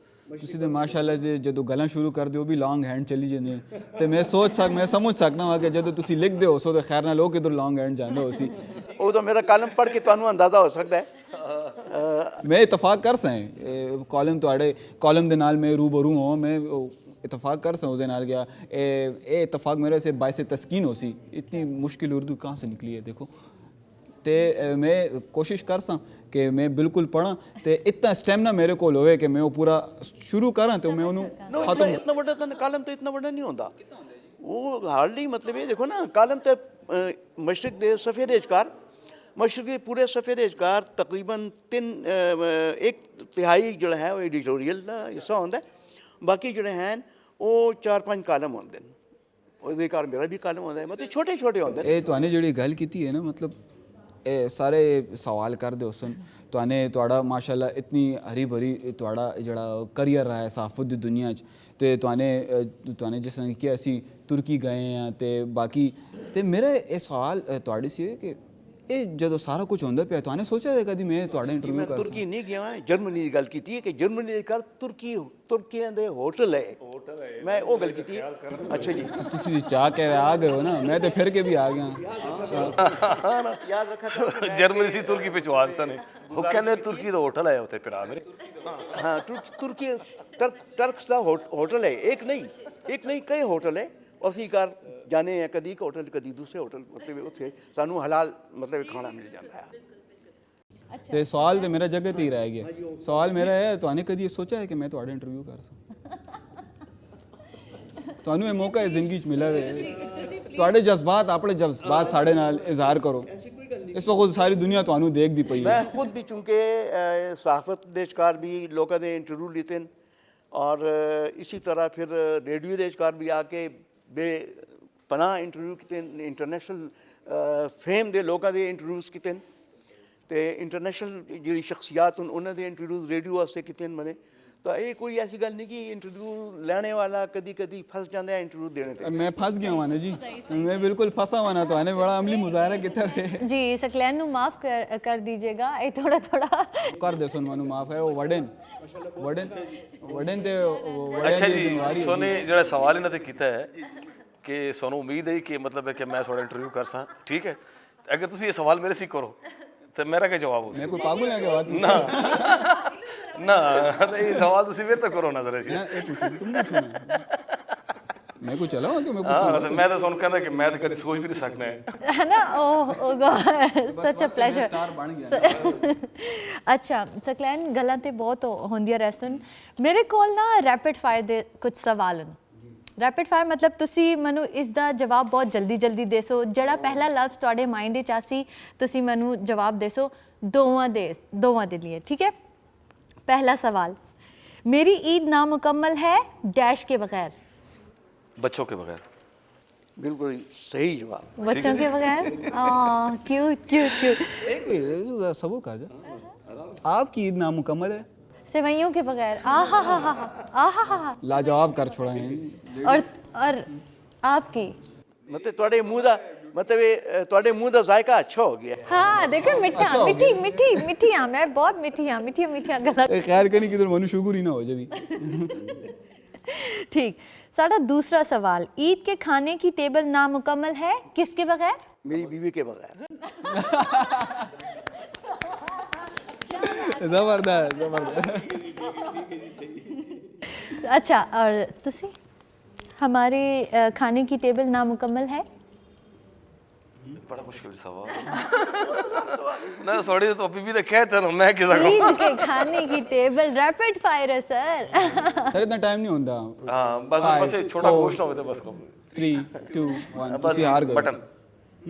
ਤੁਸੀਂ ਤੇ ਮਾਸ਼ਾਅੱਲਾ ਜਦੋਂ ਗੱਲਾਂ ਸ਼ੁਰੂ ਕਰਦੇ ਹੋ ਵੀ ਲੌਂਗ ਹੈਂਡ ਚੱਲੀ ਜਾਂਦੀ ਹੈ ਤੇ ਮੈਂ ਸਮਝ ਸਕਦਾ ਹਾਂ ਕਿ ਜਦੋਂ ਤੁਸੀਂ ਲਿਖਦੇ ਹੋ ਸੋ ਤਾਂ ਖੈਰ ਨਾਲ ਲੋਕ ਕਿਧਰ ਲੌਂਗ ਹੈਂਡ ਜਾਂਦਾ ਹੋ ਸੀ। ਉਹ ਤਾਂ ਮੇਰਾ ਕਾਲਮ ਪੜ੍ਹ ਕੇ ਤੁਹਾਨੂੰ ਅੰਦਾਜ਼ਾ ਹੋ ਸਕਦਾ ਹੈ। ਮੈਂ ਇਤਫਾਕ ਕਰ ਸਾਂ ਤੁਹਾਡੇ ਕਾਲਮ ਦੇ ਨਾਲ ਮੈਂ ਰੂਬਰੂ ਹਾਂ। ਮੈਂ इतफाक़ कर उसके नाल गया ये इतफाक़ मेरे से बायस तस्कीन हो सी। इतनी मुश्किल उर्दू कहाँ से निकली है देखो। तो मैं कोशिश कर सा कि मैं बिल्कुल पढ़ा तो इतना स्टैमिना मेरे को होवे कि मैं वो पूरा शुरू करा तो मैं उन्होंने खत्म। इतना बड़ा कालम तो इतना बड़ा नहीं होता वो हार्डली मतलब ये देखो ना कालम तो मशरक दे सफ़े दे विचकार मशरक के पूरे सफ़े दे विचकार तकरीबन 1/3 जो है वो एडिटोरियल का हिस्सा होता है, बाकी जोड़े हैं वो 4-5 कालम होंगे। ਉਹਦੇ ਘਰ ਮੇਰਾ ਵੀ ਕਾਲਮ ਹੁੰਦਾ ਹੈ, ਮਤਲਬ ਛੋਟੇ ਛੋਟੇ ਹੁੰਦੇ ਨੇ। ਇਹ ਤੁਹਾਨੇ ਜਿਹੜੀ ਗੱਲ ਕੀਤੀ ਹੈ ਨਾ ਮਤਲਬ ਇਹ ਸਾਰੇ ਸਵਾਲ ਕਰਦੇ ਹੋ ਸਨ ਤੁਹਾਡਾ ਮਾਸ਼ਾਅੱਲਾ ਇਤਨੀ ਹਰੀ ਭਰੀ ਤੁਹਾਡਾ ਜਿਹੜਾ ਕਰੀਅਰ ਰਹਾ ਹੈ ਸਾਫਤ ਦੀ ਦੁਨੀਆ 'ਚ ਤੇ ਤੁਹਾਨੇ ਜਿਸ ਤਰ੍ਹਾਂ ਕਿ ਅਸੀਂ ਤੁਰਕੀ ਗਏ ਆ ਤੇ ਬਾਕੀ ਤੇ ਮੇਰਾ ਇਹ ਸਵਾਲ ਤੁਹਾਡੇ ਸੀ ਕਿ ਇਹ ਜਦੋਂ ਸਾਰਾ ਕੁਝ ਹੁੰਦਾ ਪਿਆ ਤੁਹਾਨੇ ਸੋਚਿਆ ਹੈ ਕਦੀ ਮੈਂ ਤੁਹਾਡਾ ਇੰਟਰਵਿਊ ਕਰ ਤੁਰਕੀ ਨਹੀਂ ਗਿਆ, ਜਰਮਨੀ ਦੀ ਗੱਲ ਕੀਤੀ ਹੈ ਕਿ ਜਰਮਨੀ ਦੇ ਘਰ ਤੁਰਕੀਆਂ ਦੇ ਹੋਟਲ ਹੈ, ਮੈਂ ਉਹ ਗੱਲ ਕੀਤੀ ਹੈ। ਅੱਛਾ ਜੀ ਤੁਸੀਂ ਚਾਹ ਕੇ ਆ ਗਏ ਹੋ ਨਾ, ਮੈਂ ਤੇ ਫਿਰ ਕੇ ਵੀ ਆ ਗਿਆ। ਯਾਦ ਰੱਖਾ ਜਰਮਨੀ ਸੀ ਤੁਰਕੀ ਪਿਛਵਾ ਦਿੱਤਾ ਨੇ ਉਹ ਕਹਿੰਦੇ ਤੁਰਕੀ ਦਾ ਹੋਟਲ ਹੈ ਉੱਥੇ ਭਰਾ ਮੇਰੇ। ਹਾਂ ਤੁਰਕੀ ਟਰਕਸ ਦਾ ਹੋਟਲ ਹੈ, ਇੱਕ ਨਹੀਂ ਕਈ ਹੋਟਲ ਹੈ। ਅਸੀਂ ਘਰ ਜਾਣੇ ਆ, ਕਦੀ ਇੱਕ ਹੋਟਲ ਕਦੀ ਦੂਸਰੇ ਹੋਟਲ, ਮਤਲਬ ਉੱਥੇ ਸਾਨੂੰ ਹਲਾਲ ਮਤਲਬ ਖਾਣਾ ਮਿਲ ਜਾਂਦਾ ਹੈ। ਤੇ ਸਵਾਲ ਤੇ ਮੇਰਾ ਜਗ੍ਹਾ ਤੇ ਹੀ ਰਹਿ ਗਿਆ। ਸਵਾਲ ਮੇਰਾ ਹੈ, ਤੁਹਾਨੂੰ ਕਦੀ ਇਹ ਸੋਚਿਆ ਹੈ ਕਿ ਮੈਂ ਤੁਹਾਡਾ ਇੰਟਰਵਿਊ ਕਰ ਸਕਾਂ? ਤੁਹਾਨੂੰ ਇਹ ਮੌਕਾ ਜ਼ਿੰਦਗੀ 'ਚ ਮਿਲਿਆ ਹੈ, ਤੁਹਾਡੇ ਜਜ਼ਬਾਤ, ਆਪਣੇ ਜਜ਼ਬਾਤ ਸਾਡੇ ਨਾਲ ਇਜ਼ਹਾਰ ਕਰੋ। ਇਸ ਵਕਤ ਸਾਰੀ ਦੁਨੀਆ ਤੁਹਾਨੂੰ ਦੇਖਦੀ ਪਈ ਮੈਂ ਹੈ। ਖੁਦ ਵੀ ਚूंकि सहाफ़त ਦੇ ਸ਼ਿਕਾਰ ਵੀ ਲੋਕਾਂ ਦੇ ਇੰਟਰਵਿਊ ਲਿੱਤੇ ਨੇ, ਔਰ ਇसी तरह फिर रेडियो ਦੇ ਸ਼ਿਕਾਰ ਵੀ ਆ ਕੇ ਬੇਪਨਾਹ ਇੰਟਰਵਿਊ ਕੀਤੇ, ਇੰਟਰਨੈਸ਼ਨਲ ਫੇਮ ਦੇ ਲੋਕਾਂ ਦੇ ਇੰਟਰਵਿਊਜ਼ ਕੀਤੇ ਨੇ, ਤੇ ਇੰਟਰਨੈਸ਼ਨਲ ਜਿਹੜੀ ਸ਼ਖਸੀਅਤ ਹਨ ਉਹਨਾਂ ਦੇ ਇੰਟਰਵਿਊਜ਼ ਰੇਡੀਓ ਵਾਸਤੇ ਕੀਤੇ ਨੇ ਮੈਨੇ। ਤਾਂ ਇਹ ਕੋਈ ਐਸੀ ਗੱਲ ਨਹੀਂ ਕਿ ਇੰਟਰਵਿਊ ਲੈਣੇ ਵਾਲਾ ਕਦੀ ਕਦੀ ਫਸ ਜਾਂਦਾ ਹੈ इंटरव्यू देने ਤੇ। मैं फंस गया हूँ ना जी, मैं बिल्कुल फंसा हुआ ना। तो आने बड़ा अमली मुजाहरा किया है। जी सकलैन ਨੂੰ ਮਾਫ ਕਰ दीजिएगा, ਇਹ ਥੋੜਾ कर दे सुन मनु माफ है वो वडन ते ਅੱਛਾ ਜੀ, ਸੋਨੇ ਜਿਹੜਾ ਸਵਾਲ ਇਹਨਾਂ ਤੇ ਕੀਤਾ ਹੈ ਕਿ ਸਾਨੂੰ ਉਮੀਦ ਹੈ ਕਿ ਮਤਲਬ ਹੈ ਕਿ ਮੈਂ ਤੁਹਾਡਾ ਇੰਟਰਵਿਊ ਕਰ ਸਾਂ, ਠੀਕ ਹੈ। ਅਗਰ ਤੁਸੀਂ ਇਹ ਸਵਾਲ ਮੇਰੇ ਸੇ ਕਰੋ ਤਾਂ ਮੇਰਾ ਕੀ ਜਵਾਬ ਹੋਵੇ? मैं कोई पागल है क्या बात? ਨਾ ਇਹ ਸਵਾਲ ਤੁਸੀਂ ਮੇਰੇ ਤੋਂ ਕਰੋ ਨਾ ਜ਼ਰਾ ਜੀ। ना एक तुम पूछो ना, मैं को चला हूँ कि मैं ਹਾਂ, ਤੇ ਮੈਂ ਤਾਂ ਤੁਹਾਨੂੰ ਕਹਿੰਦਾ ਕਿ ਮੈਂ ਤਾਂ ਕਦੀ ਸੋਚ ਵੀ ਨਹੀਂ ਸਕਣਾ ਹੈ। है ना। ओ गॉड, सच अ प्लेजर। अच्छा सकलैन, गल्लां ते बहुत होंदियां रैसन। मेरे कोल ना रैपिड फायर दे कुछ सवाल हैं। रैपिड फायर मतलब तुसी ਮੈਨੂੰ ਇਸ ਦਾ ਜਵਾਬ ਬਹੁਤ ਜਲਦੀ ਦੇਸੋ। ਜਿਹੜਾ ਪਹਿਲਾ ਲਫ਼ਜ਼ ਤੁਹਾਡੇ ਮਾਈਂਡ ਵਿੱਚ ਆਸੀ ਤੁਸੀਂ ਮੈਨੂੰ ਜਵਾਬ ਦੇਸੋ ਦੋਵਾਂ ਦੇ लिए, ठीक है। पहला सवाल, मेरी ईद नामुकम्मल है डैश के बगैर। बच्चों के बगैर। बिल्कुल सही जवाब। बच्चों के बगैर। क्यूट। एक मिनट सबूत कर जा। आपकी ईद नामुकम्मल है? सेवइयों के बगैर। आहा। लाजवाब कर छोड़ा है। और आपकी? मतलब ਤੁਹਾਡੇ ਮੂੰਹ ਦਾ मतलब ਇਹ ਤੁਹਾਡੇ ਮੂੰਹ ਦਾ ਜ਼ਾਇਕਾ ਅੱਛਾ ਹੋ ਗਿਆ। हाँ देखो मिठा मिठी हाँ, मैं बहुत मिठी हाँ, मिठिया गल्लां। खैर करी किधर मनु शुगर ही ना हो जाए। ठीक। साਡਾ दूसरा सवाल, ईद के खाने की टेबल नामुकम्मल है किसके बगैर? मेरी बीवी के बगैर। जबरदस्त। अच्छा, और तुसी? हमारे खाने की टेबल नामुकम्मल है? बड़ा मुश्किल सवाल ना, सॉरी तो अभी भी तो कहते ना, मैं किसा को ईद के खाने की टेबल रैपिड फायर है सर। सर इतना टाइम नहीं होता। हाँ बस ये छोटा क्वेश्चन होता है बस को। 3 2 1 बस ਤੁਸੀਂ ਹਾਰ ਗਏ। मटन।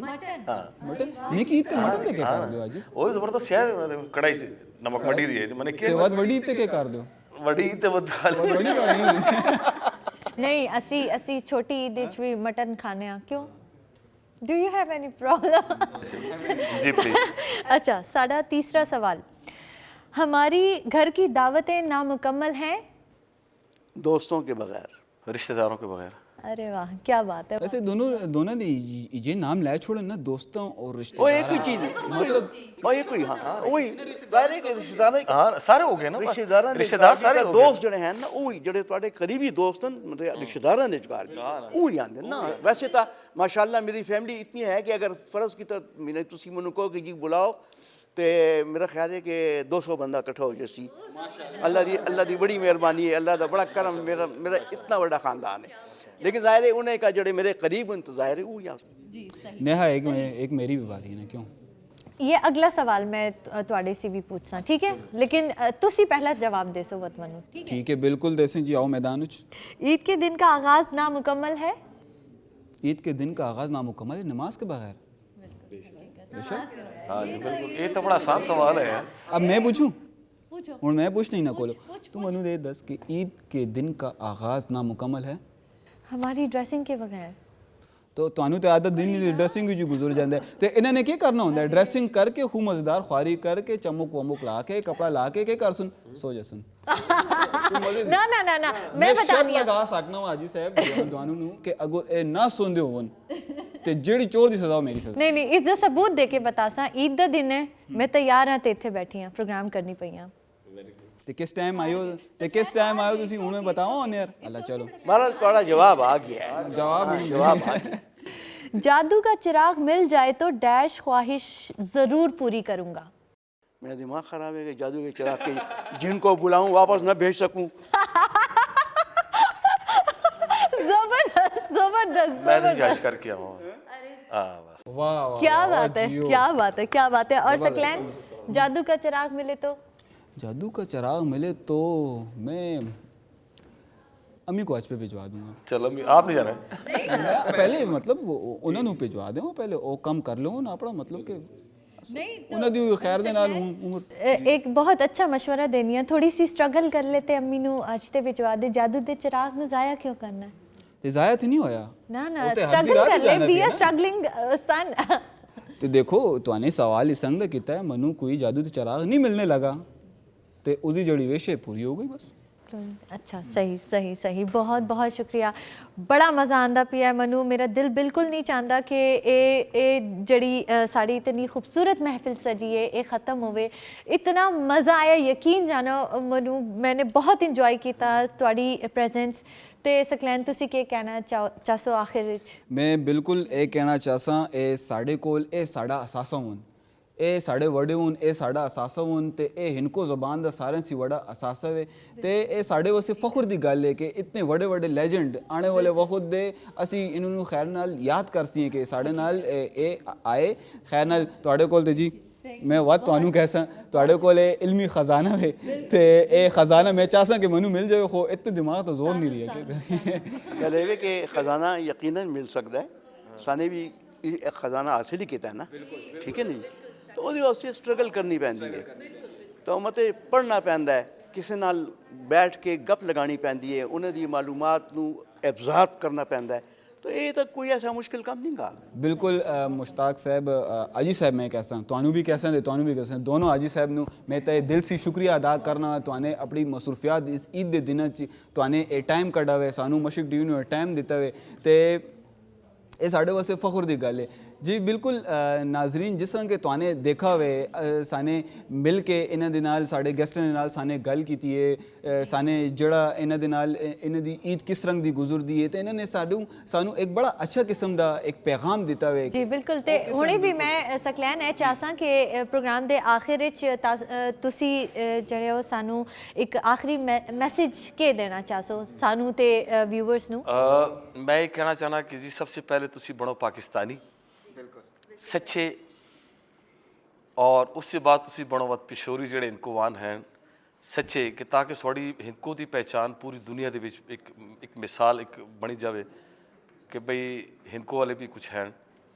मटन नहीं की इतने मटन ते क्या कर दो आज? ਉਹ ਜ਼ਬਰਦਸਤ ਹੈ ਕੜਾਈ से नमक वड़ी दी है मैंने ते क्या बात बड़ी ते क्या कर दो? वड़ी ते बद खाली बड़ी का नहीं। नहीं ਅਸੀਂ ਛੋਟੀ ਈਦ ਵਿੱਚ ਵੀ ਮਟਨ ਖਾਣੇ ਆ। क्यों? Do you have any problem? जी प्लीज। अच्छा, साਡਾ तीसरा सवाल, हमारी घर की दावतें नामुकम्मल हैं दोस्तों के बगैर। रिश्तेदारों के बगैर। अरे वाह, क्या बात है। वैसे दोनों ने ये नाम लाए छोड़े ना, दोस्तों और वो रिश्तेदार। एक ही चीज है मतलब और ये कोई हाँ वही दायरे के रिश्तेदार हाँ सारे हो गए ना, रिश्तेदार सारे हो गए। दोस्त ਜਿਹੜੇ ਹਨ ਨਾ ਉਹ ਜਿਹੜੇ ਤੁਹਾਡੇ ਕਰੀਬੀ ਦੋਸਤ ਹਨ, ਮਤਲਬ ਰਿਸ਼ਤੇਦਾਰਾਂ ਦੇ ਵਿਚਕਾਰ ਉਹ ਹੀ ਆਉਂਦੇ ਨਾ। ਵੈਸੇ ਤਾਂ ਮਾਸ਼ਾਅੱਲਾ ਮੇਰੀ ਫੈਮਿਲੀ ਇਤਨੀ ਹੈ ਕਿ ਅਗਰ ਫਰਜ਼ ਕੀਤਾ ਮੈਨੇ ਤੁਸੀਂ ਮੈਨੂੰ ਕਹੋ ਕਿ ਜੀ ਬੁਲਾਓ ਤੇ ਮੇਰਾ ਖਿਆਲ ਹੈ ਕਿ 200 ਬੰਦਾ ਇਕੱਠਾ ਹੋ ਜਾਸੀ। ਅੱਲਾ ਦੀ ਬੜੀ ਮਿਹਰਬਾਨੀ ਹੈ, ਅੱਲਾ ਦਾ ਬੜਾ ਕਰਮ। ਮੇਰਾ इतना बड़ा खानदान है, लेकिन ज़ाहिर है उन्हें का जड़े मेरे करीब हैं तो ज़ाहिर है वो यहाँ। नेहा एक मेरी भी बात है ना, क्यों? ये अगला सवाल मैं ਤੁਹਾਡੇ से भी पूछना, ठीक है। लेकिन तुसी पहला जवाब दे सो वत मनु। ठीक है बिल्कुल देसें जी, आओ मैदान उच। ईद के दिन का आगाज नामुकम्मल है? ईद के दिन का आगाज नामुकम्मल है नमाज के बगैर। हाँ जी बिल्कुल, ये तो बड़ा आसान सवाल है। अब मैं पूछूं? और मैं पूछ नहीं ना कोलो तुम मनु दे 10 कि ईद के दिन का आगाज नामुकम्मल है हमारी ड्रेसिंग के बगैर। तो ਤੁਹਾਨੂੰ ਤੇ ਆਦਤ ਦਿਨ ਦੀ ਡਰੈਸਿੰਗ ਵਿੱਚ ਗੁਜ਼ਰ ਜਾਂਦਾ ਹੈ ਤੇ ਇਹਨਾਂ ਨੇ ਕੀ ਕਰਨਾ ਹੁੰਦਾ ਹੈ? ਡਰੈਸਿੰਗ ਕਰਕੇ ਖੂਬ ਮਜ਼ੇਦਾਰ ਖੁਆਰੀ ਕਰਕੇ ਚਮਕ ਵਮਕ ਲਾ ਕੇ ਕਪੜਾ ਲਾ ਕੇ ਕੀ ਕਰ ਸੁਣ ਸੋ ਜਾ ਸੁਣ। ਨਾ ਮੈਂ ਬਤਾਨੀ ਆ ਲਗਾ ਸਕਣਾ ਹਾਂ ਹਾਜੀ ਸਾਹਿਬ ਤੁਹਾਨੂੰ ਨੂੰ ਕਿ ਅਗਰ ਇਹ ਨਾ ਸੁਣਦੇ ਹੋਣ ਤੇ ਜਿਹੜੀ ਚੋਰ ਦੀ ਸਜ਼ਾ ਮੇਰੀ ਸਜ਼ਾ। ਨਹੀਂ ਇਸ ਦਾ ਸਬੂਤ ਦੇ ਕੇ ਬਤਾਸਾਂ। ਈਦ ਦਾ ਦਿਨ ਹੈ, ਮੈਂ ਤਿਆਰ ਹਾਂ ਤੇ ਇੱਥੇ ਬੈਠੀ ਹਾਂ, ਪ੍ਰੋਗਰਾਮ ਕਰਨੀ ਪਈਆਂ। ਤੇ ਕਿਸ ਟਾਈਮ ਆਇਓ ਤੁਸੀਂ ਹੁਣ ਮੈਂ ਬਤਾਓ ਨਾ ਯਾਰ। ਅੱਲਾ ਚਲੋ बहरहाल थोड़ा जवाब आ गया है। जवाब आ गया। जादू का चिराग मिल जाए तो डैश ख्वाहिश जरूर पूरी करूंगा। मेरा दिमाग खराब है कि जादू के चिराग के जिनको बुलाऊं वापस न भेज सकूं। ਜ਼ਬਰਦਸਤ मैं तो जज करके आवा हाँ बस वाह वाह क्या वाह, बात है, जियो। क्या बात है, क्या बात है। और सकलैन, जादू का चिराग मिले तो? जादू का चिराग मिले तो मैं अम्मी को आज पे भिजवा दूंगा। चलो आप नहीं जाना है मैं पहले मतलब उन्होंने भिजवा देव पहले वो कम कर लो ना अपना मतलब कि ਉਹਨਾਂ ਦੀ ਖੈਰ ਦੇ ਨਾਲ ਉਮਰ ਇੱਕ ਬਹੁਤ ਅੱਛਾ ਮਸ਼ਵਰਾ ਦੇਣੀ ਹੈ, ਥੋੜੀ ਸੀ ਸਟਰਗਲ ਕਰ ਲੈਤੇ ਅੰਮੀ ਨੂੰ ਅੱਜ ਤੇ ਵਿਚਵਾ ਦੇ, ਜਾਦੂ ਦੇ ਚਿਰਾਗ ਨੂੰ ਜ਼ਾਇਆ ਕਿਉਂ ਕਰਨਾ ਹੈ? ਤੇ ਜ਼ਾਇਆ ਤੇ ਨਹੀਂ ਹੋਇਆ ਨਾ ਨਾ ਉਹ ਤੇ ਹੱਥ ਦੀ ਸਟਰਗਲ ਰਾਹ ਕਰ ਤੇ ਲੈ, ਜਾਣਾ ਬੀ ਸੀ ਅ ਨਾ। ਸਟਰਗਲਿੰਗ ਸਨ। ਤੇ ਦੇਖੋ ਤੁਹਾਨੂੰ ਸਵਾਲ ਇਸ ਸੰਗ ਦਾ ਕੀਤਾ ਹੈ ਮੈਨੂੰ ਕੋਈ ਜਾਦੂ ਤੇ ਚਿਰਾਗ ਨਹੀਂ ਮਿਲਨੇ ਲਗਾ ਤੇ ਉਹਦੀ ਜਿਹੜੀ ਵਿਸ਼ ਹੈ ਪੂਰੀ ਹੋ ਗਈ ਬਸ। अच्छा, सही सही सही, बहुत बहुत शुक्रिया। बड़ा मज़ा आंदा पिया मनु, मेरा दिल बिल्कुल नहीं चाहता कि ए जड़ी साड़ी इतनी खूबसूरत महफिल सजी है ये ख़त्म होवे। इतना मज़ा आया, यकीन जानो मनु, मैंने बहुत इंजॉय किया तुहाड़ी प्रेजेंस। ते सकलैन तुसी के कहना चाहो आखिर विच? मैं बिल्कुल ये कहना चाहसा ए साढ़े कोल ए साड़ा असासा हुन ਇਹ ਸਾਡੇ ਵੜੇ ਹੁਣ ਇਹ ਸਾਡਾ ਅਸਾਸਾ ਹੁਣ ਤੇ ਇਹ ਹਿੰਕੋ ਜ਼ਬਾਨ ਦਾ ਸਾਰਿਆਂ ਸੀ ਵੜਾ ਅਸਾਸਾ ਵੇ ਤੇ ਇਹ ਸਾਡੇ ਵਾਸਤੇ ਫਖਰ ਦੀ ਗੱਲ ਹੈ ਕਿ ਇਤਨੇ ਵੱਡੇ ਵੱਡੇ ਲੈਜੈਂਡ ਆਉਣੇ ਵਾਲੇ ਵਕਤ ਦੇ ਅਸੀਂ ਇਹਨਾਂ ਨੂੰ ਖੈਰ ਨਾਲ ਯਾਦ ਕਰਸੀਏ ਕਿ ਸਾਡੇ ਨਾਲ ਇਹ ਆਏ ਖੈਰ ਨਾਲ। ਤੁਹਾਡੇ ਕੋਲ ਤੇ ਜੀ ਮੈਂ ਵੱਧ ਤੁਹਾਨੂੰ ਕਹਿਸਾਂ ਤੁਹਾਡੇ ਕੋਲ ਇਹ ਇਲਮੀ ਖਜ਼ਾਨਾ ਵੇ ਤੇ ਇਹ ਖਜ਼ਾਨਾ ਮੈਂ ਚਾਹਸਾਂ ਕਿ ਮੈਨੂੰ ਮਿਲ ਜਾਵੇ ਹੋ ਇਤਨੇ ਦਿਮਾਗ ਤੋਂ ਜ਼ੋਰ ਨਹੀਂ ਰਿਹਾ ਕਿ ਗੱਲ ਇਹ ਵੇ ਕਿ ਖਜ਼ਾਨਾ ਯਕੀਨਨ ਮਿਲ ਸਕਦਾ ਹੈ, ਸਾਨੇ ਵੀ ਇਹ ਖਜ਼ਾਨਾ ਹਾਸਿਲ ਹੀ ਕੀਤਾ ਹੈ ਨਾ, ਠੀਕ ਹੈ ਨਹੀਂ, ਤਾਂ ਉਹਦੇ ਵਾਸਤੇ ਸਟਰਗਲ ਕਰਨੀ ਪੈਂਦੀ ਹੈ, ਤਾਂ ਮਤੇ ਪੜ੍ਹਨਾ ਪੈਂਦਾ ਹੈ, ਕਿਸੇ ਨਾਲ ਬੈਠ ਕੇ ਗੱਪ ਲਗਾਉਣੀ ਪੈਂਦੀ ਹੈ, ਉਹਨਾਂ ਦੀ ਮਾਲੂਮਾਤ ਨੂੰ ਐਬਜ਼ਾਰਬ ਕਰਨਾ ਪੈਂਦਾ ਹੈ, ਤਾਂ ਇਹ ਤਾਂ ਕੋਈ ਐਸਾ ਮੁਸ਼ਕਿਲ ਕੰਮ ਨਹੀਂ ਗਾ। ਬਿਲਕੁਲ ਮੁਸ਼ਤਾਕ ਸਾਹਿਬ ਆਜੀ ਸਾਹਿਬ ਮੈਂ ਕਹਿਸਾਂ ਤੁਹਾਨੂੰ ਵੀ ਕਹਿਸਾਂ ਤੇ ਤੁਹਾਨੂੰ ਵੀ ਕਹਿਸਾਂ ਦੋਨੋਂ ਆਜੀ ਸਾਹਿਬ ਨੂੰ ਮੈਂ ਤਾਂ ਦਿਲ ਸੀ ਸ਼ੁਕਰੀਆ ਅਦਾ ਕਰਨਾ ਤੁਹਾਨੇ ਆਪਣੀ ਮਸਰੂਫੀਅਤ ਇਸ ਈਦ ਦੇ ਦਿਨਾਂ 'ਚ ਤੁਹਾਨੇ ਇਹ ਟਾਈਮ ਕੱਢਾ ਵੇ ਸਾਨੂੰ ਮਸ਼ਰਕ ਟੀਵੀ ਨੂੰ ਟਾਈਮ ਦਿੱਤਾ ਵੇ ਤੇ ਇਹ ਸਾਡੇ ਵਾਸਤੇ ਫਖਰ ਦੀ ਗੱਲ ਹੈ ਜੀ। ਬਿਲਕੁਲ ਨਾਜ਼ਰੀਨ ਜਿਸ ਤਰ੍ਹਾਂ ਕਿ ਤੁਹਾਨੇ ਦੇਖਾ ਵੇ ਸਾਨੇ ਮਿਲ ਕੇ ਇਹਨਾਂ ਦੇ ਨਾਲ ਸਾਡੇ ਗੈਸਟਾਂ ਦੇ ਨਾਲ ਸਾਨੇ ਗੱਲ ਕੀਤੀ ਹੈ ਸਾਨੇ ਜਿਹੜਾ ਇਹਨਾਂ ਦੇ ਨਾਲ ਇਹਨਾਂ ਦੀ ਈਦ ਕਿਸ ਤਰ੍ਹਾਂ ਦੀ ਗੁਜ਼ਰਦੀ ਹੈ ਤੇ ਇਹਨਾਂ ਨੇ ਸਾਨੂੰ ਇੱਕ ਬੜਾ ਅੱਛਾ ਕਿਸਮ ਦਾ ਇੱਕ ਪੈਗਾਮ ਦਿੱਤਾ ਵੇ। जी बिल्कुल, ते हुणे भी मैं सकलैन है चाहसां कि प्रोग्राम दे आखिर विच तुसी ਜਿਹੜੇ ਹੋ ਸਾਨੂੰ ਇੱਕ ਆਖਰੀ ਮੈਸੇਜ ਕੇ ਦੇਣਾ ਚਾਹੋ ਸਾਨੂੰ ਤੇ ਵਿਊਅਰਸ ਨੂੰ? मैं ये कहना चाहना कि जी सबसे पहले तुसी बनो पाकिस्तानी सच्चे और उससे बाद तुसी बनो वत पिशोरी ਜਿਹੜੇ ਹਿੰਕੋਵਾਨ हैं सच्चे कि ताकि थोड़ी हिंको की पहचान पूरी दुनिया ਦੇ ਵਿੱਚ ਇੱਕ मिसाल एक बनी जाए कि बई हिंको वाले भी कुछ हैं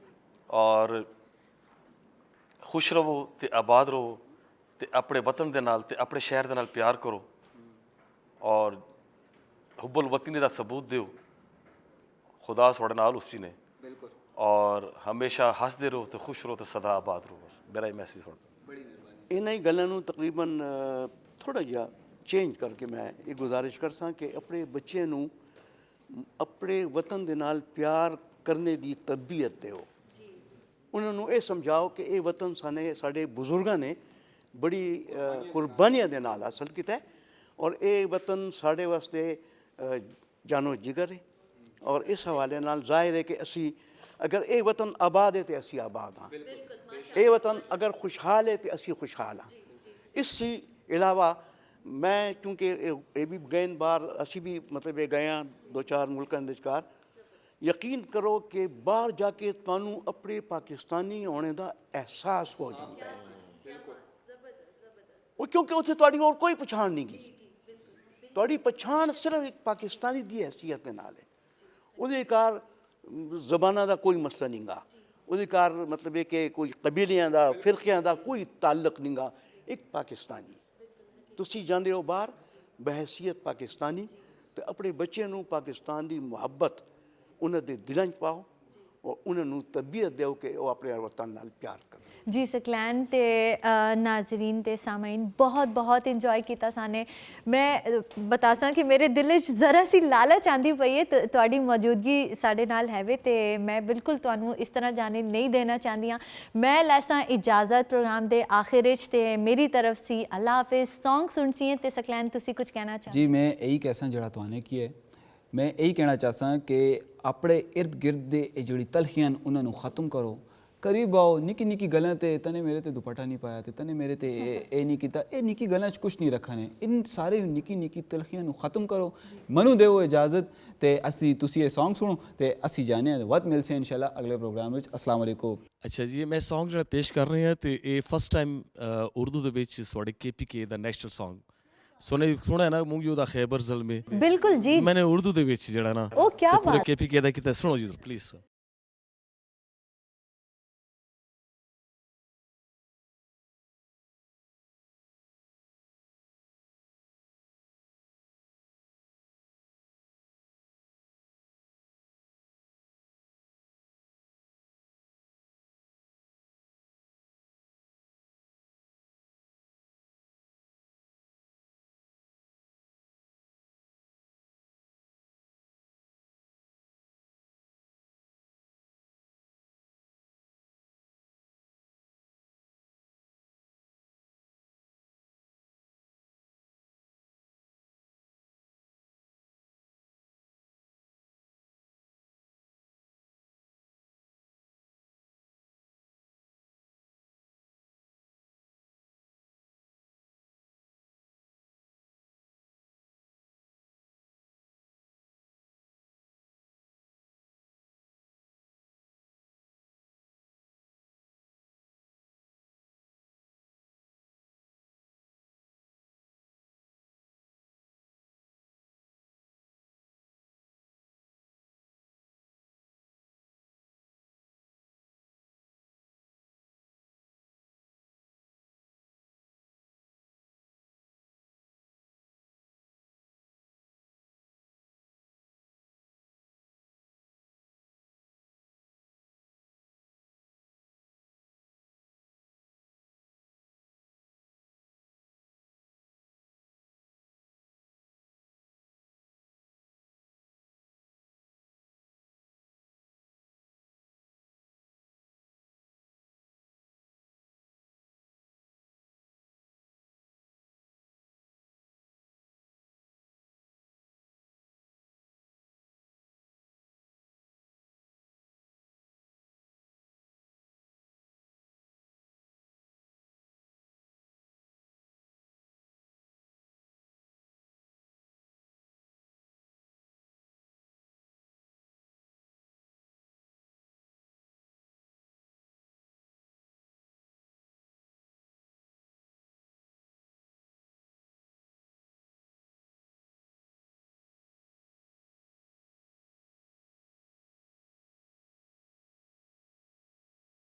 और खुश रहो तो आबाद रहो तो अपने वतन के नाल ते अपने शहर के नाल प्यार करो और हुब्बुल वतनी का सबूत दो खुदा थोड़े नाल उसी ने और हमेशा हंसते रहो तो खुश रहो तो सदा आबाद रहो। बस मेरा ये मैसेज होता ਇਹਨਾਂ ਹੀ ਗੱਲਾਂ ਨੂੰ ਤਕਰੀਬਨ ਥੋੜ੍ਹਾ ਜਿਹਾ ਚੇਂਜ ਕਰਕੇ ਮੈਂ ਇਹ ਗੁਜ਼ਾਰਿਸ਼ ਕਰਸਾਂ ਕਿ ਆਪਣੇ ਬੱਚੇ ਨੂੰ ਆਪਣੇ ਵਤਨ ਦੇ ਨਾਲ ਪਿਆਰ ਕਰਨੇ ਦੀ ਤਰਬੀਅਤ ਦਿਓ। ਉਹਨਾਂ ਨੂੰ ਇਹ ਸਮਝਾਓ ਕਿ ਇਹ ਵਤਨ ਸਾਡੇ ਬਜ਼ੁਰਗਾਂ ਨੇ ਬੜੀ ਕੁਰਬਾਨੀਆਂ ਦੇ ਨਾਲ ਹਾਸਲ ਕੀਤਾ ਹੈ ਔਰ ਇਹ ਵਤਨ ਸਾਡੇ ਵਾਸਤੇ ਜਾਨੋ ਜਿਗਰ ਹੈ ਔਰ ਇਸ ਹਵਾਲੇ ਨਾਲ ਜ਼ਾਹਿਰ ਹੈ ਕਿ ਅਸੀਂ ਅਗਰ ਇਹ ਵਤਨ ਆਬਾਦ ਹੈ ਤੇ ਅਸੀਂ ਆਬਾਦ ਹਾਂ, ਇਹ ਵਤਨ ਅਗਰ ਖੁਸ਼ਹਾਲ ਹੈ ਤੇ ਅਸੀਂ ਖੁਸ਼ਹਾਲ ਹਾਂ। ਇਸ ਤੋਂ ਇਲਾਵਾ ਮੈਂ ਕਿਉਂਕਿ ਇਹ ਵੀ ਗਏ ਬਾਹਰ ਅਸੀਂ ਵੀ ਮਤਲਬ ਇਹ ਗਏ ਹਾਂ 2-4 ਮੁਲਕਾਂ ਦੇ ਵਿਚਕਾਰ, ਯਕੀਨ ਕਰੋ ਕਿ ਬਾਹਰ ਜਾ ਕੇ ਤੁਹਾਨੂੰ ਆਪਣੇ ਪਾਕਿਸਤਾਨੀ ਹੋਣੇ ਦਾ ਅਹਿਸਾਸ ਹੋ ਜਾਂਦਾ ਹੈ ਉਹ ਕਿਉਂਕਿ ਉੱਥੇ ਤੁਹਾਡੀ ਹੋਰ ਕੋਈ ਪਛਾਣ ਨਹੀਂ ਗੀ, ਤੁਹਾਡੀ ਪਛਾਣ ਸਿਰਫ ਇੱਕ ਪਾਕਿਸਤਾਨੀ ਦੀ ਹੈਸੀਅਤ ਦੇ ਨਾਲ ਹੈ। ਉਹਦੇ ਕਾਰ ਜ਼ਬਾਨਾਂ ਦਾ ਕੋਈ ਮਸਲਾ ਨਹੀਂ ਗਾ, ਉਹਦੇ ਕਾਰ ਮਤਲਬ ਇਹ ਕਿ ਕੋਈ ਕਬੀਲਿਆਂ ਦਾ ਫਿਰਕਿਆਂ ਦਾ ਕੋਈ ਤਾਲੁਕ ਨਹੀਂ ਗਾ, ਇੱਕ ਪਾਕਿਸਤਾਨੀ। ਤੁਸੀਂ ਜਾਂਦੇ ਹੋ ਬਾਹਰ ਬਹਿਸੀਅਤ ਪਾਕਿਸਤਾਨੀ ਤੇ ਆਪਣੇ ਬੱਚਿਆਂ ਨੂੰ ਪਾਕਿਸਤਾਨ ਦੀ ਮੁਹੱਬਤ ਉਹਨਾਂ ਦੇ ਦਿਲਾਂ 'ਚ ਪਾਓ ਔਰ ਉਹਨਾਂ ਨੂੰ ਤਰਬੀਅਤ ਦਿਓ ਕਿ ਉਹ ਆਪਣੇ ਵਤਨ ਨਾਲ ਪਿਆਰ ਕਰਨ। जी सकलैन ते नाजरीन ते सामाइन बहुत बहुत इंजॉय किया साने। मैं बतासा कि मेरे दिल च ज़रा सी लालच आंदी पई है तुहाडी मौजूदगी साडे नाल हैवे ते मैं बिल्कुल तुहानू इस तरह जाने नहीं देना चाहती हाँ। मैं लैसा इजाज़त प्रोग्राम दे आखिर च ते मेरी तरफ सी अल्लाह हाफिज़। सॉन्ग सुनसी है ते सकलैन तुसी कुछ कहना चाहो? जी मैं यही कहसा जड़ा तुहाने की है, मैं यही कहना चाहसा कि अपने इर्द गिर्द दे जिहड़ी तलखियां उन्होंने ख़त्म करो करीब आओ निक्की निक्की गल्लां ते तने मेरे ते दुपट्टा नहीं पाया ते तने मेरे ते ਇਹ नहीं कीता ਇਹ ਨਿੱਕੀ ਗੱਲਾਂ 'ਚ ਕੁਝ ਨਹੀਂ ਰੱਖਣਾ ਹੈ ਇਨ ਸਾਰੇ ਨਿੱਕੀ ਨਿੱਕੀ ਤਲਖੀਆਂ ਨੂੰ ਖਤਮ ਕਰੋ ਮੈਨੂੰ ਦਿਓ ਇਜਾਜ਼ਤ ਤੇ ਅਸੀਂ ਤੁਸੀਂ ਇਹ Song ਸੁਣੋ ਤੇ ਅਸੀਂ ਜਾਣੇ ਹਾਂ ਵਕਤ ਮਿਲਸੇ ਇਨਸ਼ਾਅੱਲਾ ਅਗਲੇ ਪ੍ਰੋਗਰਾਮ ਵਿੱਚ ਅਸਲਾਮ ਵਾਲੇਕੁਮ ਅੱਛਾ ਜੀ ਮੈਂ Song ਜਿਹੜਾ ਪੇਸ਼ ਕਰ ਰਹੇ ਹਾਂ ਤੇ ਇਹ ਫਸਟ ਟਾਈਮ ਉਰਦੂ ਦੇ ਵਿੱਚ ਤੁਹਾਡੇ KPK ਦਾ ਨੈਸ਼ਨਲ Song ਸੁਣਿਆ ਨਾ ਮੂੰਗਿਓ ਦਾ ਖੈਬਰ ਜ਼ਲਮੇ ਬਿਲਕੁਲ ਜੀ ਮੈंने ਉਰਦੂ ਦੇ ਵਿੱਚ ਜਿਹੜਾ ਨਾ ਉਹ ਕਿਆ ਤੇ ਪੂਰੇ ਬਾਤ KPK ਦਾ ਕੀਤਾ ਸੁਣੋ ਜੀ ਪਲੀਜ਼